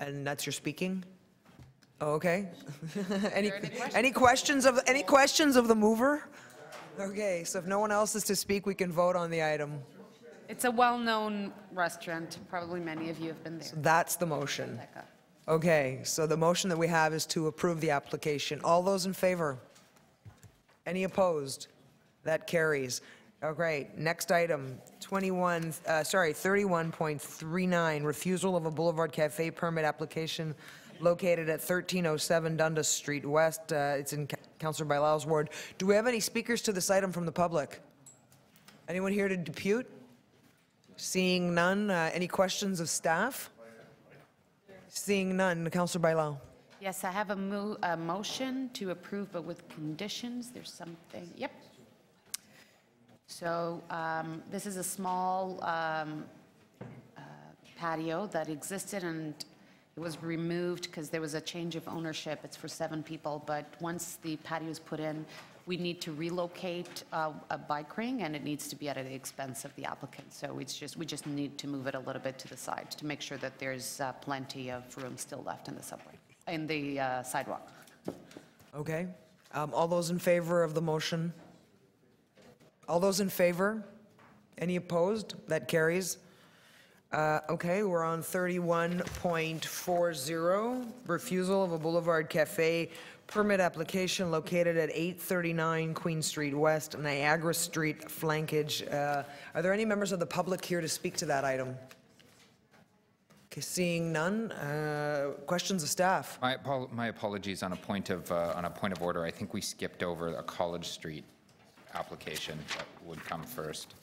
And that's your speaking? Oh, okay. Any questions of the mover? Okay, so if no one else is to speak, we can vote on the item. It's a well-known restaurant. Probably many of you have been there. So that's the motion. Okay, so the motion that we have is to approve the application. All those in favor? Any opposed? That carries. Oh, great. Next item, 31.39, refusal of a Boulevard Cafe permit application located at 1307 Dundas Street West. It's in Councillor Bailao's ward. Do we have any speakers to this item from the public? Anyone here to depute? Seeing none, any questions of staff? Seeing none, Councillor Bailao. Yes, I have a motion to approve, but with conditions. There's something, yep. So this is a small patio that existed, and it was removed because there was a change of ownership. It's for 7 people, but once the patio is put in, we need to relocate a bike ring, and it needs to be at the expense of the applicant. So we just need to move it a little bit to the side to make sure that there's plenty of room still left in the subway, in the sidewalk. Okay. All those in favor of the motion? All those in favor? Any opposed? That carries. Okay, we're on 31.40, refusal of a Boulevard Cafe permit application located at 839 Queen Street West, Niagara Street flankage. Are there any members of the public here to speak to that item? Okay, seeing none. Questions of staff? My apologies on a point of order. I think we skipped over a College Street application that would come first.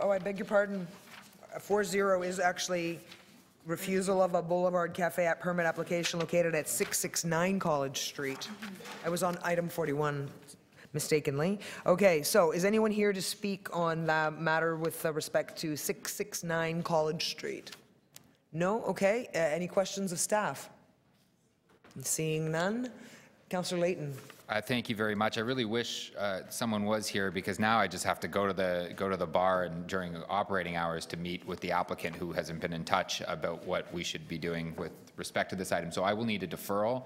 Oh, I beg your pardon. 40 is actually refusal of a Boulevard Cafe permit application located at 669 College Street. I was on item 41 mistakenly. Okay, so is anyone here to speak on that matter with respect to 669 College Street? No? Okay. Any questions of staff? Seeing none. Councillor Layton. Thank you very much. I really wish someone was here, because now I just have to go to the bar and during operating hours to meet with the applicant who hasn't been in touch about what we should be doing with respect to this item. So I will need a deferral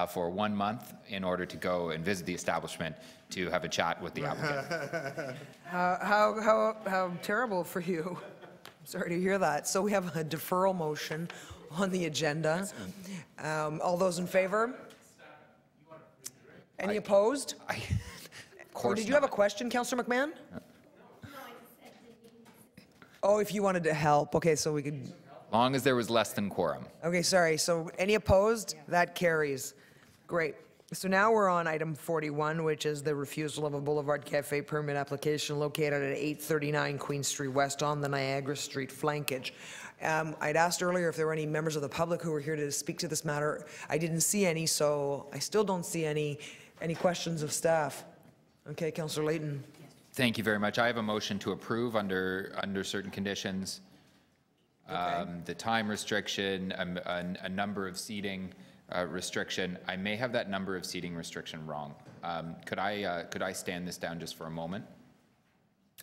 for 1 month in order to go and visit the establishment to have a chat with the applicant. How terrible for you. I'm sorry to hear that. So we have a deferral motion on the agenda. All those in favor? Any opposed? Or did you have a question, Councillor McMahon? Oh, if you wanted to help. Okay, so we could. Long as there was less than quorum. Okay, sorry. So any opposed? That carries. Great. So now we're on item 41, which is the refusal of a Boulevard Cafe permit application located at 839 Queen Street West on the Niagara Street flankage. I'd asked earlier if there were any members of the public who were here to speak to this matter. I didn't see any, so I still don't see any questions of staff. Okay, Councillor Layton. Thank you very much. I have a motion to approve under certain conditions. Okay. The time restriction, a number of seating restriction. I may have that number of seating restriction wrong. Could I stand this down just for a moment?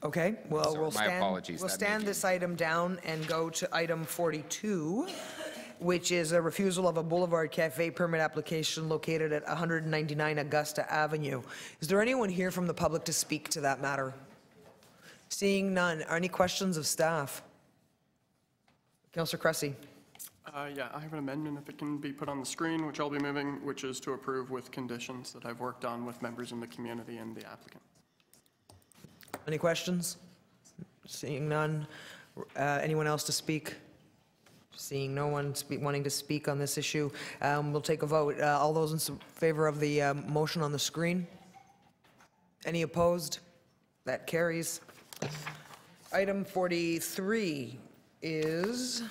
Okay, well, we'll apologies. stand this item down and go to item 42, which is a refusal of a Boulevard Cafe permit application located at 199 Augusta Avenue. Is there anyone here from the public to speak to that matter? Seeing none. Are any questions of staff? Councillor Cressy. Yeah, I have an amendment, if it can be put on the screen, which I'll be moving, which is to approve with conditions that I've worked on with members in the community and the applicant. Any questions? Seeing none. Anyone else to speak? Seeing no one wanting to speak on this issue, we'll take a vote. All those in favor of the motion on the screen? Any opposed? That carries. Item 43 is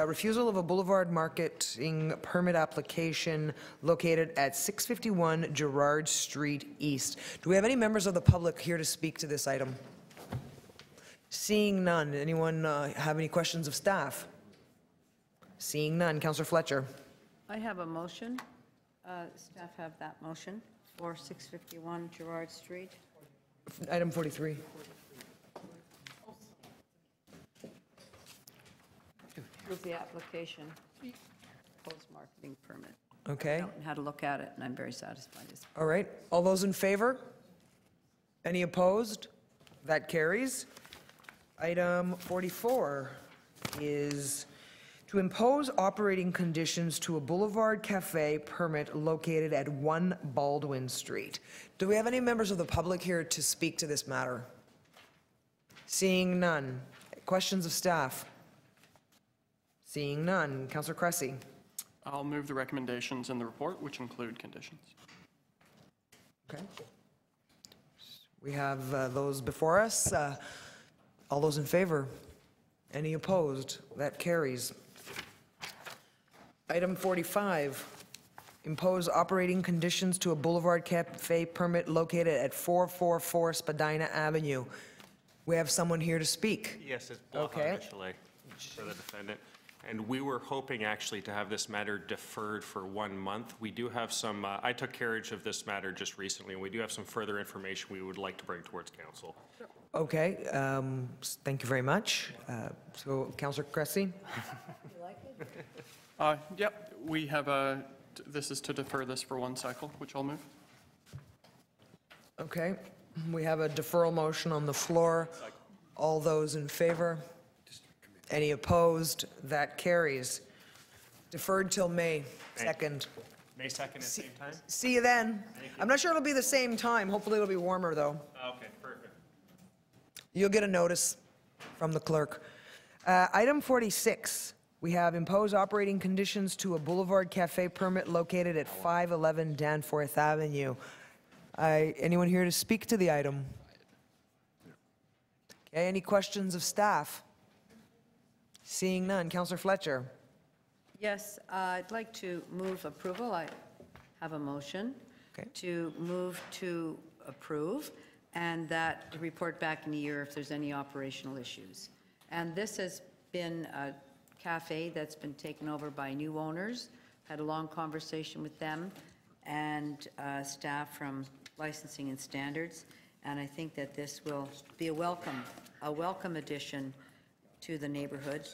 refusal of a boulevard marketing permit application located at 651 Gerrard Street East. Do we have any members of the public here to speak to this item? Seeing none, anyone have any questions of staff? Seeing none, Councillor Fletcher. I have a motion. Staff have that motion for 651 Gerrard Street. Item 43. With the application, post-marketing permit. Okay. I had to look at it, and I'm very satisfied. All right. All those in favor? Any opposed? That carries. Item 44 is to impose operating conditions to a Boulevard Cafe permit located at 1 Baldwin Street. Do we have any members of the public here to speak to this matter? Seeing none. Questions of staff? Seeing none. Councillor Cressy. I'll move the recommendations in the report, which include conditions. Okay. We have those before us. All those in favor? Any opposed? That carries. Item 45, impose operating conditions to a Boulevard Cafe permit located at 444 Spadina Avenue. We have someone here to speak. Yes, it's Boulevard for the defendant. And we were hoping actually to have this matter deferred for 1 month. We do have some, I took carriage of this matter just recently, and we do have some further information we would like to bring towards council. Okay, thank you very much. So, Councillor Cressy? Yep, we have this is to defer this for 1 cycle, which I'll move. Okay, we have a deferral motion on the floor. All those in favor? Any opposed? That carries. Deferred till May 2nd. May 2nd at the same time? See you then. I'm not sure it'll be the same time. Hopefully it'll be warmer, though. Okay, perfect. You'll get a notice from the clerk. Item 46, we have impose operating conditions to a Boulevard Cafe permit located at 511 Danforth Avenue. Anyone here to speak to the item? Okay, any questions of staff? Seeing none. Councillor Fletcher. Yes, I'd like to move approval. I have a motion to move to approve, and that to report back in a year if there's any operational issues. And this has been a cafe that's been taken over by new owners. Had a long conversation with them and staff from licensing and standards, and I think that this will be a welcome addition to the neighborhood.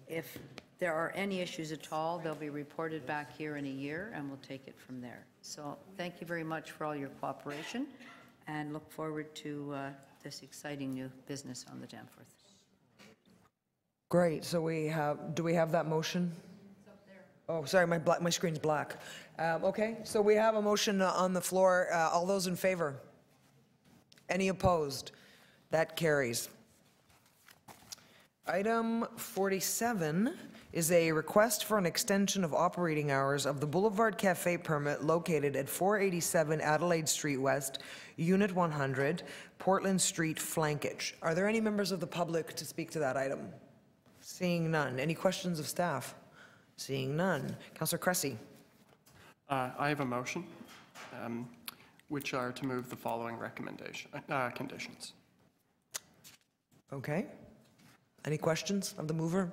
If there are any issues at all, they'll be reported back here in a year, and we'll take it from there. So thank you very much for all your cooperation, and look forward to this exciting new business on the Danforth. Great. So do we have that motion? It's up there. Oh, sorry, my screen's black. Okay, so we have a motion on the floor. All those in favor? Any opposed? That carries. Item 47 is a request for an extension of operating hours of the Boulevard Cafe permit located at 487 Adelaide Street West, Unit 100, Portland Street, Flankage. Are there any members of the public to speak to that item? Seeing none. Any questions of staff? Seeing none. Councillor Cressy. I have a motion, which are to move the following conditions. Okay. Any questions of the mover?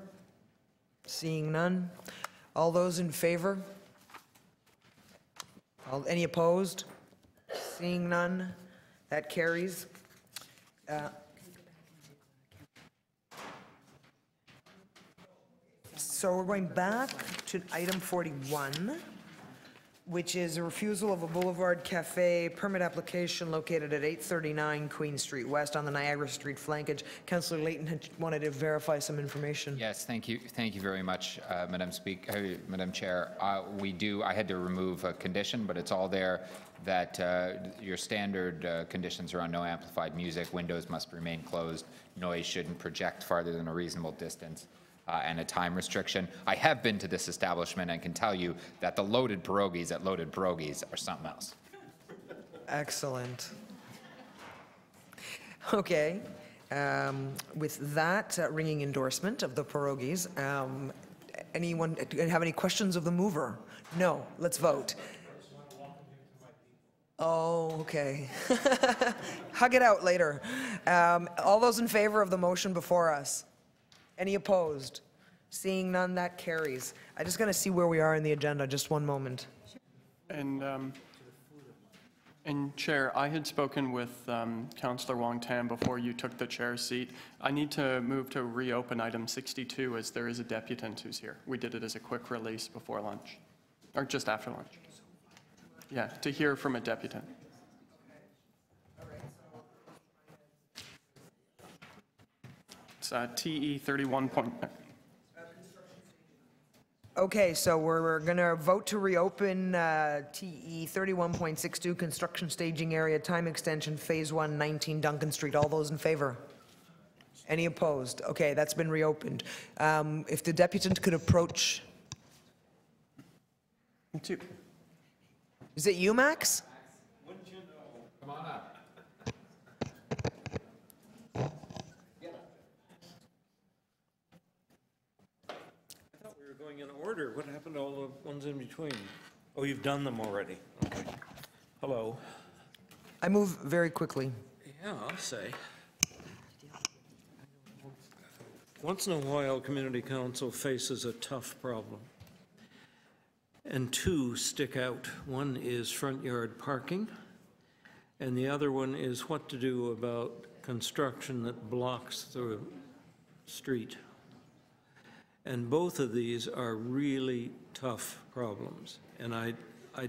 Seeing none. All those in favor? Any opposed? Seeing none. That carries. So we're going back to item 41, which is a refusal of a Boulevard Cafe permit application located at 839 Queen Street West on the Niagara Street flankage. Councillor Layton had wanted to verify some information. Yes, thank you very much, Madam Chair. I had to remove a condition, but it's all there that your standard conditions are on no amplified music, windows must remain closed, noise shouldn't project farther than a reasonable distance. and a time restriction. I have been to this establishment and can tell you that the loaded pierogies at Loaded Pierogies are something else. Excellent. Okay. With that ringing endorsement of the pierogies, anyone have any questions of the mover? No. Let's vote. Oh, okay. Hug it out later. All those in favor of the motion before us? Any opposed? Seeing none, that carries. I just got to see where we are in the agenda. Just one moment. And Chair, I had spoken with Councillor Wong Tam before you took the chair seat. I need to move to reopen item 62 as there is a deputant who's here. We did it as a quick release before lunch, or just after lunch. Yeah, to hear from a deputant. It's TE 31. Okay, so we're going to vote to reopen TE 31.62 construction staging area time extension phase 1 19 Duncan Street. All those in favor? Any opposed? Okay, that's been reopened. If the deputant could approach. Is it you, Max? Wouldn't you know? Come on up. Going in order. What happened to all the ones in between? Oh, you've done them already. Okay. Hello. I move very quickly. Yeah, I'll say. Once in a while, Community Council faces a tough problem. And two stick out. One is front yard parking, and the other one is what to do about construction that blocks the street. And both of these are really tough problems. And I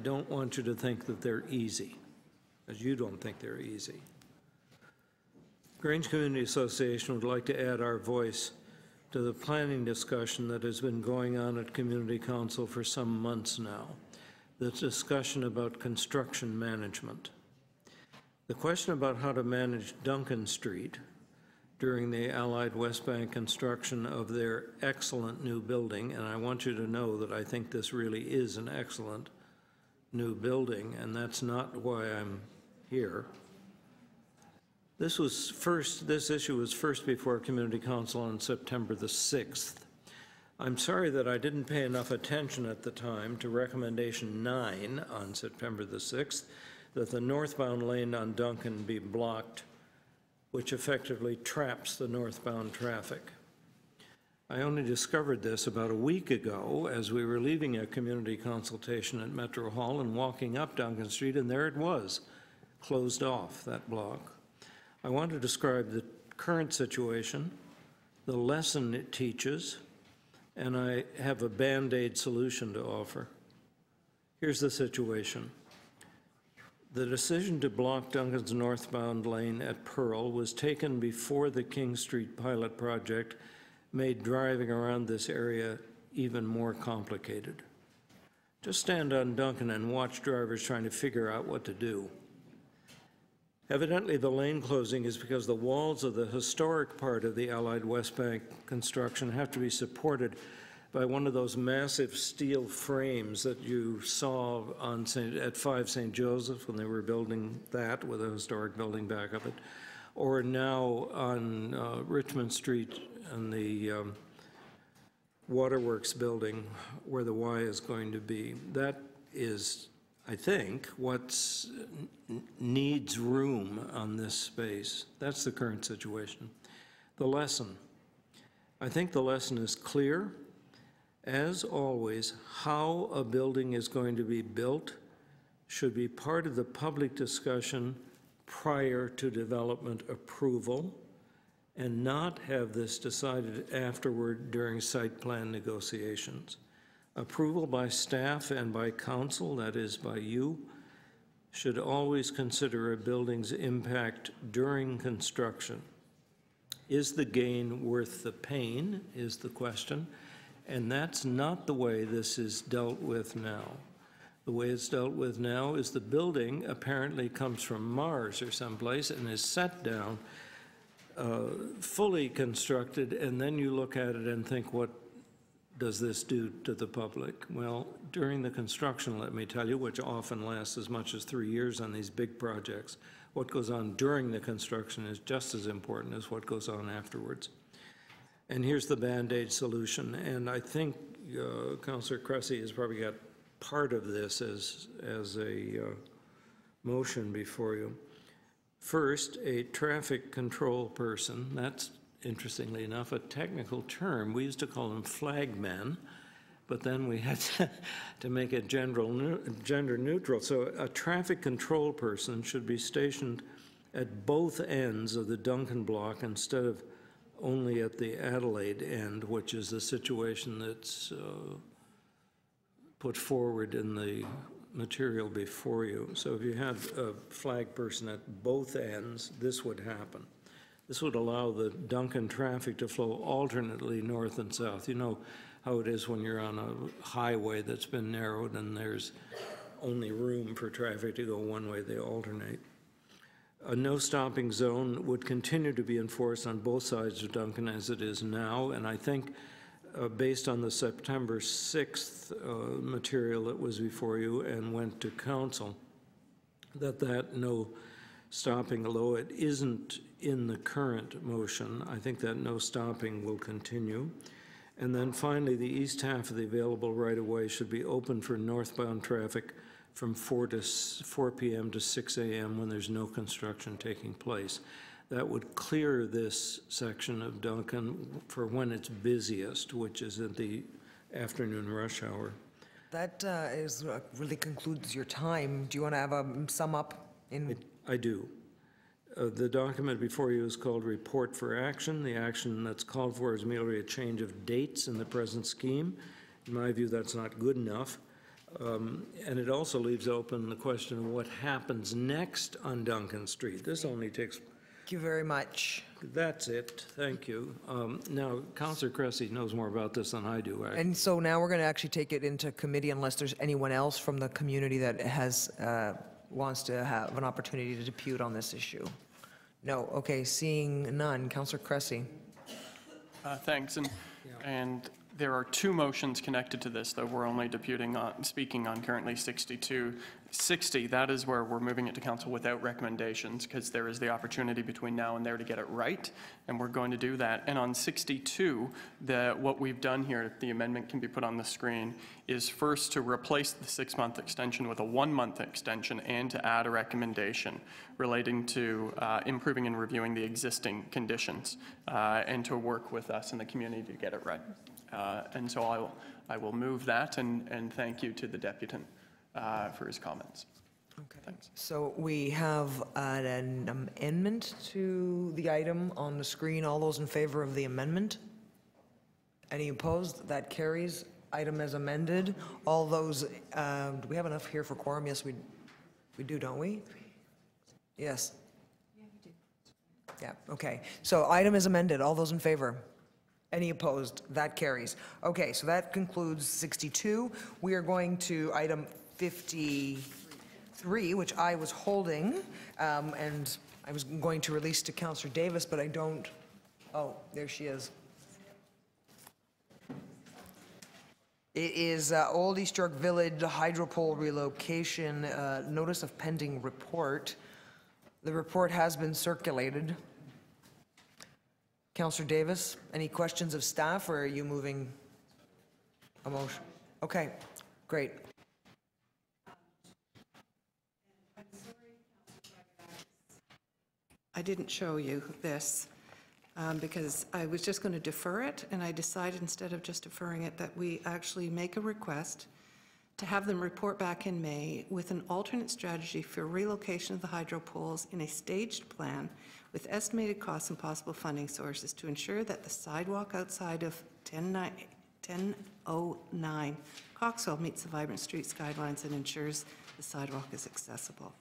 don't want you to think that they're easy, as you don't think they're easy. Grange Community Association would like to add our voice to the planning discussion that has been going on at Community Council for some months now, the discussion about construction management. The question about how to manage Duncan Street during the Allied West Bank construction of their excellent new building, and I want you to know that I think this really is an excellent new building, and that's not why I'm here. This issue was first before Community Council on September the 6th. I'm sorry that I didn't pay enough attention at the time to recommendation 9 on September the 6th, that the northbound lane on Duncan be blocked, which effectively traps the northbound traffic. I only discovered this about a week ago as we were leaving a community consultation at Metro Hall and walking up Duncan Street, and there it was, closed off, that block. I want to describe the current situation, the lesson it teaches, and I have a Band-Aid solution to offer. Here's the situation. The decision to block Duncan's northbound lane at Pearl was taken before the King Street pilot project made driving around this area even more complicated. Just stand on Duncan and watch drivers trying to figure out what to do. Evidently, the lane closing is because the walls of the historic part of the Allied West Bank construction have to be supported by one of those massive steel frames that you saw on at 5 St. Joseph when they were building that with a historic building back of it, or now on Richmond Street and the Waterworks building where the Y is going to be. That is, I think, what needs room on this space. That's the current situation. The lesson. I think the lesson is clear. As always, how a building is going to be built should be part of the public discussion prior to development approval and not have this decided afterward during site plan negotiations. Approval by staff and by council, that is by you, should always consider a building's impact during construction. Is the gain worth the pain, is the question. And that's not the way this is dealt with now. The way it's dealt with now is the building apparently comes from Mars or someplace and is set down fully constructed, and then you look at it and think, what does this do to the public? Well, during the construction, let me tell you, which often lasts as much as 3 years on these big projects, what goes on during the construction is just as important as what goes on afterwards. And here's the Band-Aid solution, and I think Councillor Cressy has probably got part of this as a motion before you. First, a traffic control person. That's, interestingly enough, a technical term. We used to call them flagmen, but then we had to make it gender neutral. So a traffic control person should be stationed at both ends of the Duncan block instead of only at the Adelaide end, which is the situation that's put forward in the material before you. So if you had a flag person at both ends, this would happen. This would allow the Duncan traffic to flow alternately north and south. You know how it is when you're on a highway that's been narrowed and there's only room for traffic to go one way, they alternate. A no stopping zone would continue to be enforced on both sides of Duncan as it is now, and I think based on the September 6th material that was before you and went to council, that no stopping, although it isn't in the current motion, I think that no stopping will continue. And then finally, the east half of the available right-of-way should be open for northbound traffic from 4 p.m. to 6 a.m. when there's no construction taking place. That would clear this section of Duncan for when it's busiest, which is at the afternoon rush hour. That really concludes your time. Do you want to have a sum up? I do. The document before you is called Report for Action. The action that's called for is merely a change of dates in the present scheme. In my view, that's not good enough. And it also leaves open the question of what happens next on Duncan Street. This only takes... Thank you very much. That's it. Thank you. Now, Councillor Cressy knows more about this than I do, actually. And so now we're going to actually take it into committee unless there's anyone else from the community that has wants to have an opportunity to depute on this issue. No. Okay. Seeing none. Councillor Cressy. Thanks. And there are two motions connected to this, though we're only speaking on currently 62. 60, that is where we're moving it to council without recommendations, because there is the opportunity between now and there to get it right, and we're going to do that. And on 62, what we've done here, if the amendment can be put on the screen, is first to replace the 6-month extension with a 1-month extension and to add a recommendation relating to improving and reviewing the existing conditions and to work with us in the community to get it right. And so I will move that and thank you to the deputant for his comments. Okay. Thanks. So we have an amendment to the item on the screen. All those in favor of the amendment? Any opposed? That carries. Item as amended. All those, do we have enough here for quorum? Yes, we do, don't we? Yes. Yeah, we do. Yeah, okay. So item is amended. All those in favor? Any opposed? That carries. Okay, so that concludes 62. We are going to item 53, which I was holding, and I was going to release to Councillor Davis, but I don't. Oh, there she is. It is Old East York Village hydropole relocation notice of pending report. The report has been circulated. Councillor Davis, any questions of staff, or are you moving a motion? Okay, great. I didn't show you this because I was just going to defer it, and I decided instead of just deferring it that we actually make a request to have them report back in May with an alternate strategy for relocation of the hydro poles in a staged plan with estimated costs and possible funding sources to ensure that the sidewalk outside of 1009 Coxwell meets the vibrant streets guidelines and ensures the sidewalk is accessible.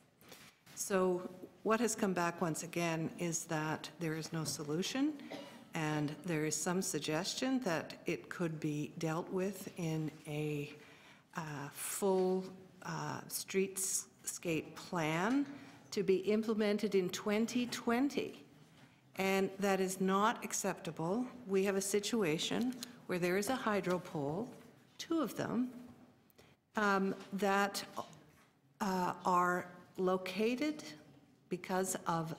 So what has come back once again is that there is no solution, and there is some suggestion that it could be dealt with in a full streetscape plan to be implemented in 2020. And that is not acceptable. We have a situation where there is a hydro pole, 2 of them, that are located because of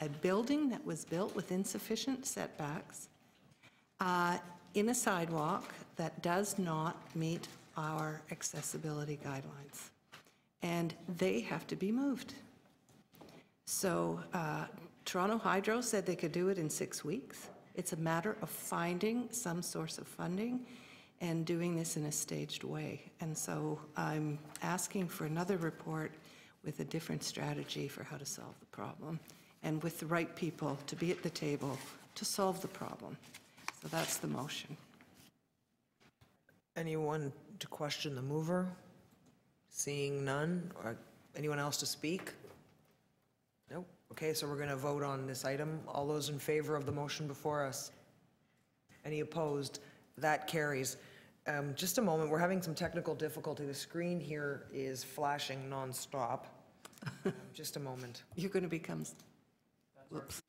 a building that was built with insufficient setbacks in a sidewalk that does not meet our accessibility guidelines. And they have to be moved. So Toronto Hydro said they could do it in 6 weeks. It's a matter of finding some source of funding and doing this in a staged way. And so I'm asking for another report with a different strategy for how to solve the problem and with the right people to be at the table to solve the problem. So that's the motion. Anyone to question the mover? Seeing none, or anyone else to speak? Nope. Okay, so we're going to vote on this item. All those in favor of the motion before us? Any opposed? That carries. Just a moment, we're having some technical difficulty. The screen here is flashing nonstop. Just a moment. You're going to become, whoops.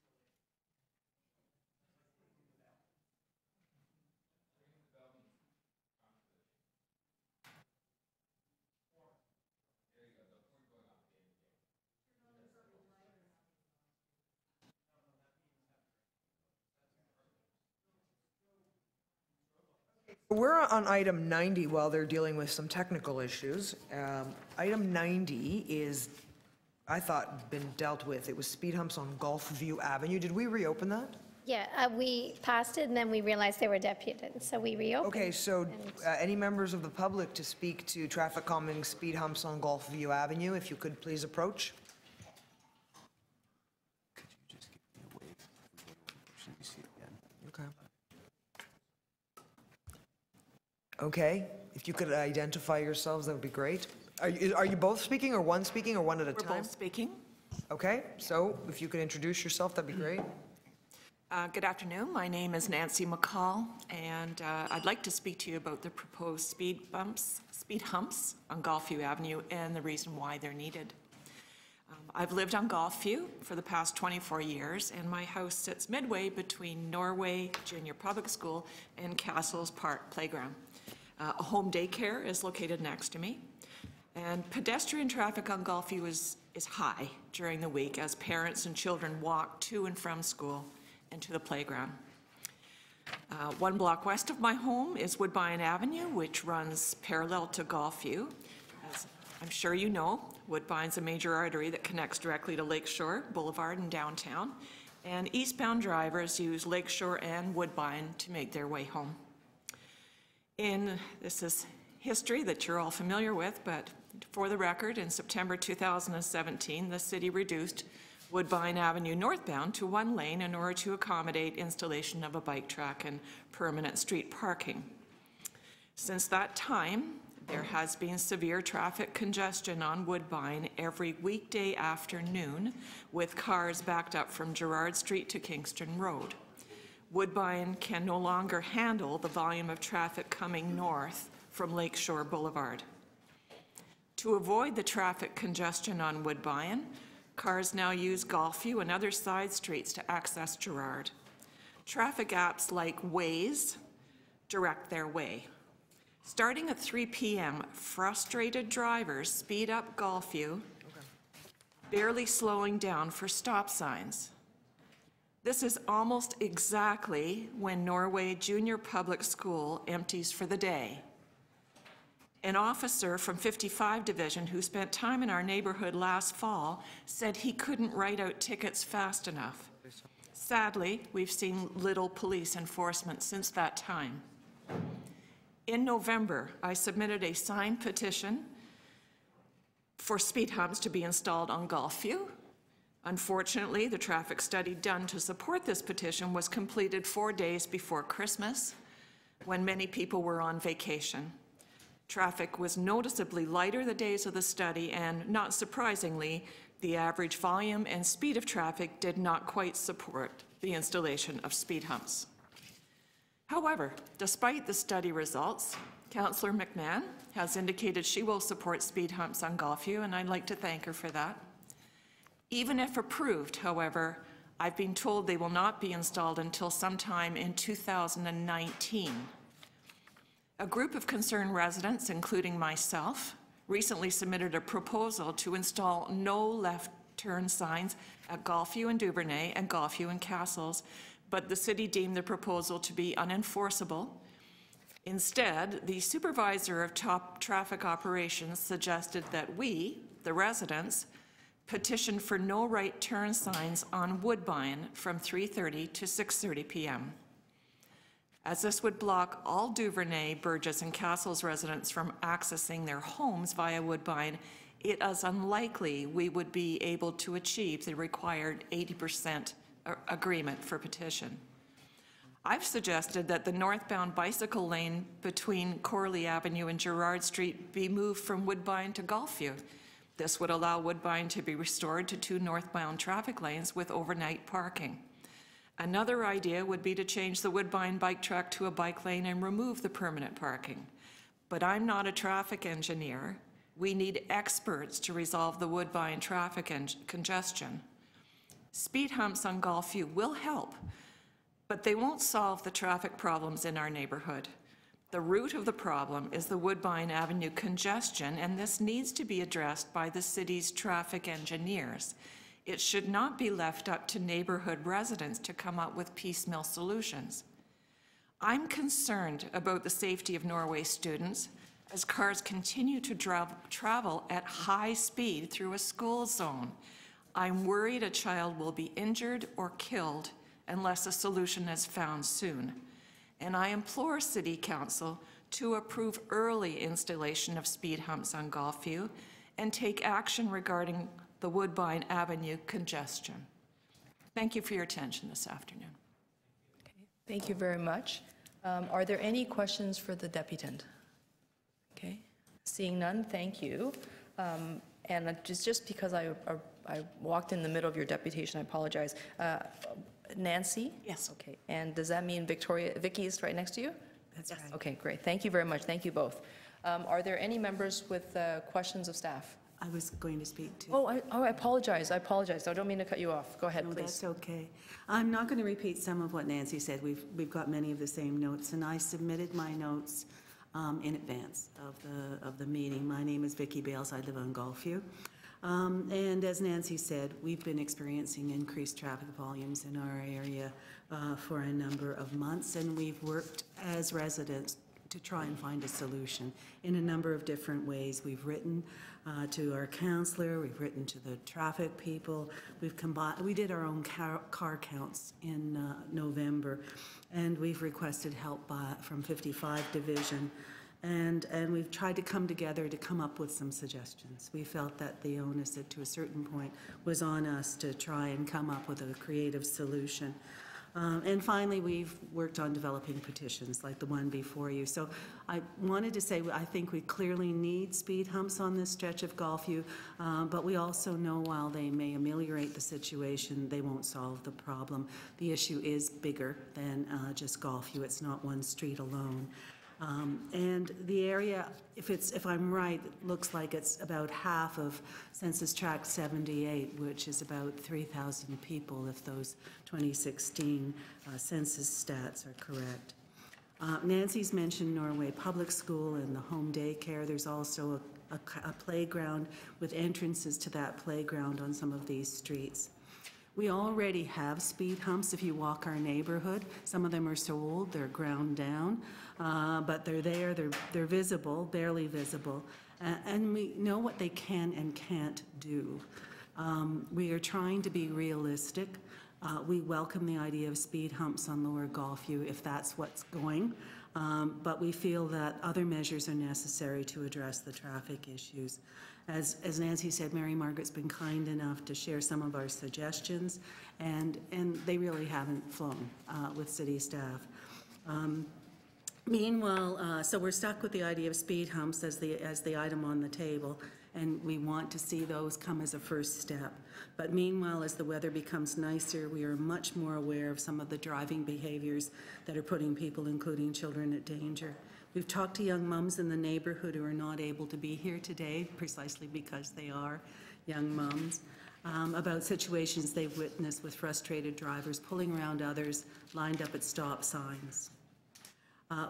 We're on item 90 while they're dealing with some technical issues. Item 90 is, I thought, been dealt with. It was speed humps on Gulfview Avenue. Did we reopen that? Yeah, we passed it, and then we realized they were deputed, so we reopened. Okay, so any members of the public to speak to traffic calming speed humps on Gulfview Avenue, if you could please approach. Could you just give me a wave? Should you see it again? Okay. Okay, if you could identify yourselves, that would be great. Are you both speaking or one speaking or one at a time? We're both speaking. Okay, so if you could introduce yourself, that'd be great. Good afternoon. My name is Nancy McCall, and I'd like to speak to you about the proposed speed humps on Gulfview Avenue and the reason why they're needed. I've lived on Gulfview for the past 24 years, and my house sits midway between Norway Junior Public School and Castles Park Playground. A home daycare is located next to me, and pedestrian traffic on Gulfview is high during the week as parents and children walk to and from school and to the playground. 1 block west of my home is Woodbine Avenue, which runs parallel to Gulfview. As I'm sure you know, Woodbine's a major artery that connects directly to Lakeshore, Boulevard, and downtown, and eastbound drivers use Lakeshore and Woodbine to make their way home. This is history that you're all familiar with, but for the record, in September 2017, the city reduced Woodbine Avenue northbound to 1 lane in order to accommodate installation of a bike track and permanent street parking. Since that time, there has been severe traffic congestion on Woodbine every weekday afternoon, with cars backed up from Gerrard Street to Kingston Road. Woodbine can no longer handle the volume of traffic coming north from Lakeshore Boulevard. To avoid the traffic congestion on Woodbine, cars now use Gulfview and other side streets to access Gerrard. Traffic apps like Waze direct their way. Starting at 3 p.m., frustrated drivers speed up Gulfview, barely slowing down for stop signs. This is almost exactly when Norway Junior Public School empties for the day. An officer from 55 Division who spent time in our neighborhood last fall said he couldn't write out tickets fast enough. Sadly, we've seen little police enforcement since that time. In November, I submitted a signed petition for speed humps to be installed on Gulfview. Unfortunately, the traffic study done to support this petition was completed 4 days before Christmas, when many people were on vacation. Traffic was noticeably lighter the days of the study, and not surprisingly, the average volume and speed of traffic did not quite support the installation of speed humps. However, despite the study results, Councillor McMahon has indicated she will support speed humps on Gulfview, and I'd like to thank her for that. Even if approved, however, I've been told they will not be installed until sometime in 2019. A group of concerned residents, including myself, recently submitted a proposal to install no left turn signs at Golfview and Duvernay and Golfview and Castles, but the city deemed the proposal to be unenforceable. Instead, the supervisor of top traffic operations suggested that we, the residents, petition for no right turn signs on Woodbine from 3:30 to 6:30 p.m. As this would block all Duvernay, Burgess, and Castles residents from accessing their homes via Woodbine, it is unlikely we would be able to achieve the required 80% agreement for petition. I've suggested that the northbound bicycle lane between Corley Avenue and Gerrard Street be moved from Woodbine to Golfview. This would allow Woodbine to be restored to 2 northbound traffic lanes with overnight parking. Another idea would be to change the Woodbine bike track to a bike lane and remove the permanent parking. But I'm not a traffic engineer. We need experts to resolve the Woodbine traffic congestion. Speed humps on Golfview will help, but they won't solve the traffic problems in our neighborhood. The root of the problem is the Woodbine Avenue congestion, and this needs to be addressed by the city's traffic engineers. It should not be left up to neighborhood residents to come up with piecemeal solutions. I'm concerned about the safety of Norway students as cars continue to travel at high speed through a school zone. I'm worried a child will be injured or killed unless a solution is found soon. And I implore City Council to approve early installation of speed humps on Golfview and take action regarding the Woodbine Avenue congestion. Thank you for your attention this afternoon. Okay, thank you very much. Are there any questions for the deputant? Okay, seeing none, thank you. And just because I walked in the middle of your deputation, I apologize. Nancy? Yes. Okay, and does that mean Vicky is right next to you? That's right. Okay, great. Thank you very much. Thank you both. Are there any members with questions of staff? I was going to speak to. Oh, I apologize. I apologize. I don't mean to cut you off. Go ahead, No, please. that's okay. I'm not going to repeat some of what Nancy said. We've got many of the same notes, and I submitted my notes in advance of the meeting. My name is Vicki Bales. I live on Golfview. And as Nancy said, we've been experiencing increased traffic volumes in our area for a number of months, and we've worked as residents to try and find a solution in a number of different ways. We've written to our councillor, we've written to the traffic people, we did our own car counts in November, and we've requested help from 55 Division, and we've tried to come together to come up with some suggestions. We felt that the onus to a certain point was on us to try and come up with a creative solution. And finally, we've worked on developing petitions like the one before you. So I wanted to say I think we clearly need speed humps on this stretch of Golfview, but we also know while they may ameliorate the situation, they won't solve the problem. The issue is bigger than just Golfview. It's not one street alone. And the area, if I'm right, it looks like it's about half of Census Tract 78, which is about 3,000 people if those 2016 census stats are correct. Nancy's mentioned Norway Public School and the home daycare. There's also a playground with entrances to that playground on some of these streets. We already have speed humps if you walk our neighborhood. Some of them are so old, they're ground down, but they're there, they're visible, barely visible, and we know what they can and can't do. We are trying to be realistic. We welcome the idea of speed humps on Lower Golfview if that's what's going, but we feel that other measures are necessary to address the traffic issues. As Nancy said, Mary Margaret's been kind enough to share some of our suggestions, and they really haven't flown with city staff. Meanwhile, so we're stuck with the idea of speed humps as the item on the table, and we want to see those come as a first step. But meanwhile, as the weather becomes nicer, we are much more aware of some of the driving behaviors that are putting people, including children, at danger. We've talked to young mums in the neighborhood who are not able to be here today precisely because they are young mums. about situations they've witnessed with frustrated drivers pulling around others lined up at stop signs.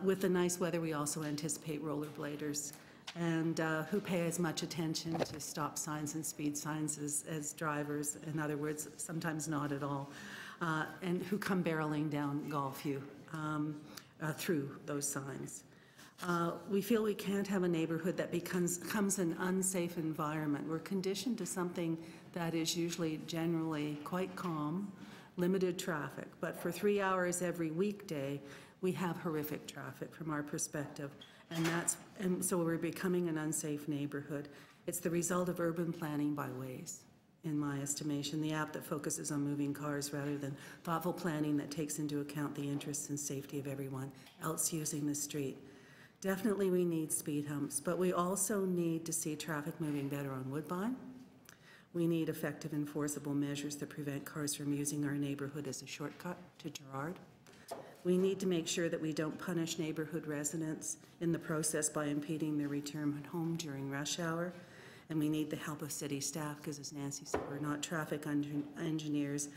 With the nice weather, we also anticipate rollerbladers and who pay as much attention to stop signs and speed signs as drivers. In other words, sometimes not at all, and who come barreling down Golfview through those signs. We feel we can't have a neighborhood that becomes an unsafe environment. We're conditioned to something that is usually generally quite calm, limited traffic, but for 3 hours every weekday, we have horrific traffic from our perspective, and so we're becoming an unsafe neighborhood. It's the result of urban planning by Waze, in my estimation, the app that focuses on moving cars rather than thoughtful planning that takes into account the interests and safety of everyone else using the street. Definitely we need speed humps, but we also need to see traffic moving better on Woodbine. We need effective enforceable measures that prevent cars from using our neighborhood as a shortcut to Gerrard. We need to make sure that we don't punish neighborhood residents in the process by impeding their return home during rush hour. And we need the help of city staff, because as Nancy said, we're not traffic engineers,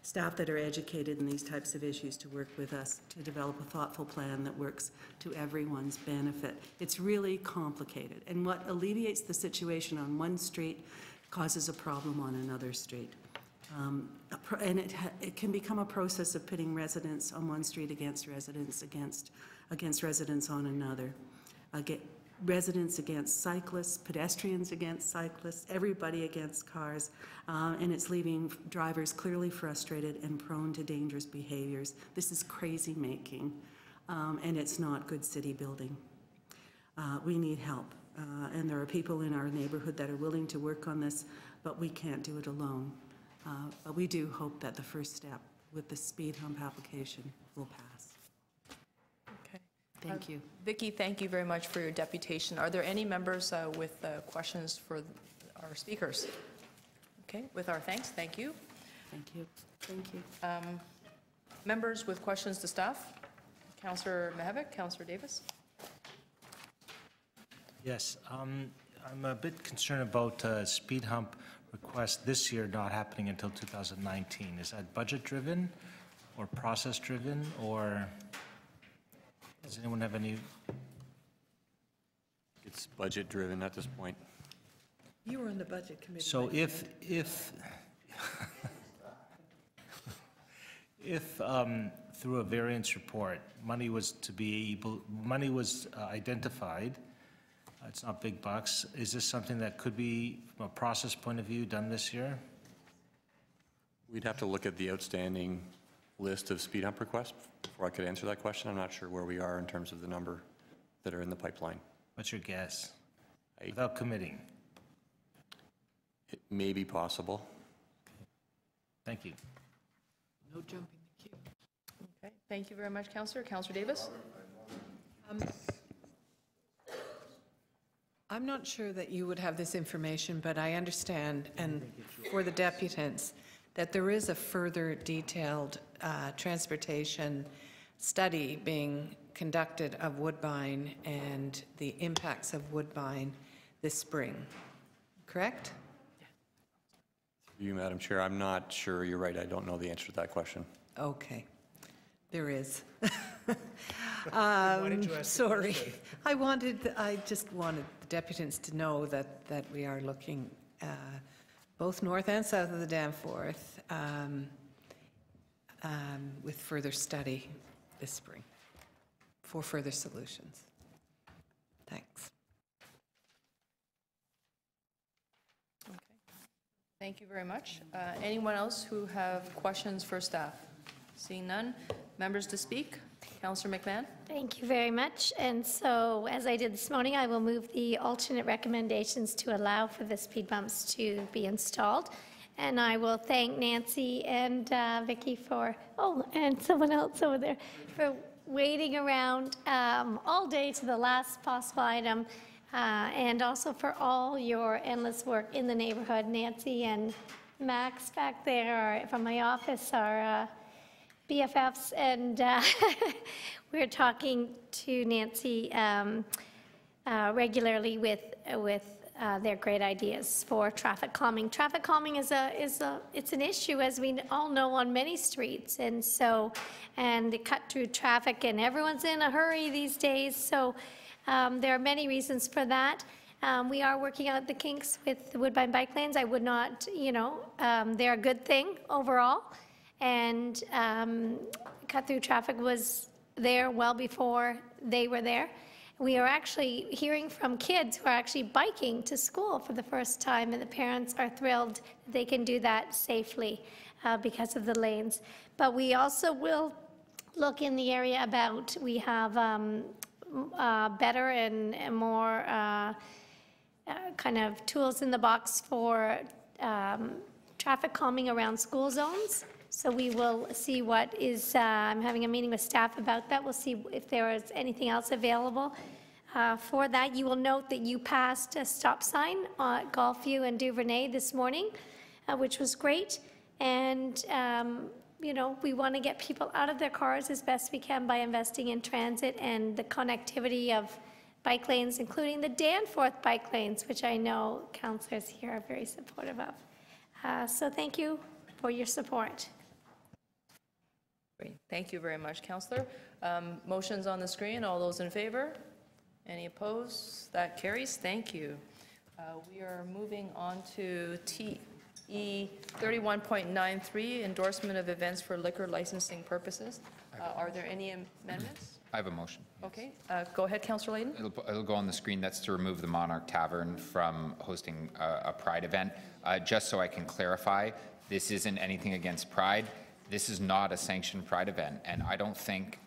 staff that are educated in these types of issues to work with us to develop a thoughtful plan that works to everyone's benefit. It's really complicated, and what alleviates the situation on one street causes a problem on another street. And it can become a process of pitting residents on one street against residents on another. Residents against cyclists, pedestrians against cyclists, everybody against cars, and it's leaving drivers clearly frustrated and prone to dangerous behaviors. This is crazy making, and it's not good city building. We need help, and there are people in our neighborhood that are willing to work on this, but we can't do it alone. But we do hope that the first step with the speed hump application will pass. Okay. Thank you. Vicki, thank you very much for your deputation. Are there any members with questions for our speakers? Okay, with our thanks, thank you. Thank you. Thank you. Members with questions to staff? Councillor Mihevc, Councillor Davis. Yes, I'm a bit concerned about speed hump request this year not happening until 2019. Is that budget-driven or process-driven, or does anyone have any? It's budget-driven at this point. You were on the budget committee. So if through a variance report, money was identified, it's not big bucks, is this something that could be, from a process point of view, done this year? We'd have to look at the outstanding list of speed hump requests before I could answer that question. I'm not sure where we are in terms of the number that are in the pipeline. What's your guess? Without committing. It may be possible. Thank you. No jumping the queue. Okay, thank you very much, Councillor. Councillor Davis? I'm not sure that you would have this information, but I understand, and for the deputants, that there is a further detailed transportation study being conducted of Woodbine and the impacts of Woodbine this spring, correct? Through you, Madam Chair, I'm not sure. You're right. I don't know the answer to that question. Okay, there is. Sorry. I just wanted the deputants to know that we are looking both north and south of the Danforth with further study this spring for further solutions. Thanks. Okay. Thank you very much. Anyone else who have questions for staff? Seeing none. Members to speak? Councillor McMahon? Thank you very much. And so, as I did this morning, I will move the alternate recommendations to allow for the speed bumps to be installed. And I will thank Nancy and Vicki for, and someone else over there, for waiting around all day to the last possible item, and also for all your endless work in the neighborhood. Nancy and Max back there from my office are BFFs, and we're talking to Nancy regularly with they're great ideas for traffic calming. Traffic calming it's an issue, as we all know, on many streets, and they cut through traffic, and everyone's in a hurry these days. So there are many reasons for that. We are working out the kinks with the Woodbine bike lanes. I would not, they're a good thing overall, and cut through traffic was there well before they were there. We are actually hearing from kids who are actually biking to school for the first time, and the parents are thrilled that they can do that safely because of the lanes. But we also will look in the area about, we have better and more kind of tools in the box for traffic calming around school zones. So we will see what is, I'm having a meeting with staff about that. We'll see if there is anything else available for that. You will note that you passed a stop sign at Golfview and Duvernay this morning, which was great. And, we want to get people out of their cars as best we can by investing in transit and the connectivity of bike lanes, including the Danforth bike lanes, which I know councillors here are very supportive of. So thank you for your support. Great. Thank you very much, Councillor. Motions on the screen. All those in favor? Any opposed? That carries. Thank you. We are moving on to TE 31.93, endorsement of events for liquor licensing purposes. Are there any amendments? I have a motion. Okay. Go ahead, Councillor Layden. It'll go on the screen. That's to remove the Monarch Tavern from hosting a Pride event. Just so I can clarify, this isn't anything against Pride. This is not a sanctioned Pride event, and I don't think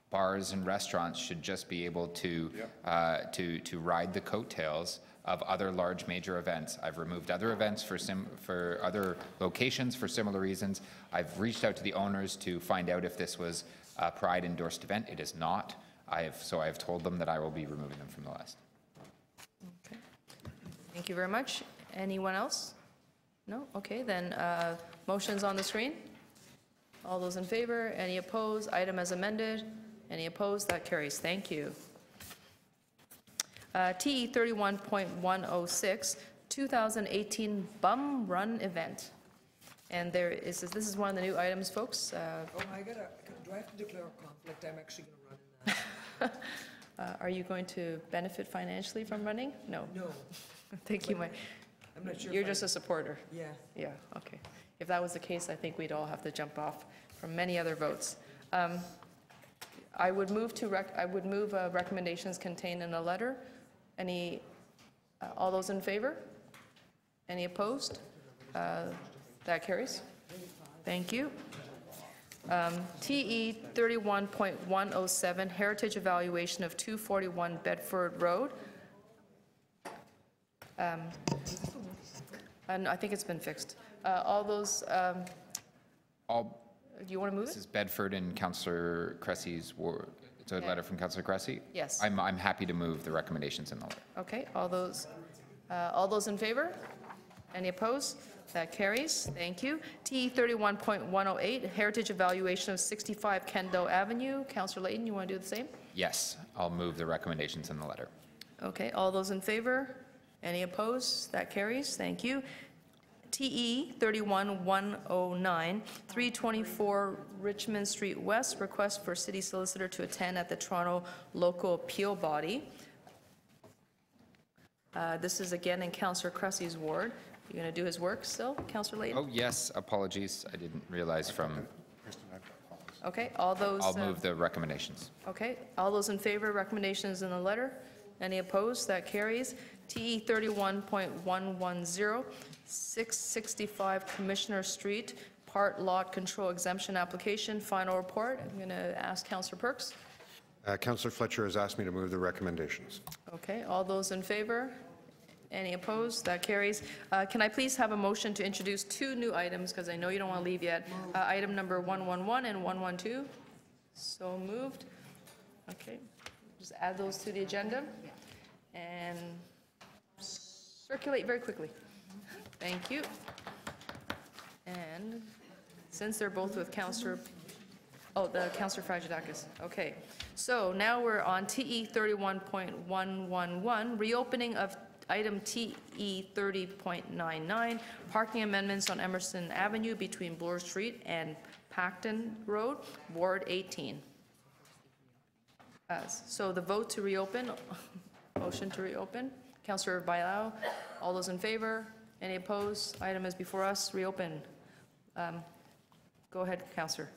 bars and restaurants should just be able to ride the coattails of other large major events. I've removed other events for other locations for similar reasons. I've reached out to the owners to find out if this was a Pride endorsed event. It is not. So I've told them that I will be removing them from the list. Okay. Thank you very much. Anyone else? No? Okay, then motions on the screen. All those in favor? Any opposed? Item as amended. Any opposed? That carries. Thank you. TE 31.106, 2018 Bum Run event. And this is one of the new items, folks. do I have to declare a conflict? I'm actually going to run in that. Are you going to benefit financially from running? No. No. Thank you, Mike. I'm not sure. You're just a supporter. Yeah. Yeah, okay. If that was the case, I think we'd all have to jump off from many other votes. I would move recommendations contained in a letter. All those in favor? Any opposed? That carries. Thank you. TE 31.107, heritage evaluation of 241 Bedford Road. And I think it's been fixed. All those, do you want to move This it? is Bedford and Councillor Cressy's ward. It's a letter from Councillor Cressy? Yes. I'm happy to move the recommendations in the letter. Okay, all those in favor? Any opposed? That carries. Thank you. TE 31.108, heritage evaluation of 65 Kendall Avenue. Councillor Layton, you want to do the same? Yes, I'll move the recommendations in the letter. Okay, all those in favor? Any opposed? That carries. Thank you. TE 31.109, 324 Richmond Street West, request for city solicitor to attend at the Toronto Local Appeal Body. This is again in Councillor Cressy's ward. You're going to do his work still, Councillor Layton? Oh, yes, apologies. I didn't realize from... Okay, all those... I'll move the recommendations. Okay, all those in favor, recommendations in the letter? Any opposed? That carries. TE 31.110, 665 Commissioner Street, part lot control exemption application, final report. I'm going to ask Councillor Perks. Councillor Fletcher has asked me to move the recommendations. Okay, all those in favor? Any opposed? That carries. Can I please have a motion to introduce two new items, because I know you don't want to leave yet. Item number 111 and 112. So moved. Okay, just add those to the agenda and circulate very quickly. Thank you. And since they're both with Councillor Fragedakis, okay. So now we're on TE 31.111, reopening of item TE 30.99, parking amendments on Emerson Avenue between Bloor Street and Pacton Road, Ward 18. So the vote to reopen, motion to reopen. Councillor Bailao, all those in favor? Any opposed? Item is before us, reopen. Go ahead, Councillor.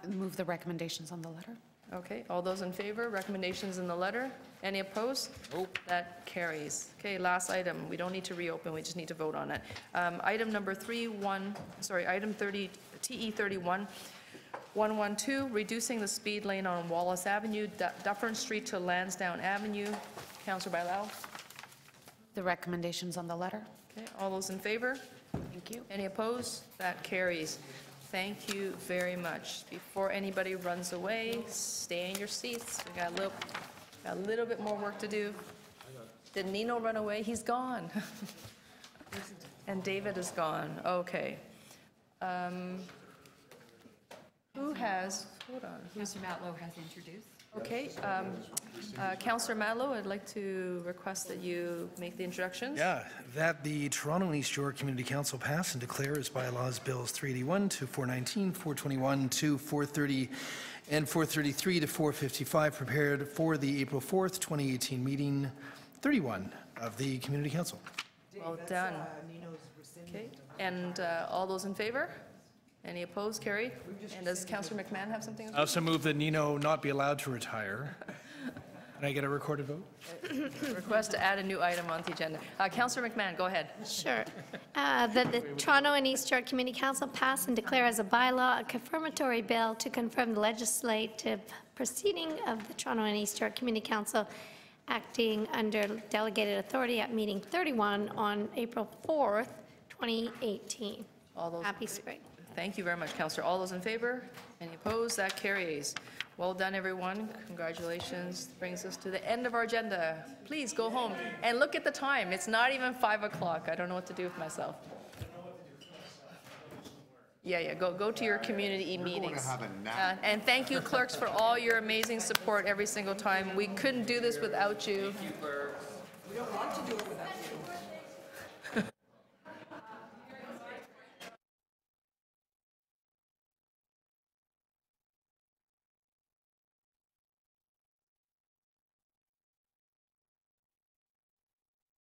Move the recommendations on the letter. Okay, all those in favor, recommendations in the letter? Any opposed? Nope. That carries. Okay, last item, we don't need to reopen, we just need to vote on it. Item number item 30, TE 31.112, reducing the speed lane on Wallace Avenue, Dufferin Street to Lansdowne Avenue. Councillor Bailao? The recommendations on the letter. Okay, all those in favor? Thank you. Any opposed? That carries. Thank you very much. Before anybody runs away, stay in your seats. We got a little bit more work to do. Did Nino run away? He's gone. And David is gone. Okay. Who has, hold on. Councillor Matlow has introduced. Okay. Councillor Matlow, I'd like to request that you make the introductions. Yeah, that the Toronto and East York Community Council pass and declare as bylaws Bills 381 to 419, 421 to 430, and 433 to 455 prepared for the April 4th, 2018 meeting 31 of the Community Council. Well done. Okay. And all those in favor? Any opposed? Carried. And does Councillor McMahon have something? I also move that Nino not be allowed to retire. Can I get a recorded vote? Request to add a new item on the agenda. Councillor McMahon, go ahead. Sure. That the Toronto and East York Community Council pass and declare as a bylaw a confirmatory bill to confirm the legislative proceeding of the Toronto and East York Community Council acting under delegated authority at meeting 31 on April 4th, 2018. All those Happy spring. Thank you very much, Councillor. All those in favor? Any opposed? That carries. Well done, everyone. Congratulations. Brings us to the end of our agenda. Please go home and look at the time. It's not even 5 o'clock. I don't know what to do with myself. Yeah, go to your community meetings. And thank you, clerks, for all your amazing support every single time. We couldn't do this without you. We don't want to do it without you.